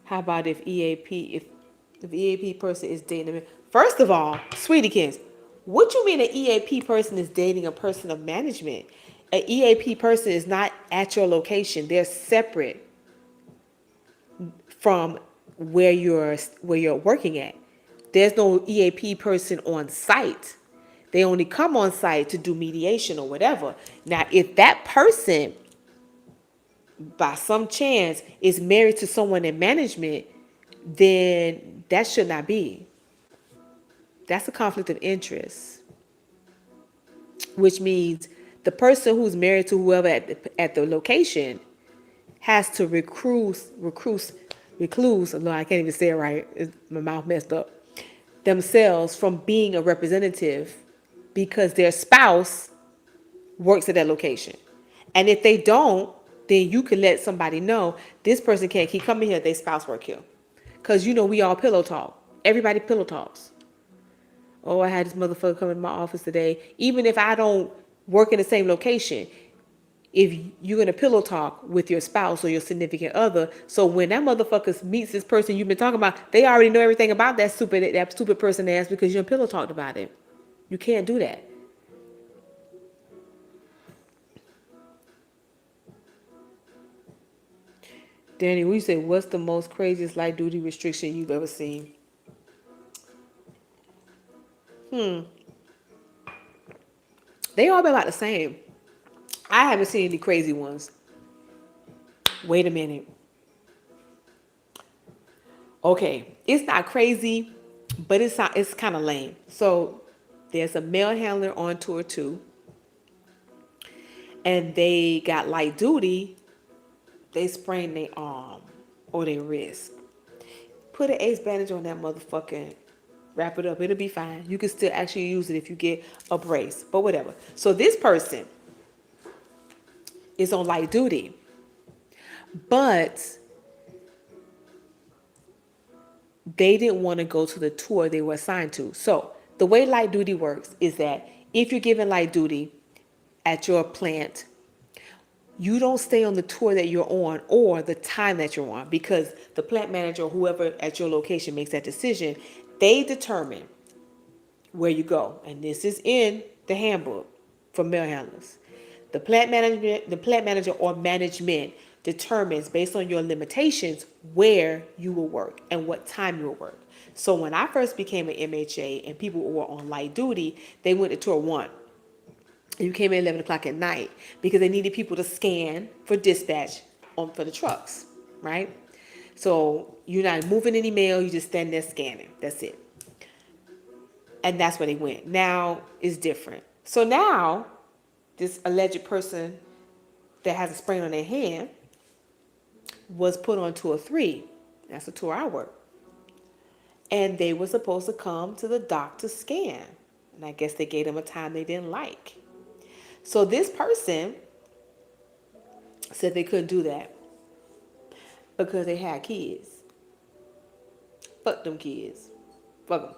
how about if the EAP person is dating a... First of all, Sweetiekins, what you mean an EAP person is dating a person of management? An EAP person is not at your location. They're separate from where you're working at. There's no EAP person on site. They only come on site to do mediation or whatever. Now, if that person, by some chance, is married to someone in management, then that should not be. That's a conflict of interest, which means the person who's married to whoever at the location has to recluse, no, I can't even say it right, my mouth messed up, themselves from being a representative because their spouse works at that location. And if they don't, then you can let somebody know this person can't keep coming here, their spouse work here. Because we all pillow talk. Everybody pillow talks. Oh, I had this motherfucker come in my office today. Even if I don't work in the same location, if you're gonna pillow talk with your spouse or your significant other, so when that motherfucker meets this person you've been talking about, they already know everything about that stupid person ass because you pillow talked about it. You can't do that. Danny, we say, what's the most craziest light duty restriction you've ever seen? They all been about the same. I haven't seen any crazy ones. Wait a minute. Okay, it's not crazy, but it's kind of lame. So there's a mail handler on tour too, and they got light duty. They sprained their arm or their wrist. Put an ace bandage on that motherfucker and wrap it up. It'll be fine. You can still actually use it if you get a brace, but whatever. So this person is on light duty, but they didn't want to go to the tour they were assigned to. So the way light duty works is that if you're given light duty at your plant, you don't stay on the tour that you're on or the time that you're on because the plant manager or whoever at your location makes that decision. They determine where you go. And this is in the handbook for mail handlers. The plant manager or management determines based on your limitations where you will work and what time you will work. So when I first became an MHA and people were on light duty, they went to tour 1. You came at 11 o'clock at night because they needed people to scan for dispatch for the trucks, right? So you're not moving any mail, you just stand there scanning. That's it. And that's where they went. Now it's different. So now this alleged person that has a sprain on their hand was put on tour 3. That's the tour I work. And they were supposed to come to the doctor scan. And I guess they gave them a time they didn't like. So this person said they couldn't do that because they had kids. Fuck them kids. Fuck them.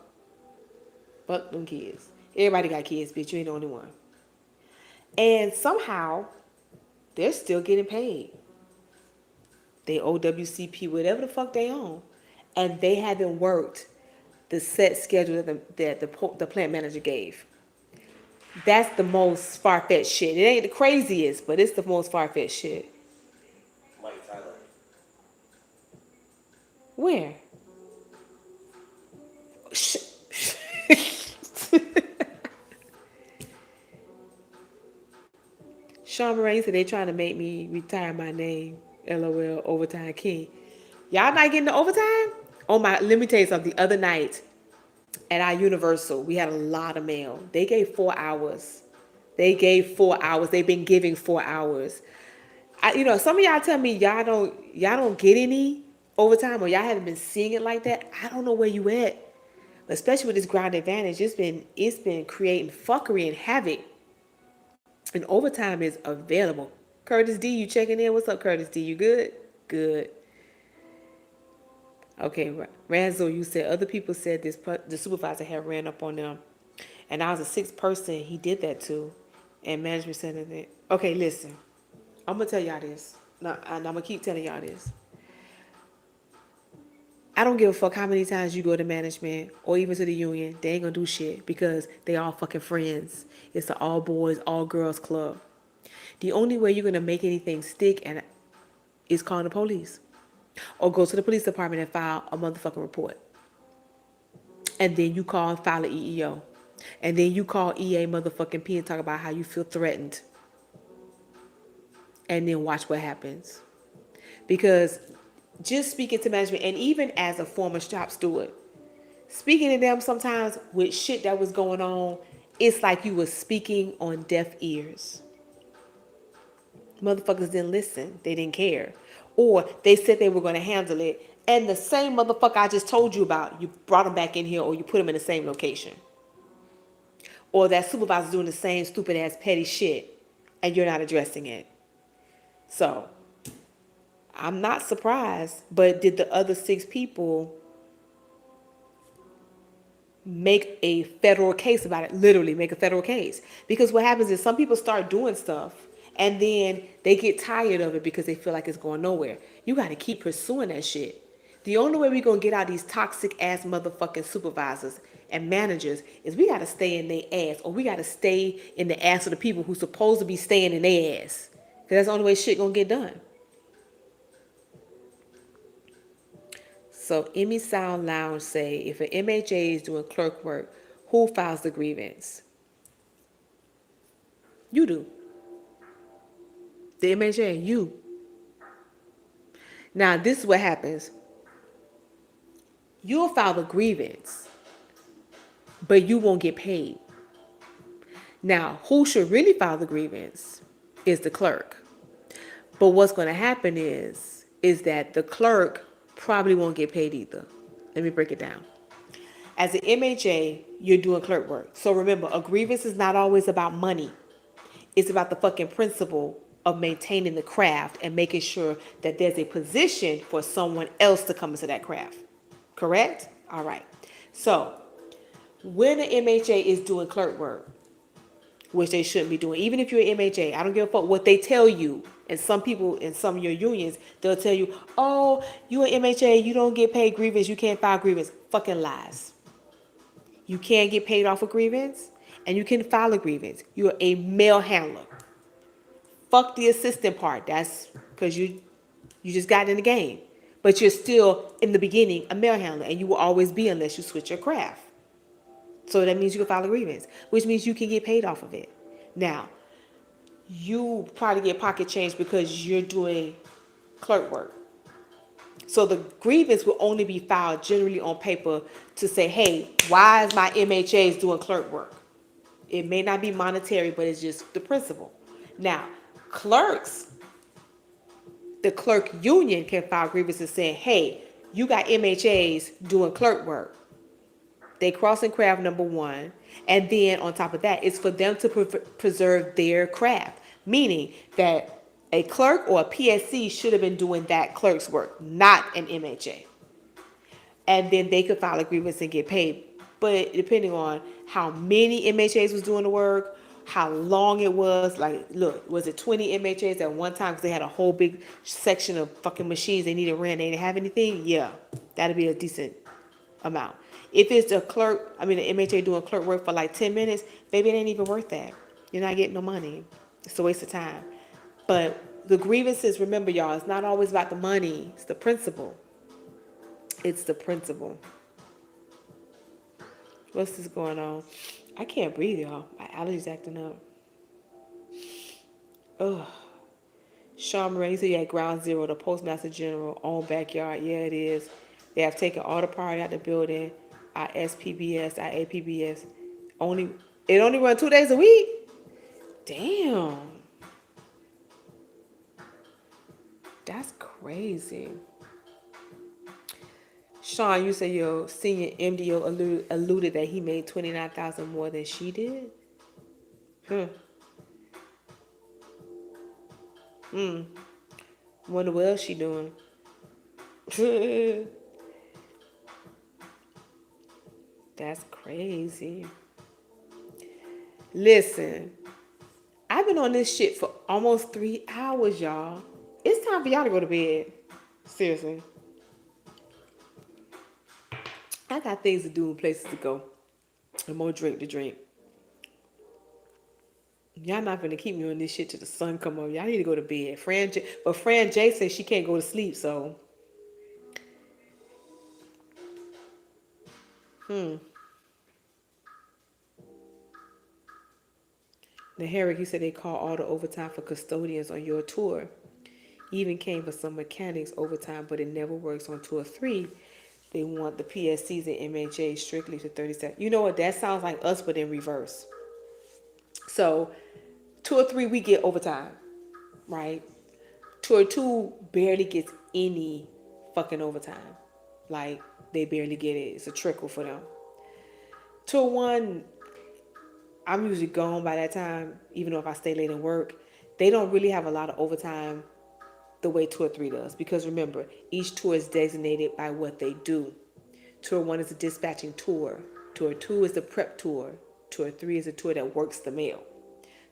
Fuck them kids. Everybody got kids, bitch. You ain't the only one. And somehow, they're still getting paid. They owe WCP, whatever the fuck they own. And they haven't worked the set schedule that the plant manager gave. That's the most far-fetched shit. It ain't the craziest, but it's the most far-fetched shit. Mike Tyler. Where? Sean Moraine said they trying to make me retire my name. LOL, Overtime King. Y'all not getting the overtime? Oh my, let me tell you something. The other night at our Universal, we had a lot of mail. They gave 4 hours. They gave 4 hours. They've been giving 4 hours. Some of y'all tell me y'all don't get any overtime or y'all haven't been seeing it like that. I don't know where you at. Especially with this ground advantage, it's been creating fuckery and havoc. And overtime is available. Curtis D, you checking in? What's up, Curtis D? You good? Good. Okay, Ranzo, you said other people said the supervisor had ran up on them, and I was a 6th person he did that to, and management said that. Okay, listen, I'm gonna tell y'all this. No, and I'm gonna keep telling y'all this. I don't give a fuck how many times you go to management or even to the union. They ain't gonna do shit because they all fucking friends. It's an all boys, all girls club. The only way you're gonna make anything stick is calling the police or go to the police department and file a motherfucking report. And then you call and file an EEO. And then you call EA motherfucking P and talk about how you feel threatened. And then watch what happens. Because just speaking to management, and even as a former shop steward, speaking to them sometimes with shit that was going on, it's like you were speaking on deaf ears. Motherfuckers didn't listen. They didn't care. Or they said they were going to handle it. And the same motherfucker I just told you about, you brought them back in here or you put them in the same location. Or that supervisor doing the same stupid ass petty shit and you're not addressing it. So I'm not surprised, but did the other 6 people make a federal case about it? Literally make a federal case. Because what happens is some people start doing stuff and then they get tired of it because they feel like it's going nowhere. You got to keep pursuing that shit. The only way we're going to get out these toxic ass motherfucking supervisors and managers is we got to stay in their ass, or we got to stay in the ass of the people who's supposed to be staying in their ass. Because that's the only way shit going to get done. So Emmy Sound Lounge say, if an MHA is doing clerk work, who files the grievance? You do. The MHA, you. Now, this is what happens. You'll file the grievance, but you won't get paid. Now, who should really file the grievance is the clerk. But what's going to happen is that the clerk probably won't get paid either. Let me break it down. As an MHA, you're doing clerk work. So remember, a grievance is not always about money. It's about the fucking principle of maintaining the craft and making sure that there's a position for someone else to come into that craft. Correct? All right. So when an MHA is doing clerk work, which they shouldn't be doing, even if you're an MHA, I don't give a fuck what they tell you. And some people in some of your unions, they'll tell you, oh, you an MHA, you don't get paid grievance, you can't file grievance. Fucking lies. You can't get paid off a grievance, and you can file a grievance. You're a mail handler. Fuck the assistant part. That's because you just got in the game. But you're still, in the beginning, a mail handler, and you will always be unless you switch your craft. So that means you can file a grievance, which means you can get paid off of it. Now, you probably get pocket change because you're doing clerk work. So the grievance will only be filed generally on paper to say, hey, why is my MHAs doing clerk work? It may not be monetary, but it's just the principle. Now, clerks, the clerk union can file grievances saying, hey, you got MHAs doing clerk work. They crossing craft number one. And then on top of that, it's for them to preserve their craft. Meaning that a clerk or a PSC should have been doing that clerk's work, not an MHA. And then they could file a grievance and get paid. But depending on how many MHAs was doing the work, how long it was, like, look, was it 20 MHAs at one time because they had a whole big section of fucking machines they needed ran, they didn't have anything? Yeah, that'd be a decent amount. If it's a clerk, I mean, an MHA doing clerk work for like 10 minutes, maybe it ain't even worth that. You're not getting no money. It's a waste of time. But the grievances, remember, y'all, it's not always about the money. It's the principle. It's the principle. What's this going on? I can't breathe, y'all. My allergies acting up. Ugh. Sean Moran, he said, at ground zero, the Postmaster General, own backyard. Yeah, it is. They have taken all the property out the building. Our SPBS, our APBS. It only run 2 days a week? Damn. That's crazy. Sean, you say your senior MDO alluded that he made $29,000 more than she did? Wonder what else she doing. That's crazy. Listen, I've been on this shit for almost 3 hours, y'all. It's time for y'all to go to bed. Seriously. I got things to do and places to go. And more drink to drink. Y'all not gonna keep me on this shit till the sun come up. Y'all need to go to bed. But Fran J says she can't go to sleep, so The Herrick, he said they call all the overtime for custodians on your tour. Even came for some mechanics overtime, but it never works on tour 3. They want the PSCs and MHA strictly to 37. You know what? That sounds like us, but in reverse. So, tour 3, we get overtime, right? Tour 2 barely gets any fucking overtime. Like, they barely get it. It's a trickle for them. Tour 1, I'm usually gone by that time, even though if I stay late and work. They don't really have a lot of overtime the way Tour 3 does. Because remember, each tour is designated by what they do. Tour 1 is a dispatching tour. Tour 2 is the prep tour. Tour 3 is a tour that works the mail.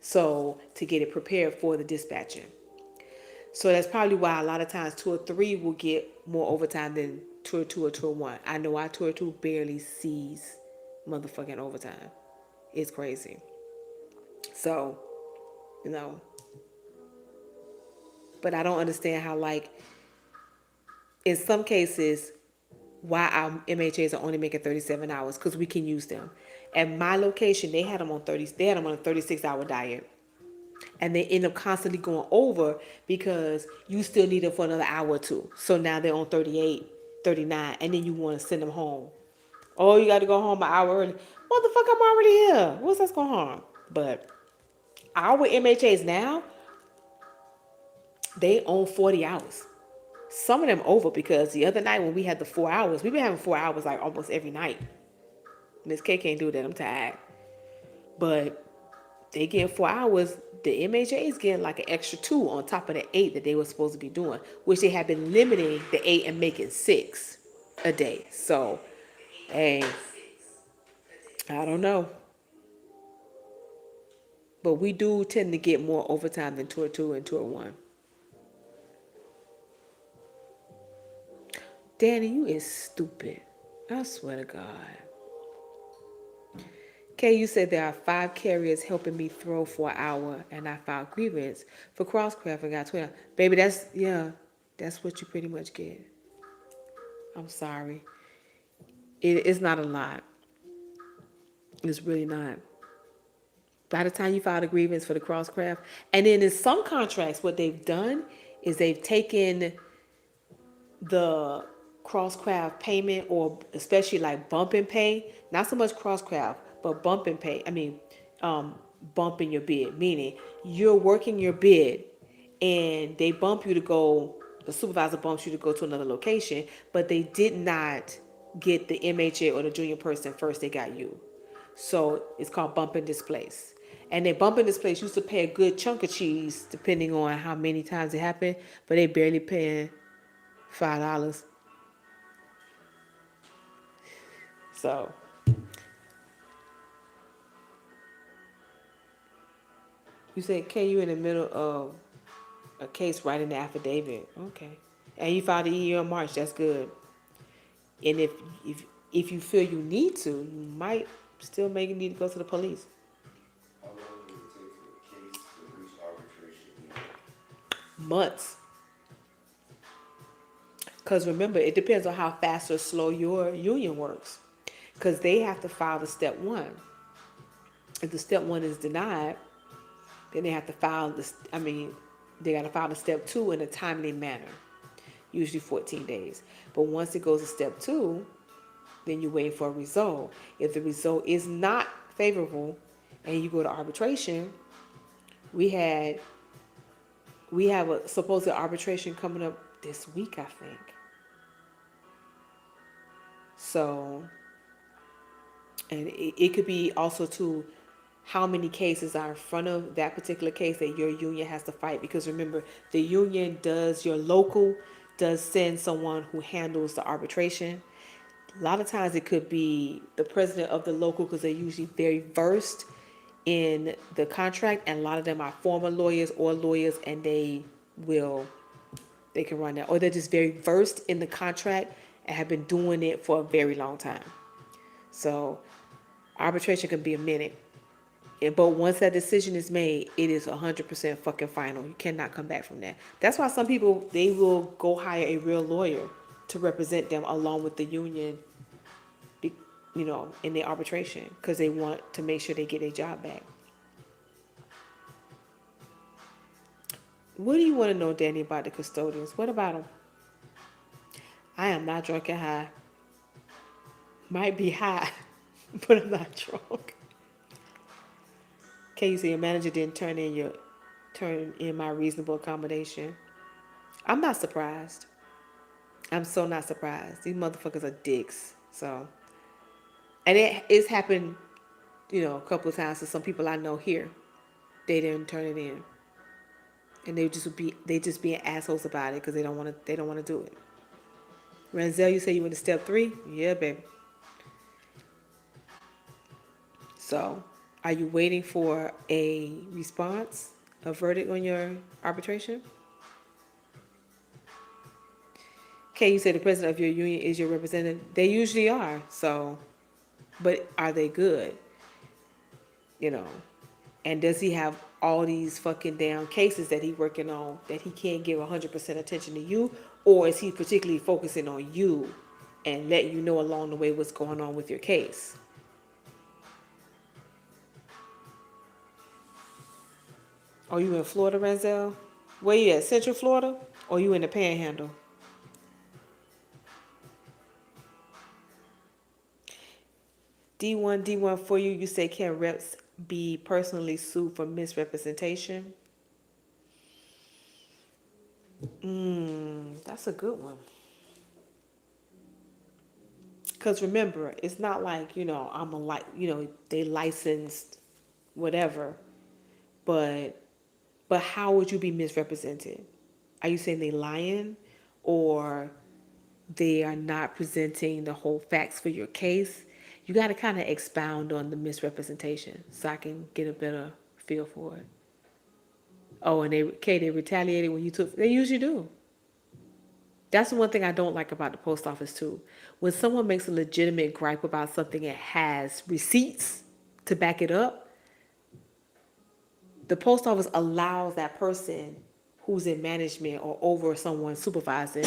So to get it prepared for the dispatching. So that's probably why a lot of times Tour 3 will get more overtime than Tour 2 or Tour 1. I know our Tour 2 barely sees motherfucking overtime. It's crazy. So, you know, but I don't understand how, like, in some cases, why our MHAs are only making 37 hours, because we can use them. At my location, they had them on 30. They had them on a 36-hour diet, and they end up constantly going over because you still need them for another hour or two. So now they're on 38, 39, and then you want to send them home. Oh, you got to go home an hour early. Motherfucker, I'm already here. What's that's going on? But our MHAs now, they own 40 hours. Some of them over because the other night when we had the 4 hours, we've been having 4 hours like almost every night. Miss K can't do that. I'm tired. But they get 4 hours. The MHA is getting like an extra 2 on top of the 8 that they were supposed to be doing, which they have been limiting the 8 and making 6 a day. So, hey, I don't know. But we do tend to get more overtime than Tour 2 and Tour 1. Danny, you is stupid. I swear to God. Kay, you said there are 5 carriers helping me throw for an hour, and I filed grievance for Crosscraft and got 12. Baby, that's what you pretty much get. I'm sorry. It's not a lot. It's really not. By the time you file a grievance for the Crosscraft, and then in some contracts, what they've done is they've taken the Crosscraft payment, or especially like bump and pay, not so much Crosscraft, but bump and pay. I mean, bumping your bid, meaning you're working your bid and they bump you to go, the supervisor bumps you to go to another location, but they did not get the MHA or the junior person first, they got you. So it's called bump and displace. And they bump and displace used to pay a good chunk of cheese depending on how many times it happened, but they barely paying $5. So you said, Kay, you in the middle of a case writing the affidavit. Okay. And you filed the EE in March. That's good. And if if you feel you need to, you might still make need to go to the police. How long does it take for a case to reach arbitration? Months. Because remember, it depends on how fast or slow your union works. Because they have to file the step 1. If the step 1 is denied, then they have to file this. I mean, they got to file the step 2 in a timely manner, usually 14 days. But once it goes to step 2, then you wait for a result. If the result is not favorable and you go to arbitration, we have a supposed arbitration coming up this week, I think. So, and it could be also to how many cases are in front of that particular case that your union has to fight. Because remember, the union does, your local does send someone who handles the arbitration. A lot of times it could be the president of the local, because they're usually very versed in the contract, and a lot of them are former lawyers or lawyers, and they can run that, or they're just very versed in the contract and have been doing it for a very long time. So arbitration can be a minute. But once that decision is made, it is 100% fucking final. You cannot come back from that. That's why some people, they will go hire a real lawyer to represent them along with the union, in their arbitration because they want to make sure they get their job back. What do you want to know, Danny, about the custodians? What about them? I am not drunk and high. Might be high, but I'm not drunk. Okay, you say your manager didn't turn in my reasonable accommodation. I'm not surprised. I'm so not surprised. These motherfuckers are dicks. So, and it's happened, a couple of times to some people I know here. They didn't turn it in, and they just being assholes about it because they don't want to do it. Renzel, you say you went to step 3? Yeah, baby. So, are you waiting for a response, a verdict on your arbitration? Okay, you said the president of your union is your representative. They usually are. So, but are they good? You know, and does he have all these fucking damn cases that he working on that he can't give 100% attention to you, or is he particularly focusing on you and letting you know along the way what's going on with your case? Are you in Florida, Renzel? Where you at? Central Florida? Or you in the Panhandle? D1 for you. You say can reps be personally sued for misrepresentation? That's a good one. Because remember, it's not like, I'm a they licensed whatever, but how would you be misrepresented? Are you saying they lying, or they are not presenting the whole facts for your case? You got to kind of expound on the misrepresentation so I can get a better feel for it. Oh, and they retaliated when you took. They usually do. That's the one thing I don't like about the post office too. When someone makes a legitimate gripe about something and has receipts to back it up, the post office allows that person who's in management or over someone supervising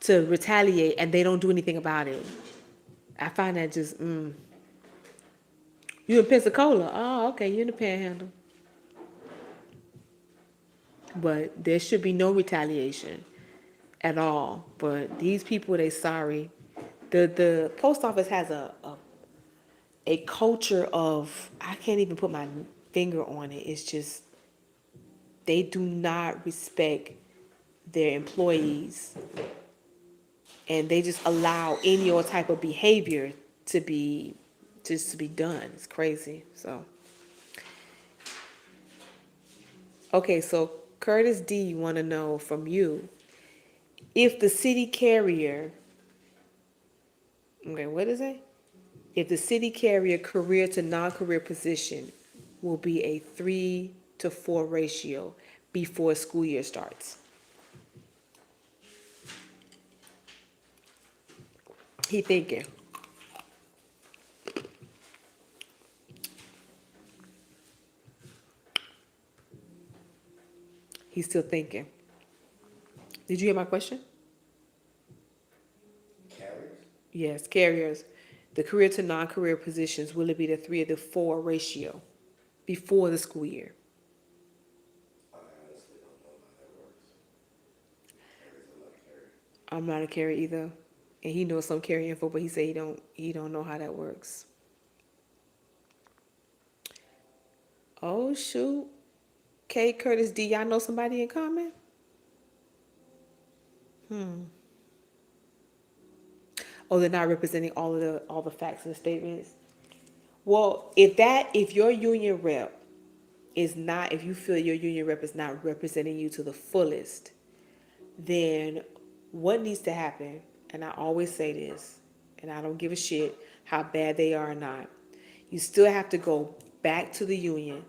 to retaliate, and they don't do anything about it. I find that just, You in Pensacola? Oh, okay, you in the Panhandle. But there should be no retaliation at all. But these people, they sorry. The post office has a culture of, I can't even put my finger on it. It's just they do not respect their employees, and they just allow any old type of behavior to be done. It's crazy. So okay, so Curtis D want to know from you if the city carrier, okay, what is it? If the city carrier career to non-career position will be a 3-to-4 ratio before school year starts. He thinking. He's still thinking. Did you hear my question? Carriers? Yes, carriers. The career to non-career positions, will it be the 3-to-4 ratio before the school year? I honestly don't know how that works. Carriers, I'm not a carrier. I'm not a carrier either, and he knows some carrier info, but he said he don't know how that works. Oh shoot, K Curtis D, y'all know somebody in common? Oh, they're not representing all the facts and statements. Well, if your union rep is not, if you feel your union rep is not representing you to the fullest, then what needs to happen, and I always say this, and I don't give a shit how bad they are or not, you still have to go back to the union.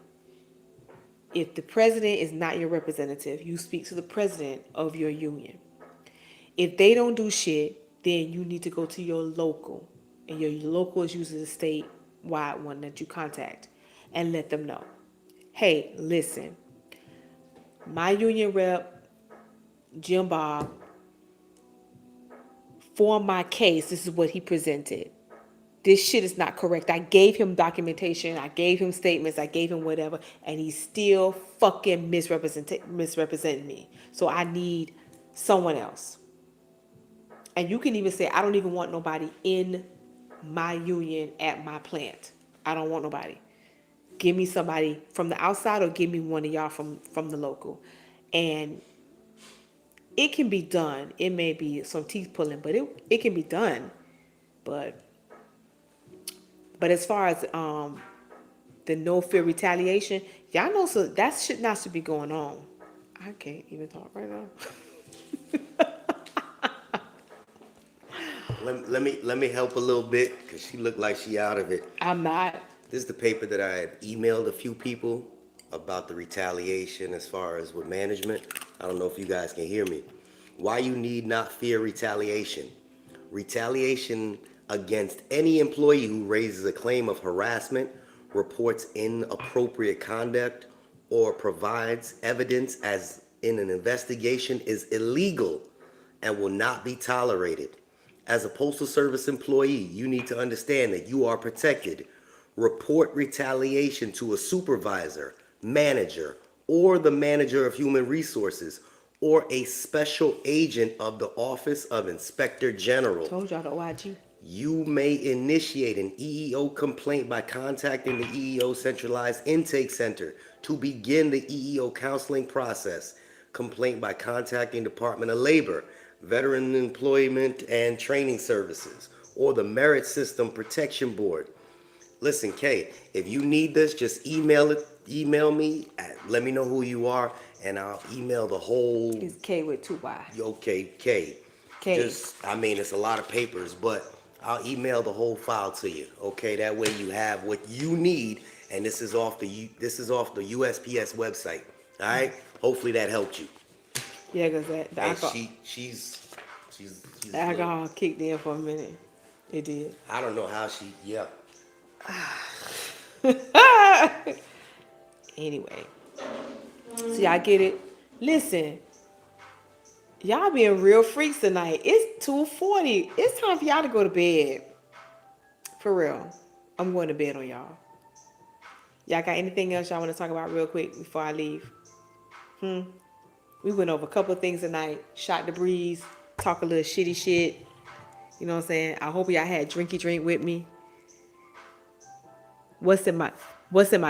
If the president is not your representative, you speak to the president of your union. If they don't do shit, then you need to go to your local, and your local is usually the statewide one that you contact, and let them know, hey, listen, my union rep, Jim Bob, for my case, this is what he presented. this shit is not correct. I gave him documentation, I gave him statements, I gave him whatever, and he still fucking misrepresented me. So I need someone else. And you can even say, I don't even want nobody in my union at my plant. I don't want nobody. Give me somebody from the outside or give me one of y'all from the local. And it can be done. It may be some teeth pulling, but it can be done. But as far as the no fear retaliation, y'all know, so that shit not should be going on. I can't even talk right now. Let me help a little bit because she looked like she out of it. I'm not. This is the paper that I had emailed a few people about the retaliation as far as with management. I don't know if you guys can hear me. Why you need not fear retaliation. Retaliation against any employee who raises a claim of harassment, reports inappropriate conduct, or provides evidence as in an investigation is illegal and will not be tolerated. As a Postal Service employee, you need to understand that you are protected. Report retaliation to a supervisor, manager, or the manager of human resources, or a special agent of the Office of Inspector General. Told y'all the OIG. You may initiate an EEO complaint by contacting the EEO Centralized Intake Center to begin the EEO counseling process. Complaint by contacting Department of Labor, Veteran Employment and Training Services, or the Merit System Protection Board. Listen, Kay, if you need this, just email me, let me know who you are, and I'll email the whole. It's K with 2Y. Okay, Kay. K. It's a lot of papers, but I'll email the whole file to you. Okay, that way you have what you need, and this is off the USPS website. All right. Hopefully that helped you. Yeah, because the And alcohol, she's the alcohol kicked in for a minute. It did. I don't know how she. Yeah. Anyway, so y'all get it. Listen, y'all being real freaks tonight. It's 2:40. It's time for y'all to go to bed. For real. I'm going to bed on y'all. Y'all got anything else y'all want to talk about real quick before I leave? We went over a couple of things tonight. Shot the breeze. Talk a little shitty shit. You know what I'm saying? I hope y'all had drinky drink with me. What's in my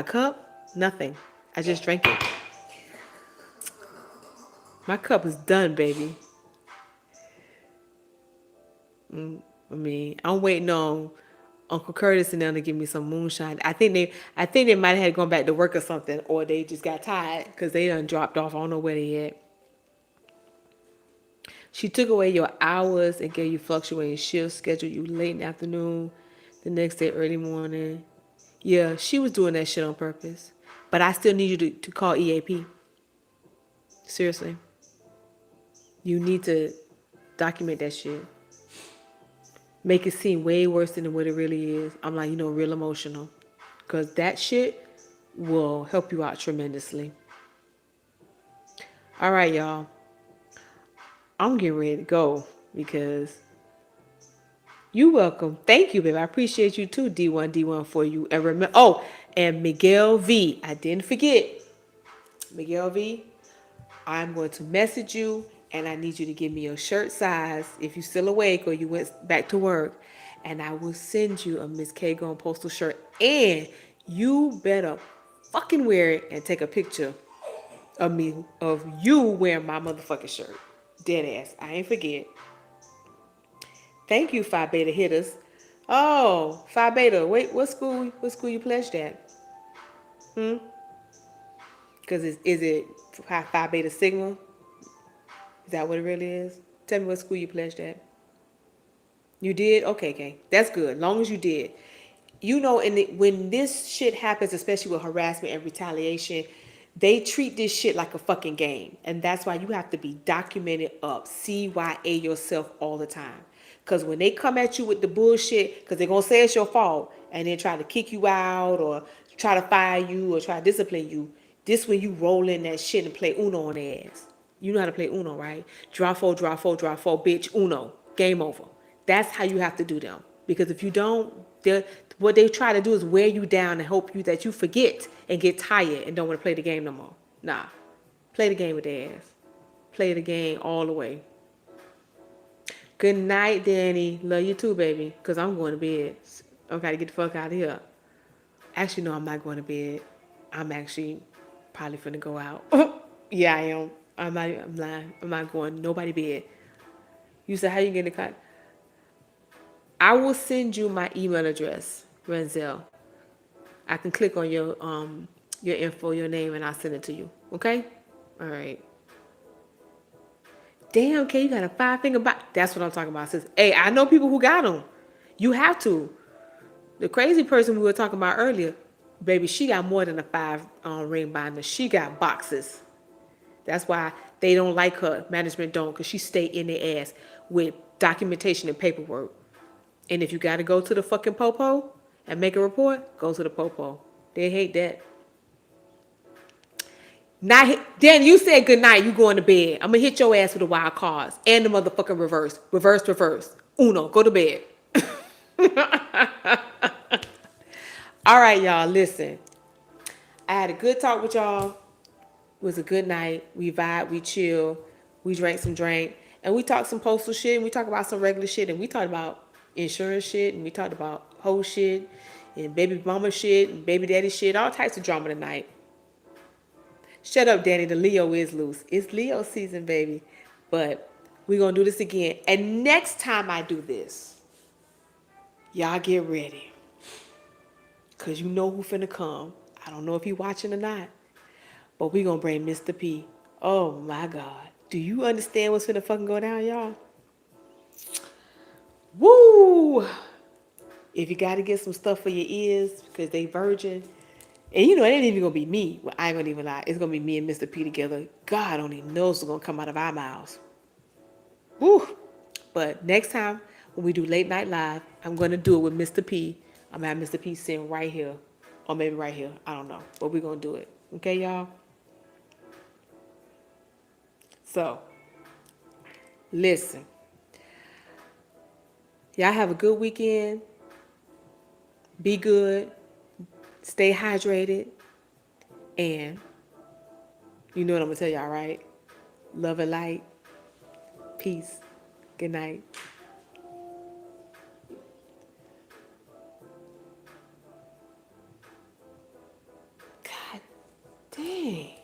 cup? Nothing. I just drank it. My cup is done, baby. I'm waiting on Uncle Curtis and them to give me some moonshine. I think they might have had gone back to work or something, or they just got tired because they done dropped off. I don't know where they at. She took away your hours and gave you fluctuating shifts, scheduled you late in the afternoon, the next day early morning. Yeah, she was doing that shit on purpose. But I still need you to call EAP. Seriously. You need to document that shit. Make it seem way worse than what it really is. I'm like, real emotional. Because that shit will help you out tremendously. All right, y'all. I'm getting ready to go because you're welcome. Thank you, babe. I appreciate you too, D1 for you. And remember, and Miguel V. I didn't forget. Miguel V. I'm going to message you and I need you to give me your shirt size if you're still awake or you went back to work. And I will send you a Miss K Gone Postal shirt. And you better fucking wear it and take a picture of you wearing my motherfucking shirt. Dead ass. I ain't forget. Thank you, Phi Beta hitters. Oh, Phi Beta. Wait, what school you pledged at? Because is it Phi Beta Sigma? Is that what it really is? Tell me what school you pledged at. You did? Okay. That's good. Long as you did. When this shit happens, especially with harassment and retaliation, they treat this shit like a fucking game. And that's why you have to be documented up. CYA yourself all the time. Because when they come at you with the bullshit, because they're going to say it's your fault, and then try to kick you out or try to fire you or try to discipline you, this when you roll in that shit and play Uno on their ass. You know how to play Uno, right? Draw four, bitch, Uno. Game over. That's how you have to do them. Because if you don't, They're, what they try to do is wear you down and hope you that you forget and get tired and don't want to play the game no more. Nah, play the game with their ass. Play the game all the way. Good night, Danny. Love you too, baby. Cause I'm going to bed. I gotta get the fuck out of here. Actually, no, I'm not going to bed. I'm actually probably finna go out. Yeah, I am. I'm not. I'm lying. I'm not going. Nobody bed. You said how you get in the cut? I will send you my email address, Renzel. I can click on your info, your name, and I'll send it to you. Okay? All right. Damn, Kay, you got a 5 finger back. That's what I'm talking about, sis. Hey, I know people who got them. You have to. The crazy person we were talking about earlier, baby, she got more than a 5 ring binder. She got boxes. That's why they don't like her. Management don't, because she stay in their ass with documentation and paperwork. And if you got to go to the fucking popo and make a report, go to the popo. They hate that. Not Dan, you said good night. You going to bed. I'm gonna hit your ass with the wild cards and the motherfucking reverse, reverse, reverse. Uno, go to bed. All right, y'all. Listen, I had a good talk with y'all. It was a good night. We vibe, we chill, we drank some drink, and we talked some postal shit, and we talked about some regular shit, and we talked about insurance shit, and we talked about whole shit, and baby mama shit, and baby daddy shit, all types of drama tonight. Shut up, Danny. The Leo is loose. It's Leo season, baby. But we're going to do this again. And next time I do this, y'all get ready. Because you know who finna come. I don't know if he watching or not. But we going to bring Mr. P. Oh, my God. Do you understand what's finna fucking go down, y'all? Woo! If you got to get some stuff for your ears because they virgin. And you know, it ain't even going to be me. Well, I ain't going to even lie. It's going to be me and Mr. P together. God only knows what's going to come out of our mouths. Woo! But next time when we do late night live, I'm gonna do it with Mr. P. I'm gonna have Mr. P sitting right here, or maybe right here. I don't know, but we're gonna do it. Okay, y'all. So, listen. Y'all have a good weekend. Be good. Stay hydrated. And you know what I'm gonna tell y'all, right? Love and light. Peace. Good night. God dang.